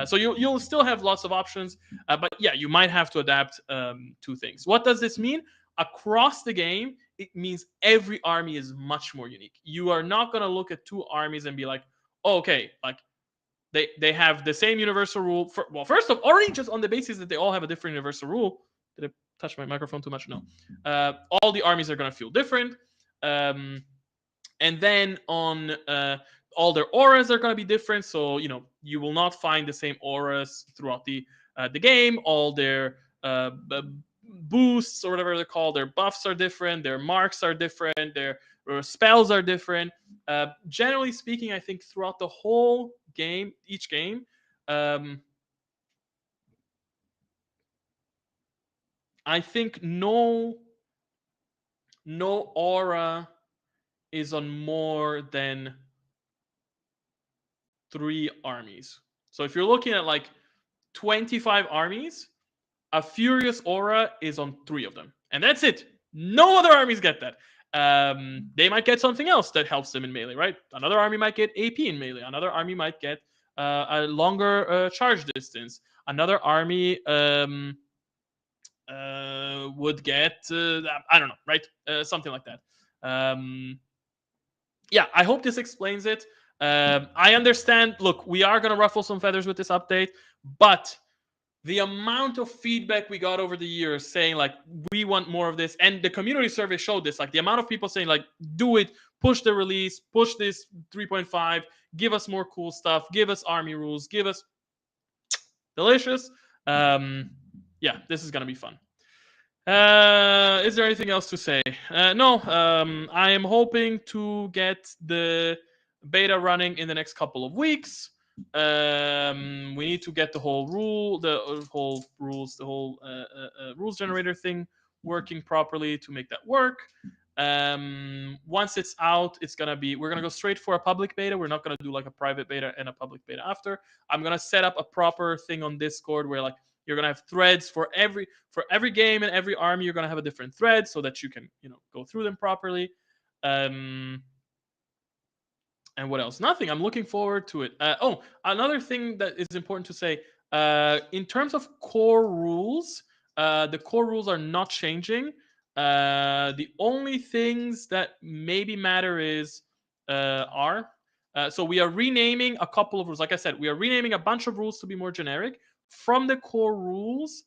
So you'll still have lots of options, but yeah, you might have to adapt to things. What does this mean? Across the game, it means every army is much more unique. You are not going to look at two armies and be like, oh, okay, like they have the same universal rule. First of already just on the basis that they all have a different universal rule. Did I touch my microphone too much? No. All the armies are going to feel different. And then on all their auras are going to be different. So you will not find the same auras throughout the game. All their boosts or whatever they're called, their buffs are different. Their marks are different. Their spells are different. Generally speaking, I think throughout the whole game, each game, I think no aura is on more than 3 armies. So if you're looking at like 25 armies, a Furious Aura is on 3 of them. And that's it. No other armies get that. They might get something else that helps them in melee, right? Another army might get AP in melee. Another army might get a longer charge distance. Another army would get, I don't know, right? Something like that. Yeah, I hope this explains it. I understand. Look, we are going to ruffle some feathers with this update, but the amount of feedback we got over the years saying like we want more of this, and the community survey showed this, like the amount of people saying like do it, push the release, push this 3.5, give us more cool stuff, give us army rules, give us delicious. Yeah, this is going to be fun. Is there anything else to say? No. I am hoping to get the beta running in the next couple of weeks. We need to get the whole rules generator thing working properly to make that work. Once it's out, we're gonna go straight for a public beta. We're not gonna do like a private beta and a public beta after. I'm gonna set up a proper thing on Discord where like You're gonna have threads for every game and every army. You're gonna have a different thread so that you can go through them properly. And what else? Nothing. I'm looking forward to it. Another thing that is important to say. In terms of core rules, the core rules are not changing. The only things that maybe matter is are so we are renaming a couple of rules. Like I said, we are renaming a bunch of rules to be more generic from the core rules.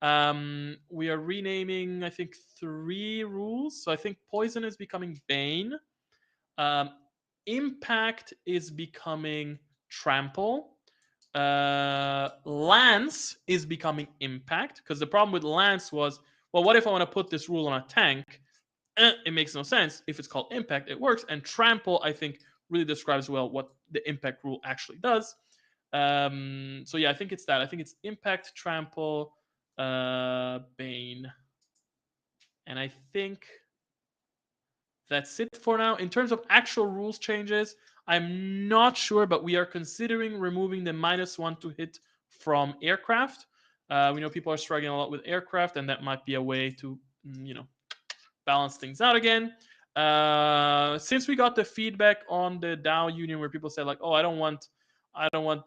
We are renaming, I think, 3 rules. So I think poison is becoming bane. Um, impact is becoming trample. Lance is becoming impact, because the problem with lance was, well, what if I want to put this rule on a tank? It makes no sense. If it's called impact, it works. And trample, I think, really describes well what the impact rule actually does. So yeah, I think it's that. I think it's impact, trample, bane, and I think that's it for now. In terms of actual rules changes, I'm not sure, but we are considering removing the -1 to hit from aircraft. We know people are struggling a lot with aircraft, and that might be a way to, balance things out again. Since we got the feedback on the DAO union where people said like, "Oh, I don't want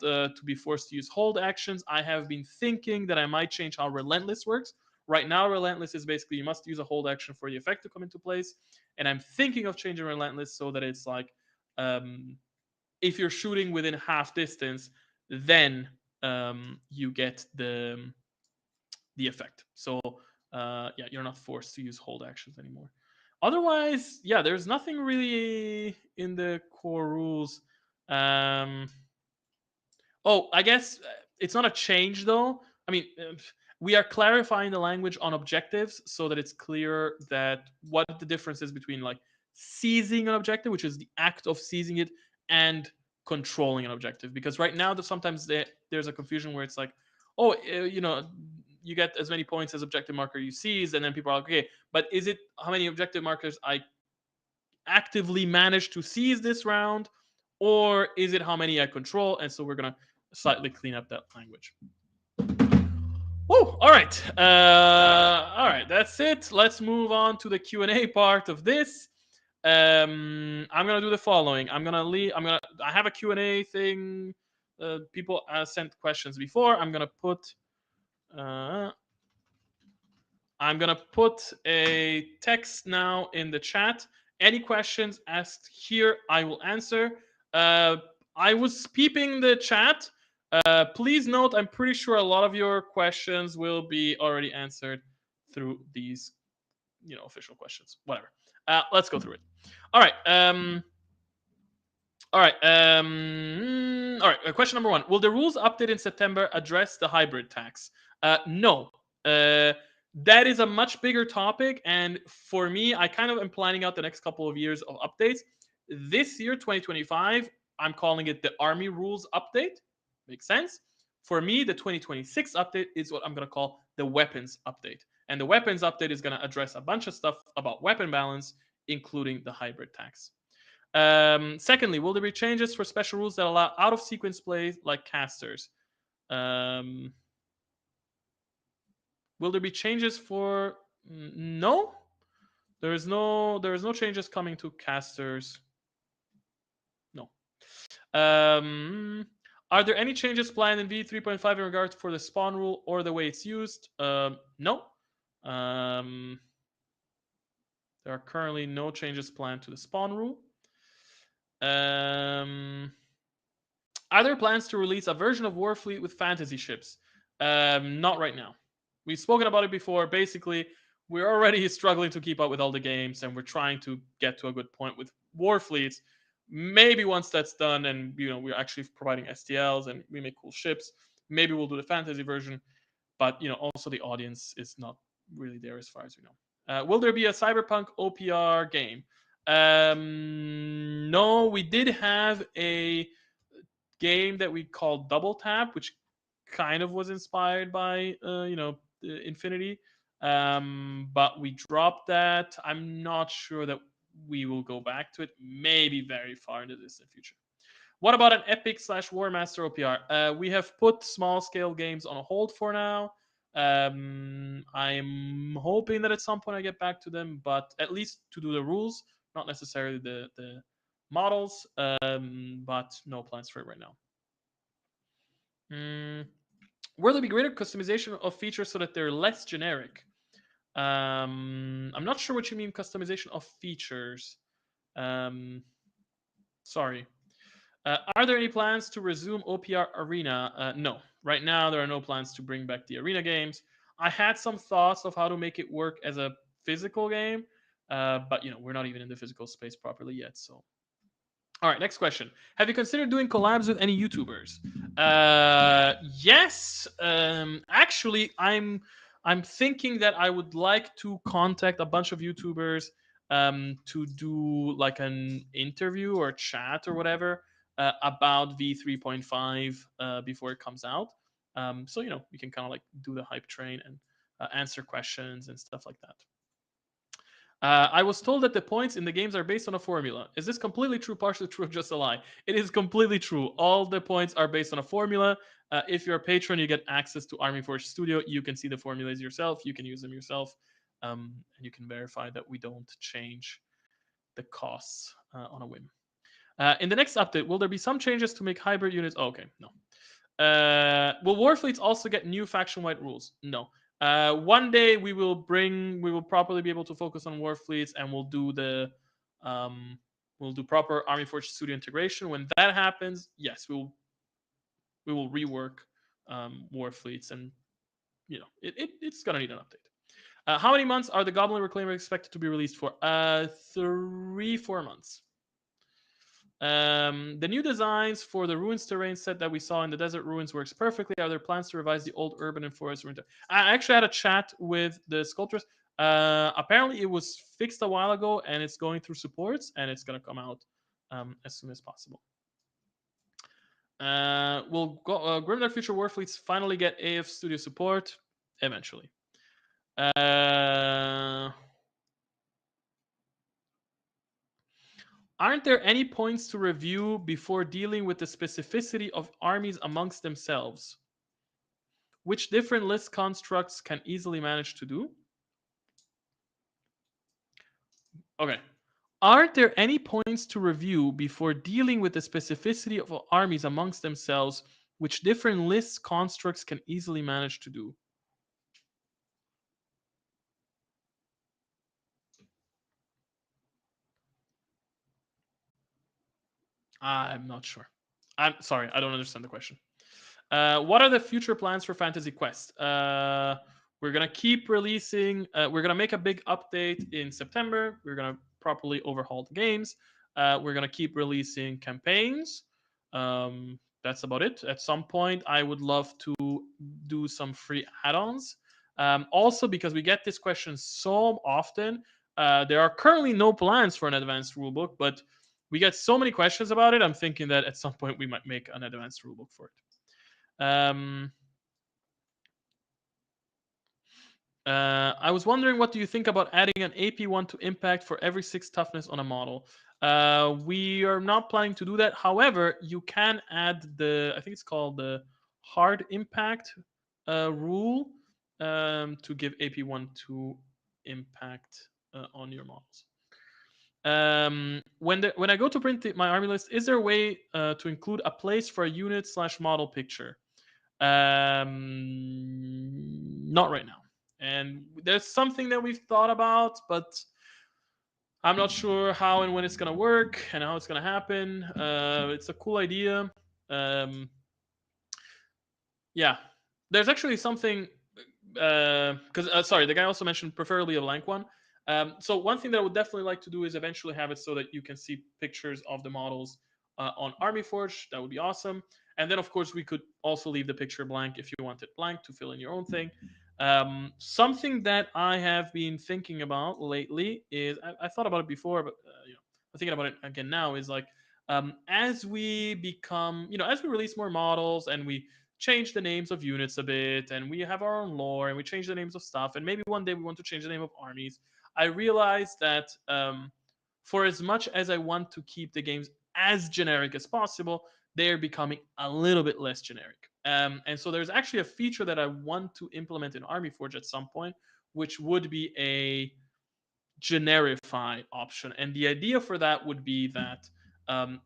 to be forced to use hold actions," I have been thinking that I might change how relentless works. Right now, relentless is basically you must use a hold action for the effect to come into place, and I'm thinking of changing relentless so that it's like, if you're shooting within half distance, then you get the effect. So yeah, you're not forced to use hold actions anymore. Otherwise, yeah, there's nothing really in the core rules. I guess it's not a change though. I mean, we are clarifying the language on objectives so that it's clear that what the difference is between like seizing an objective, which is the act of seizing it, and controlling an objective. Because right now, sometimes there's a confusion where it's like, oh, you get as many points as objective marker you seize, and then people are like, okay, but is it how many objective markers I actively manage to seize this round, or is it how many I control? And so we're gonna slightly clean up that language. Whoa! All right, that's it. Let's move on to the Q&A part of this. I'm gonna do the following. I have a Q&A thing. People sent questions before. I'm gonna put a text now in the chat. Any questions asked here, I will answer. I was peeping the chat. Please note, I'm pretty sure a lot of your questions will be already answered through these, official questions. Whatever. Let's go through it. All right. All right. Question number 1: will the rules update in September address the hybrid tax? No. That is a much bigger topic, and for me, I kind of am planning out the next couple of years of updates. This year, 2025, I'm calling it the Army Rules Update. Makes sense. For me, the 2026 update is what I'm going to call the Weapons Update. And the Weapons Update is going to address a bunch of stuff about weapon balance, including the hybrid tax. Secondly, will there be changes for special rules that allow out-of-sequence plays like casters? Will there be changes for? No, there is no changes coming to casters. No. Are there any changes planned in v3.5 in regards for the spawn rule or the way it's used? No. There are currently no changes planned to the spawn rule. Are there plans to release a version of Warfleet with fantasy ships? Not right now. We've spoken about it before. Basically, we're already struggling to keep up with all the games, and we're trying to get to a good point with Warfleets. Maybe once that's done, and we're actually providing STLs and we make cool ships, maybe we'll do the fantasy version. But also the audience is not really there as far as we know. Will there be a Cyberpunk OPR game? No, we did have a game that we called Double Tap, which kind of was inspired by Infinity, but we dropped that. I'm not sure that we will go back to it. Maybe very far into the distant future. What about an Epic / Warmaster OPR? We have put small scale games on hold for now. I'm hoping that at some point I get back to them, but at least to do the rules, not necessarily the models. But no plans for it right now. Will there be greater customization of features so that they're less generic? I'm not sure what you mean customization of features. Sorry. Are there any plans to resume OPR Arena? No. Right now, there are no plans to bring back the Arena games. I had some thoughts of how to make it work as a physical game, but we're not even in the physical space properly yet. So, all right, next question. Have you considered doing collabs with any YouTubers? Yes. Actually, I'm thinking that I would like to contact a bunch of YouTubers to do like an interview or chat or whatever about v3.5 before it comes out. So we can kind of like do the hype train and answer questions and stuff like that. I was told that the points in the games are based on a formula. Is this completely true, partially true, or just a lie? It is completely true. All the points are based on a formula. If you're a patron, you get access to Army Forge Studio. You can see the formulas yourself. You can use them yourself. And you can verify that we don't change the costs on a whim. In the next update, will there be some changes to make hybrid units? Oh, okay, no. Will Warfleets also get new faction-wide rules? No. One day we will properly be able to focus on Warfleets, and we'll do proper Army Forge Studio integration. When that happens, yes, we will rework Warfleets, and it's gonna need an update. How many months are the Goblin Reclaimers expected to be released for? 3-4 months. The new designs for the Ruins terrain set that we saw in the Desert Ruins works perfectly. Are there plans to revise the old urban and forest ruin? I actually had a chat with the sculptors. Apparently, it was fixed a while ago, and it's going through supports, and it's going to come out as soon as possible. Will Grimdark Future Warfleets finally get AF Studio support? Eventually. Aren't there any points to review before dealing with the specificity of armies amongst themselves, which different list constructs can easily manage to do? Okay. Aren't there any points to review before dealing with the specificity of armies amongst themselves, which different list constructs can easily manage to do? I'm not sure. I'm sorry, I don't understand the question. What are the future plans for Fantasy Quest? We're gonna keep releasing. We're gonna make a big update in September. We're gonna properly overhaul the games. We're gonna keep releasing campaigns. That's about it. At some point, I would love to do some free add-ons. Also, because we get this question so often, there are currently no plans for an advanced rulebook, but we get so many questions about it. I'm thinking that at some point we might make an advanced rulebook for it. I was wondering, what do you think about adding an AP1 to impact for every 6 toughness on a model? We are not planning to do that. However, you can add I think it's called the hard impact rule to give AP1 to impact on your models. When I go to print my army list, is there a way to include a place for a unit / model picture? Not right now. And there's something that we've thought about, but I'm not sure how and when it's gonna work and how it's gonna happen. It's a cool idea. Yeah, there's actually something. Because sorry, the guy also mentioned preferably a blank one. So one thing that I would definitely like to do is eventually have it so that you can see pictures of the models on Army Forge. That would be awesome. And then, of course, we could also leave the picture blank if you want it blank to fill in your own thing. Something that I have been thinking about lately is I thought about it before, but I'm thinking about it again now. Is like as we become, as we release more models and we change the names of units a bit, and we have our own lore, and we change the names of stuff, and maybe one day we want to change the name of armies. I realized that for as much as I want to keep the games as generic as possible, they're becoming a little bit less generic. And so there's actually a feature that I want to implement in Army Forge at some point, which would be a generify option. And the idea for that would be that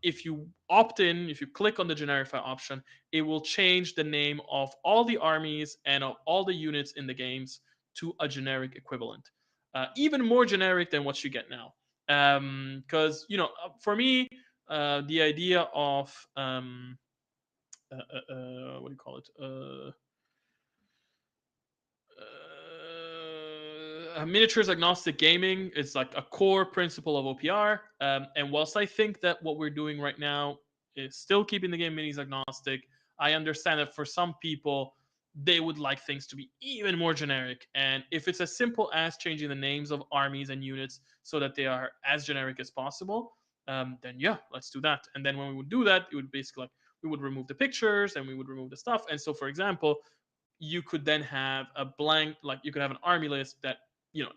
if you opt in, if you click on the generify option, it will change the name of all the armies and of all the units in the games to a generic equivalent, even more generic than what you get now. Because for me, the idea of what do you call it? Miniatures agnostic gaming is like a core principle of OPR. And whilst I think that what we're doing right now is still keeping the game minis agnostic, I understand that for some people, they would like things to be even more generic. And if it's as simple as changing the names of armies and units so that they are as generic as possible, then yeah, let's do that. And then when we would do that, it would basically like we would remove the pictures and we would remove the stuff. And so, for example, you could then have a blank, like you could have an army list that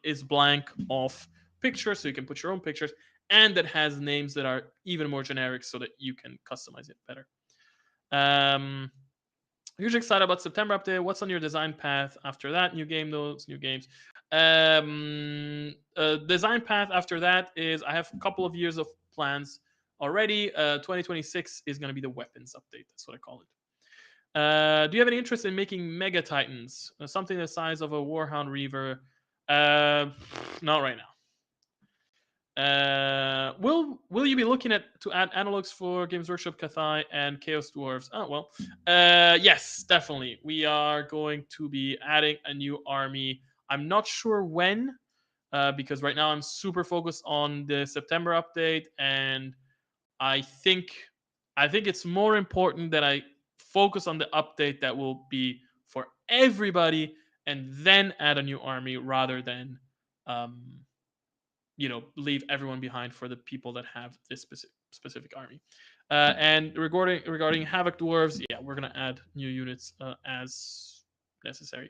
is blank of pictures, so you can put your own pictures, and that has names that are even more generic, so that you can customize it better. Hugely excited about September update. What's on your design path after that? New game, those new games. Design path after that is I have a couple of years of plans already. 2026 is going to be the weapons update. That's what I call it. Do you have any interest in making Mega Titans? Something the size of a Warhound Reaver? Not right now. Will you be looking to add analogs for Games Workshop Kathai and Chaos Dwarves? Oh well, yes, definitely. We are going to be adding a new army. I'm not sure when, because right now I'm super focused on the September update, and I think it's more important that I focus on the update that will be for everybody, and then add a new army rather than um, leave everyone behind for the people that have this specific army. And regarding Havoc Dwarves, yeah, we're gonna add new units as necessary.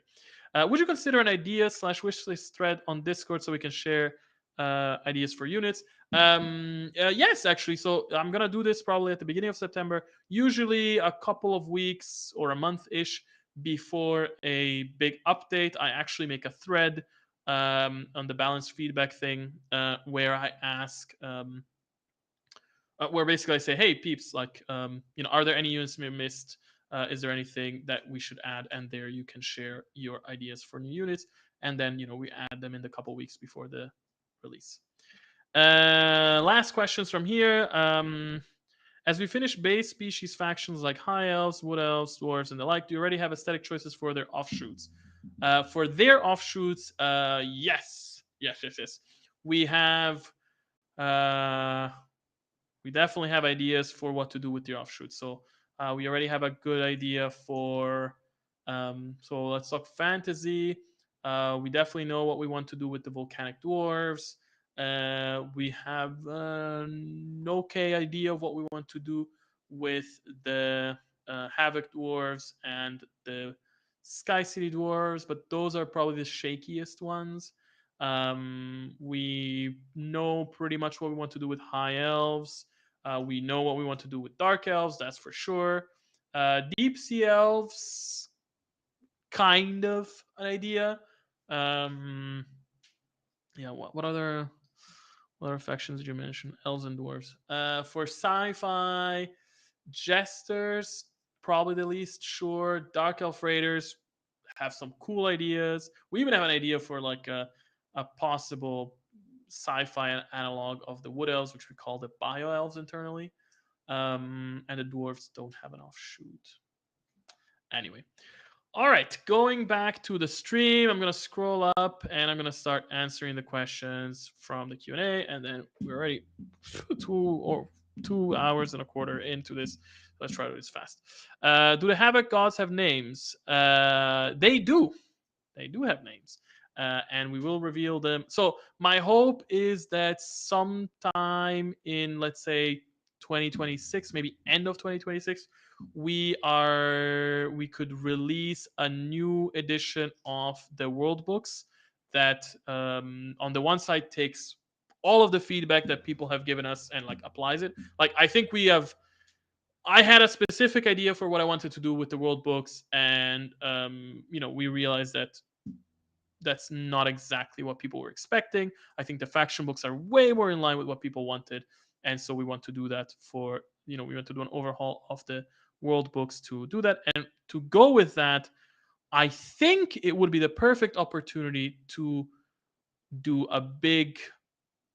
Would you consider an idea/wishlist thread on Discord so we can share ideas for units? Yes, actually. So I'm gonna do this probably at the beginning of September. Usually a couple of weeks or a month ish before a big update, I actually make a thread on the balanced feedback thing, where I ask, where basically I say, hey peeps, like, are there any units we missed? Is there anything that we should add? And there you can share your ideas for new units, and then we add them in the couple weeks before the release. Last questions from here. As we finish base species factions like high elves, wood elves, dwarves, and the like, do you already have aesthetic choices for their offshoots? For their offshoots, yes. We have, we definitely have ideas for what to do with the offshoots. So we already have a good idea for. So let's talk fantasy. We definitely know what we want to do with the volcanic dwarves. We have an okay idea of what we want to do with the Havoc dwarves and the Sky City dwarves, but those are probably the shakiest ones. We know pretty much what we want to do with high elves. We know what we want to do with dark elves, that's for sure. Deep sea elves, kind of an idea. Yeah, what other factions did you mention? Elves and dwarves. For sci-fi, jesters, probably the least sure. Dark elf raiders have some cool ideas. We even have an idea for like a possible sci-fi analog of the wood elves, which we call the bio elves internally. And the dwarves don't have an offshoot. Anyway, all right, going back to the stream, I'm gonna scroll up and I'm gonna start answering the questions from the Q&A, and then we're already 2 hours and a quarter into this. Let's try to do this fast. Do the Havoc gods have names? They do. They do have names. And we will reveal them. So my hope is that sometime in, let's say, 2026, maybe end of 2026, we could release a new edition of the world books that, on the one side, takes all of the feedback that people have given us and like applies it. Like I think I had a specific idea for what I wanted to do with the world books, and we realized that that's not exactly what people were expecting. I think the faction books are way more in line with what people wanted, and so we want to do that for we want to do an overhaul of the world books to do that, and to go with that, I think it would be the perfect opportunity to do a big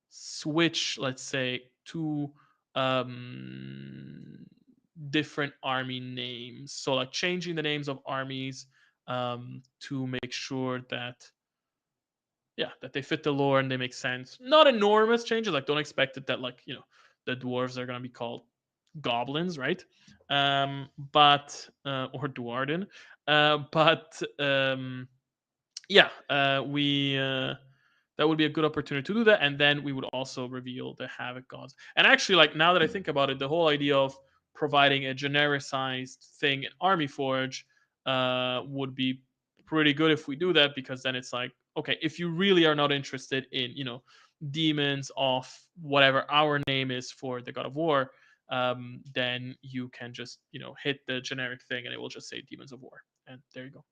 switch, let's say, to um, different army names. So, like changing the names of armies to make sure that that they fit the lore and they make sense. Not enormous changes. Like, don't expect it that like the dwarves are gonna be called goblins, right? But or Dwarden, but we that would be a good opportunity to do that, and then we would also reveal the havoc gods. And actually, like now that I think about it, the whole idea of providing a genericized thing in Army Forge would be pretty good if we do that, because then it's like, okay, if you really are not interested in demons of whatever our name is for the god of war, then you can just hit the generic thing and it will just say demons of war, and there you go.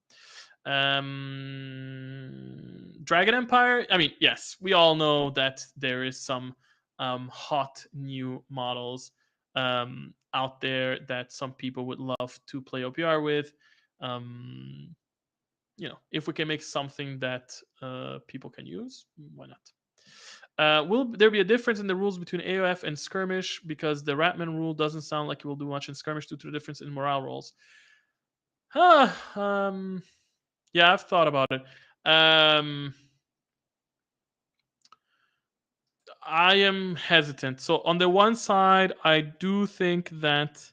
Dragon Empire, I mean, yes, we all know that there is some hot new models out there that some people would love to play OPR with. If we can make something that people can use, why not? Will there be a difference in the rules between AOF and skirmish? Because the Ratman rule doesn't sound like it will do much in skirmish due to the difference in morale rolls. Yeah, I've thought about it. I am hesitant. So on the one side, I do think that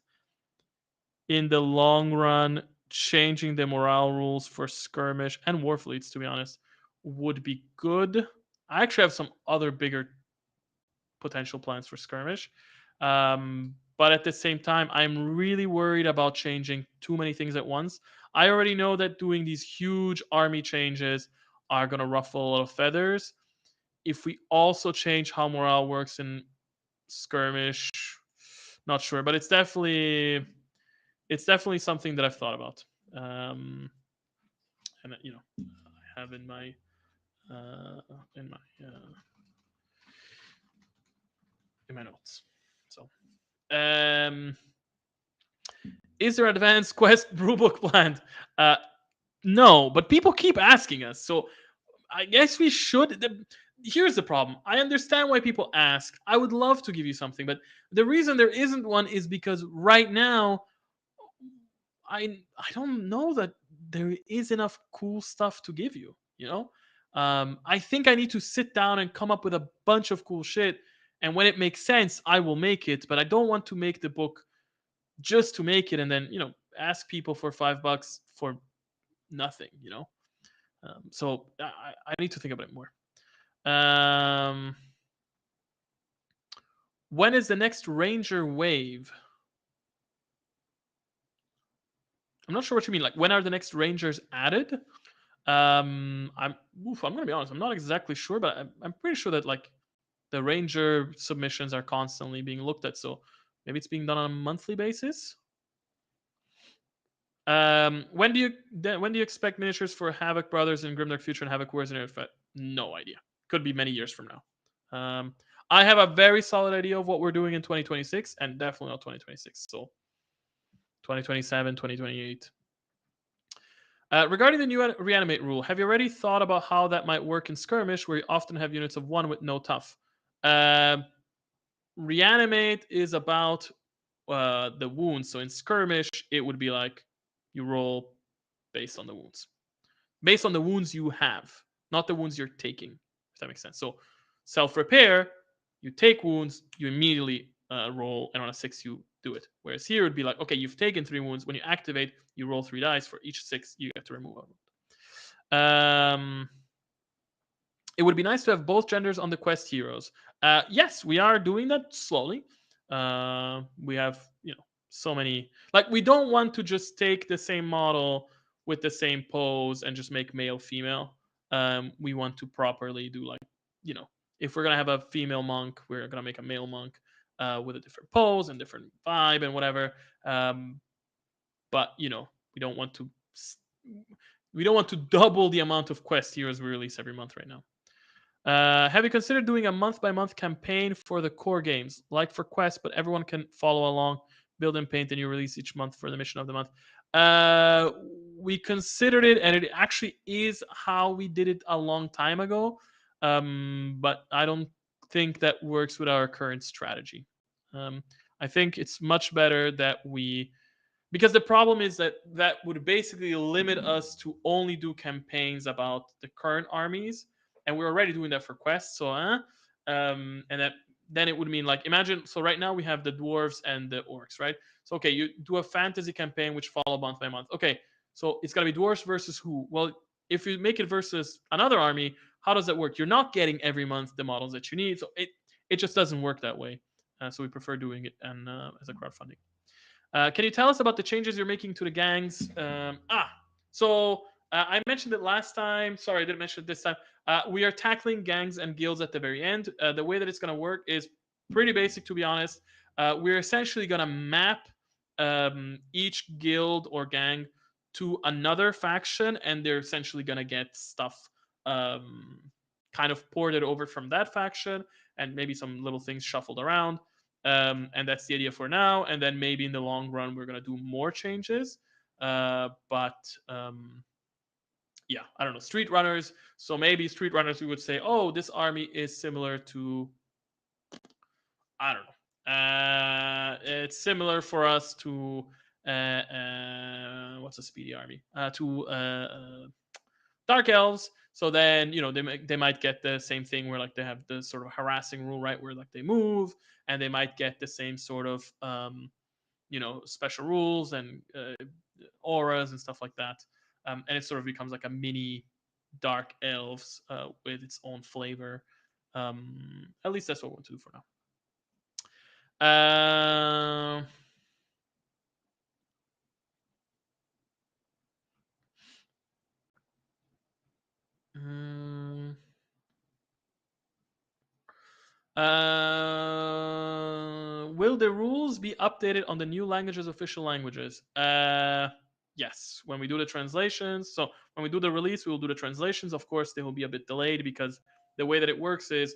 in the long run, changing the morale rules for skirmish and war fleets, to be honest, would be good. I actually have some other bigger potential plans for skirmish. But at the same time, I'm really worried about changing too many things at once. I already know that doing these huge army changes are going to ruffle a lot of feathers. If we also change how morale works in skirmish, not sure, but it's definitely something that I've thought about. And I have in my uh, in my uh, in my notes. So, is there advanced quest rulebook planned? No, but people keep asking us, so I guess we should. Here's the problem. I understand why people ask. I would love to give you something, but the reason there isn't one is because right now I don't know that there is enough cool stuff to give you. I think I need to sit down and come up with a bunch of cool shit, and when it makes sense, I will make it. But I don't want to make the book just to make it, and then ask people for $5 for nothing. So I need to think about it more. When is the next Ranger wave? I'm not sure what you mean. Like, when are the next Rangers added? I'm gonna be honest. I'm not exactly sure, but I'm pretty sure that like the Ranger submissions are constantly being looked at. So maybe it's being done on a monthly basis. When do you expect miniatures for Havoc Brothers and Grimdark Future and Havoc Wars and Effect? No idea. Could be many years from now. I have a very solid idea of what we're doing in 2026, and definitely not 2026. So 2027, 2028. Regarding the new reanimate rule, have you already thought about how that might work in skirmish, where you often have units of one with no tough? Reanimate is about the wounds. So in skirmish, it would be like you roll based on the wounds. Based on the wounds you have, not the wounds you're taking, if that makes sense. So self-repair, you take wounds, you immediately roll, and on a 6 you do it. Whereas here it would be like, okay, you've taken 3 wounds. When you activate, you roll 3 dice. For each 6, you get to remove a wound. It would be nice to have both genders on the quest heroes. Yes, we are doing that slowly. We have, so many. Like, we don't want to just take the same model with the same pose and just make male female. We want to properly do like, if we're gonna have a female monk, we're gonna make a male monk with a different pose and different vibe and whatever. Um, but we don't want to we don't want to double the amount of quest heroes we release every month right now. Have you considered doing a month by month campaign for the core games, like for Quest, but everyone can follow along, build and paint, and you release each month for the mission of the month? Uh, we considered it, and it actually is how we did it a long time ago. But I don't think that works with our current strategy. Um, I think it's much better that we, because the problem is that that would basically limit us to only do campaigns about the current armies, and we're already doing that for quests. So and that then it would mean, like, imagine, so right now we have the dwarves and the orcs, right? So okay, you do a fantasy campaign which follow month by month. Okay, so it's got to be dwarves versus who? Well, if you make it versus another army, how does that work? You're not getting every month the models that you need, so it just doesn't work that way. So we prefer doing it and as a crowdfunding. Can you tell us about the changes you're making to the gangs? So I mentioned it last time. Sorry, I didn't mention it this time. We are tackling gangs and guilds at the very end. The way that it's going to work is pretty basic, to be honest. We're essentially going to map each guild or gang to another faction, and they're essentially going to get stuff um, kind of ported over from that faction, and maybe some little things shuffled around. And that's the idea for now. And then maybe in the long run, we're gonna do more changes. But yeah, I don't know. Street runners. So maybe street runners, we would say, oh, this army is similar to, I don't know. It's similar for us to what's a speedy army? To dark elves. So then they might get the same thing where, like, they have the sort of harassing rule, right, where, like, they move, and they might get the same sort of special rules and auras and stuff like that. And it sort of becomes like a mini dark elves with its own flavor. At least that's what we want to do for now. Uh, mm, will the rules be updated on the new languages, official languages? Yes, when we do the translations. So when we do the release, we will do the translations. Of course, they will be a bit delayed because the way that it works is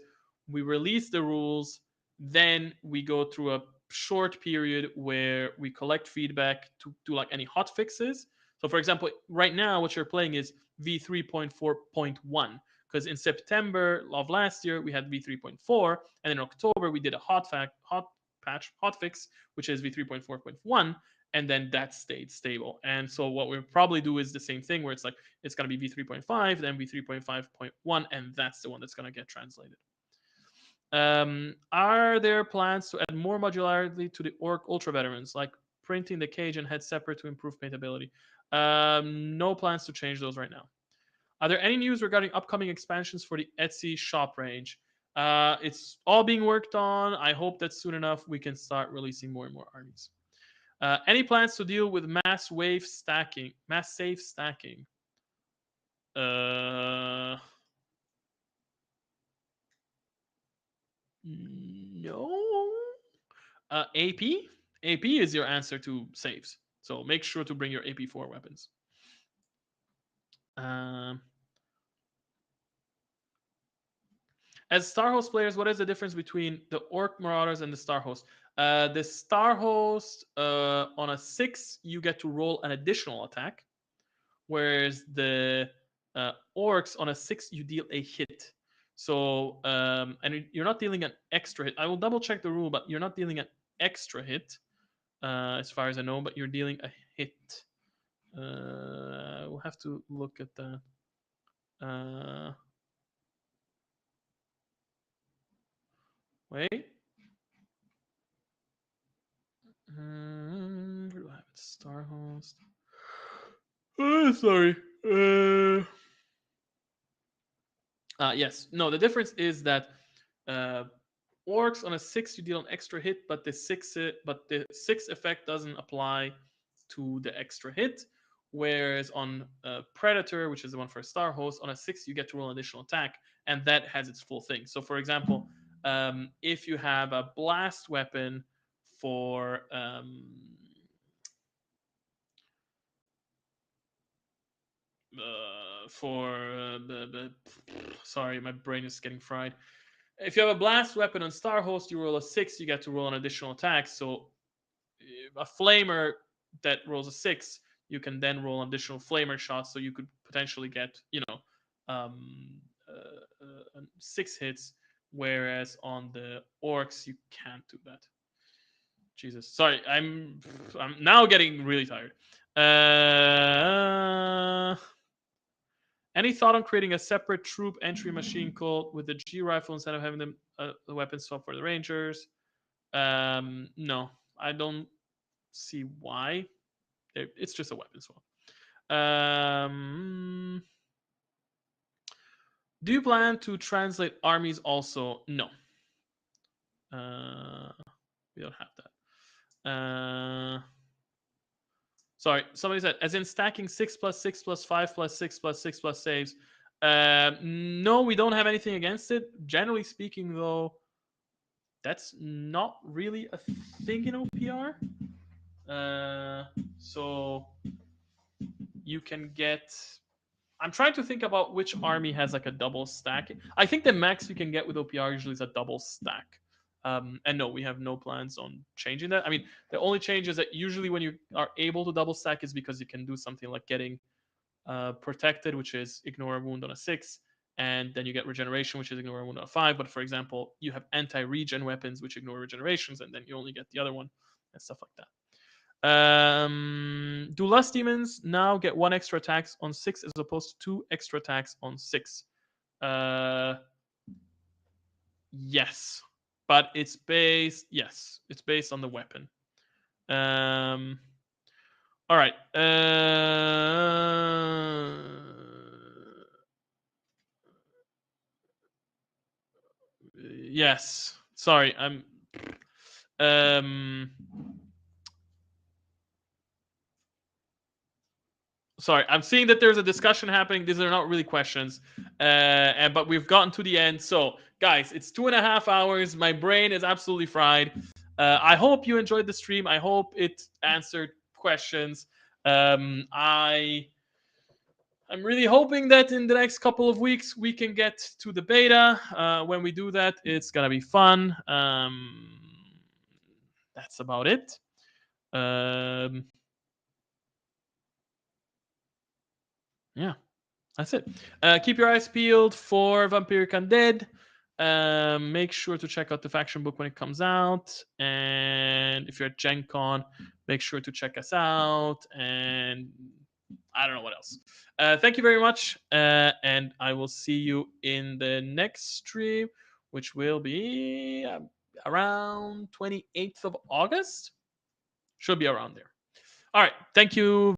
we release the rules, then we go through a short period where we collect feedback to do like any hot fixes. So, for example, right now, what you're playing is v3.4.1, because in September of last year we had v3.4, and in October we did a hot fix, which is v3.4.1, and then that stayed stable. And so what we'll probably do is the same thing, where it's like it's going to be v3.5, then v3.5.1, and that's the one that's going to get translated. Are there plans to add more modularity to the orc ultra veterans, like printing the cage and head separate to improve paintability? No plans to change those right now. Are there any news regarding upcoming expansions for the Etsy shop range? It's all being worked on. I hope that soon enough we can start releasing more and more armies. Any plans to deal with mass safe stacking? Uh, no. AP? AP is your answer to saves. So make sure to bring your AP4 weapons. Um, As Starhost players, what is the difference between the Orc Marauders and the Starhost? The Starhost, on a 6, you get to roll an additional attack, whereas the Orcs, on a 6, you deal a hit. So, and you're not dealing an extra hit. I will double check the rule, but you're not dealing an extra hit, as far as I know, but you're dealing a hit. We'll have to look at that. Wait. Where do I have it? Starhost. Sorry. Yes. No, the difference is that uh, orcs on a 6 you deal an extra hit, but the 6 effect doesn't apply to the extra hit. Whereas on Predator, which is the one for Starhost, on a 6 you get to roll an additional attack, and that has its full thing. So, for example, if you have a blast weapon for sorry, my brain is getting fried. If you have a blast weapon on Starhost, you roll a 6, you get to roll an additional attack. So a flamer that rolls a 6, you can then roll an additional flamer shot. So you could potentially get, uh, 6 hits, whereas on the orcs you can't do that. Jesus, sorry, I'm now getting really tired. Any thought on creating a separate troop entry machine called with the G rifle instead of having them the weapon swap for the Rangers? No, I don't see why. It's just a weapon swap. Do you plan to translate armies also? No. We don't have that. Sorry, somebody said, as in stacking 6 plus 6 plus 5 plus 6 plus 6 plus saves. No, we don't have anything against it. Generally speaking, though, that's not really a thing in OPR. So you can get. I'm trying to think about which army has like a double stack. I think the max you can get with OPR usually is a double stack. And no, we have no plans on changing that. I mean, the only change is that usually when you are able to double stack is because you can do something like getting protected, which is ignore a wound on a 6, and then you get regeneration, which is ignore a wound on a 5. But for example, you have anti-regen weapons, which ignore regenerations, and then you only get the other one and stuff like that. Do lust demons now get 1 extra attacks on 6 as opposed to 2 extra attacks on 6? Yes, but it's based. Yes, it's based on the weapon. All right. Yes. Sorry, I'm. Sorry, I'm seeing that there's a discussion happening. These are not really questions, but we've gotten to the end. So, guys, it's 2.5 hours. My brain is absolutely fried. I hope you enjoyed the stream. I hope it answered questions. I'm really hoping that in the next couple of weeks we can get to the beta. When we do that, it's gonna be fun. That's about it. Yeah, that's it. Keep your eyes peeled for Vampiric Undead. Make sure to check out the faction book when it comes out. And if you're at Gen Con, make sure to check us out. And I don't know what else. Thank you very much. And I will see you in the next stream, which will be around 28th of August. Should be around there. All right. Thank you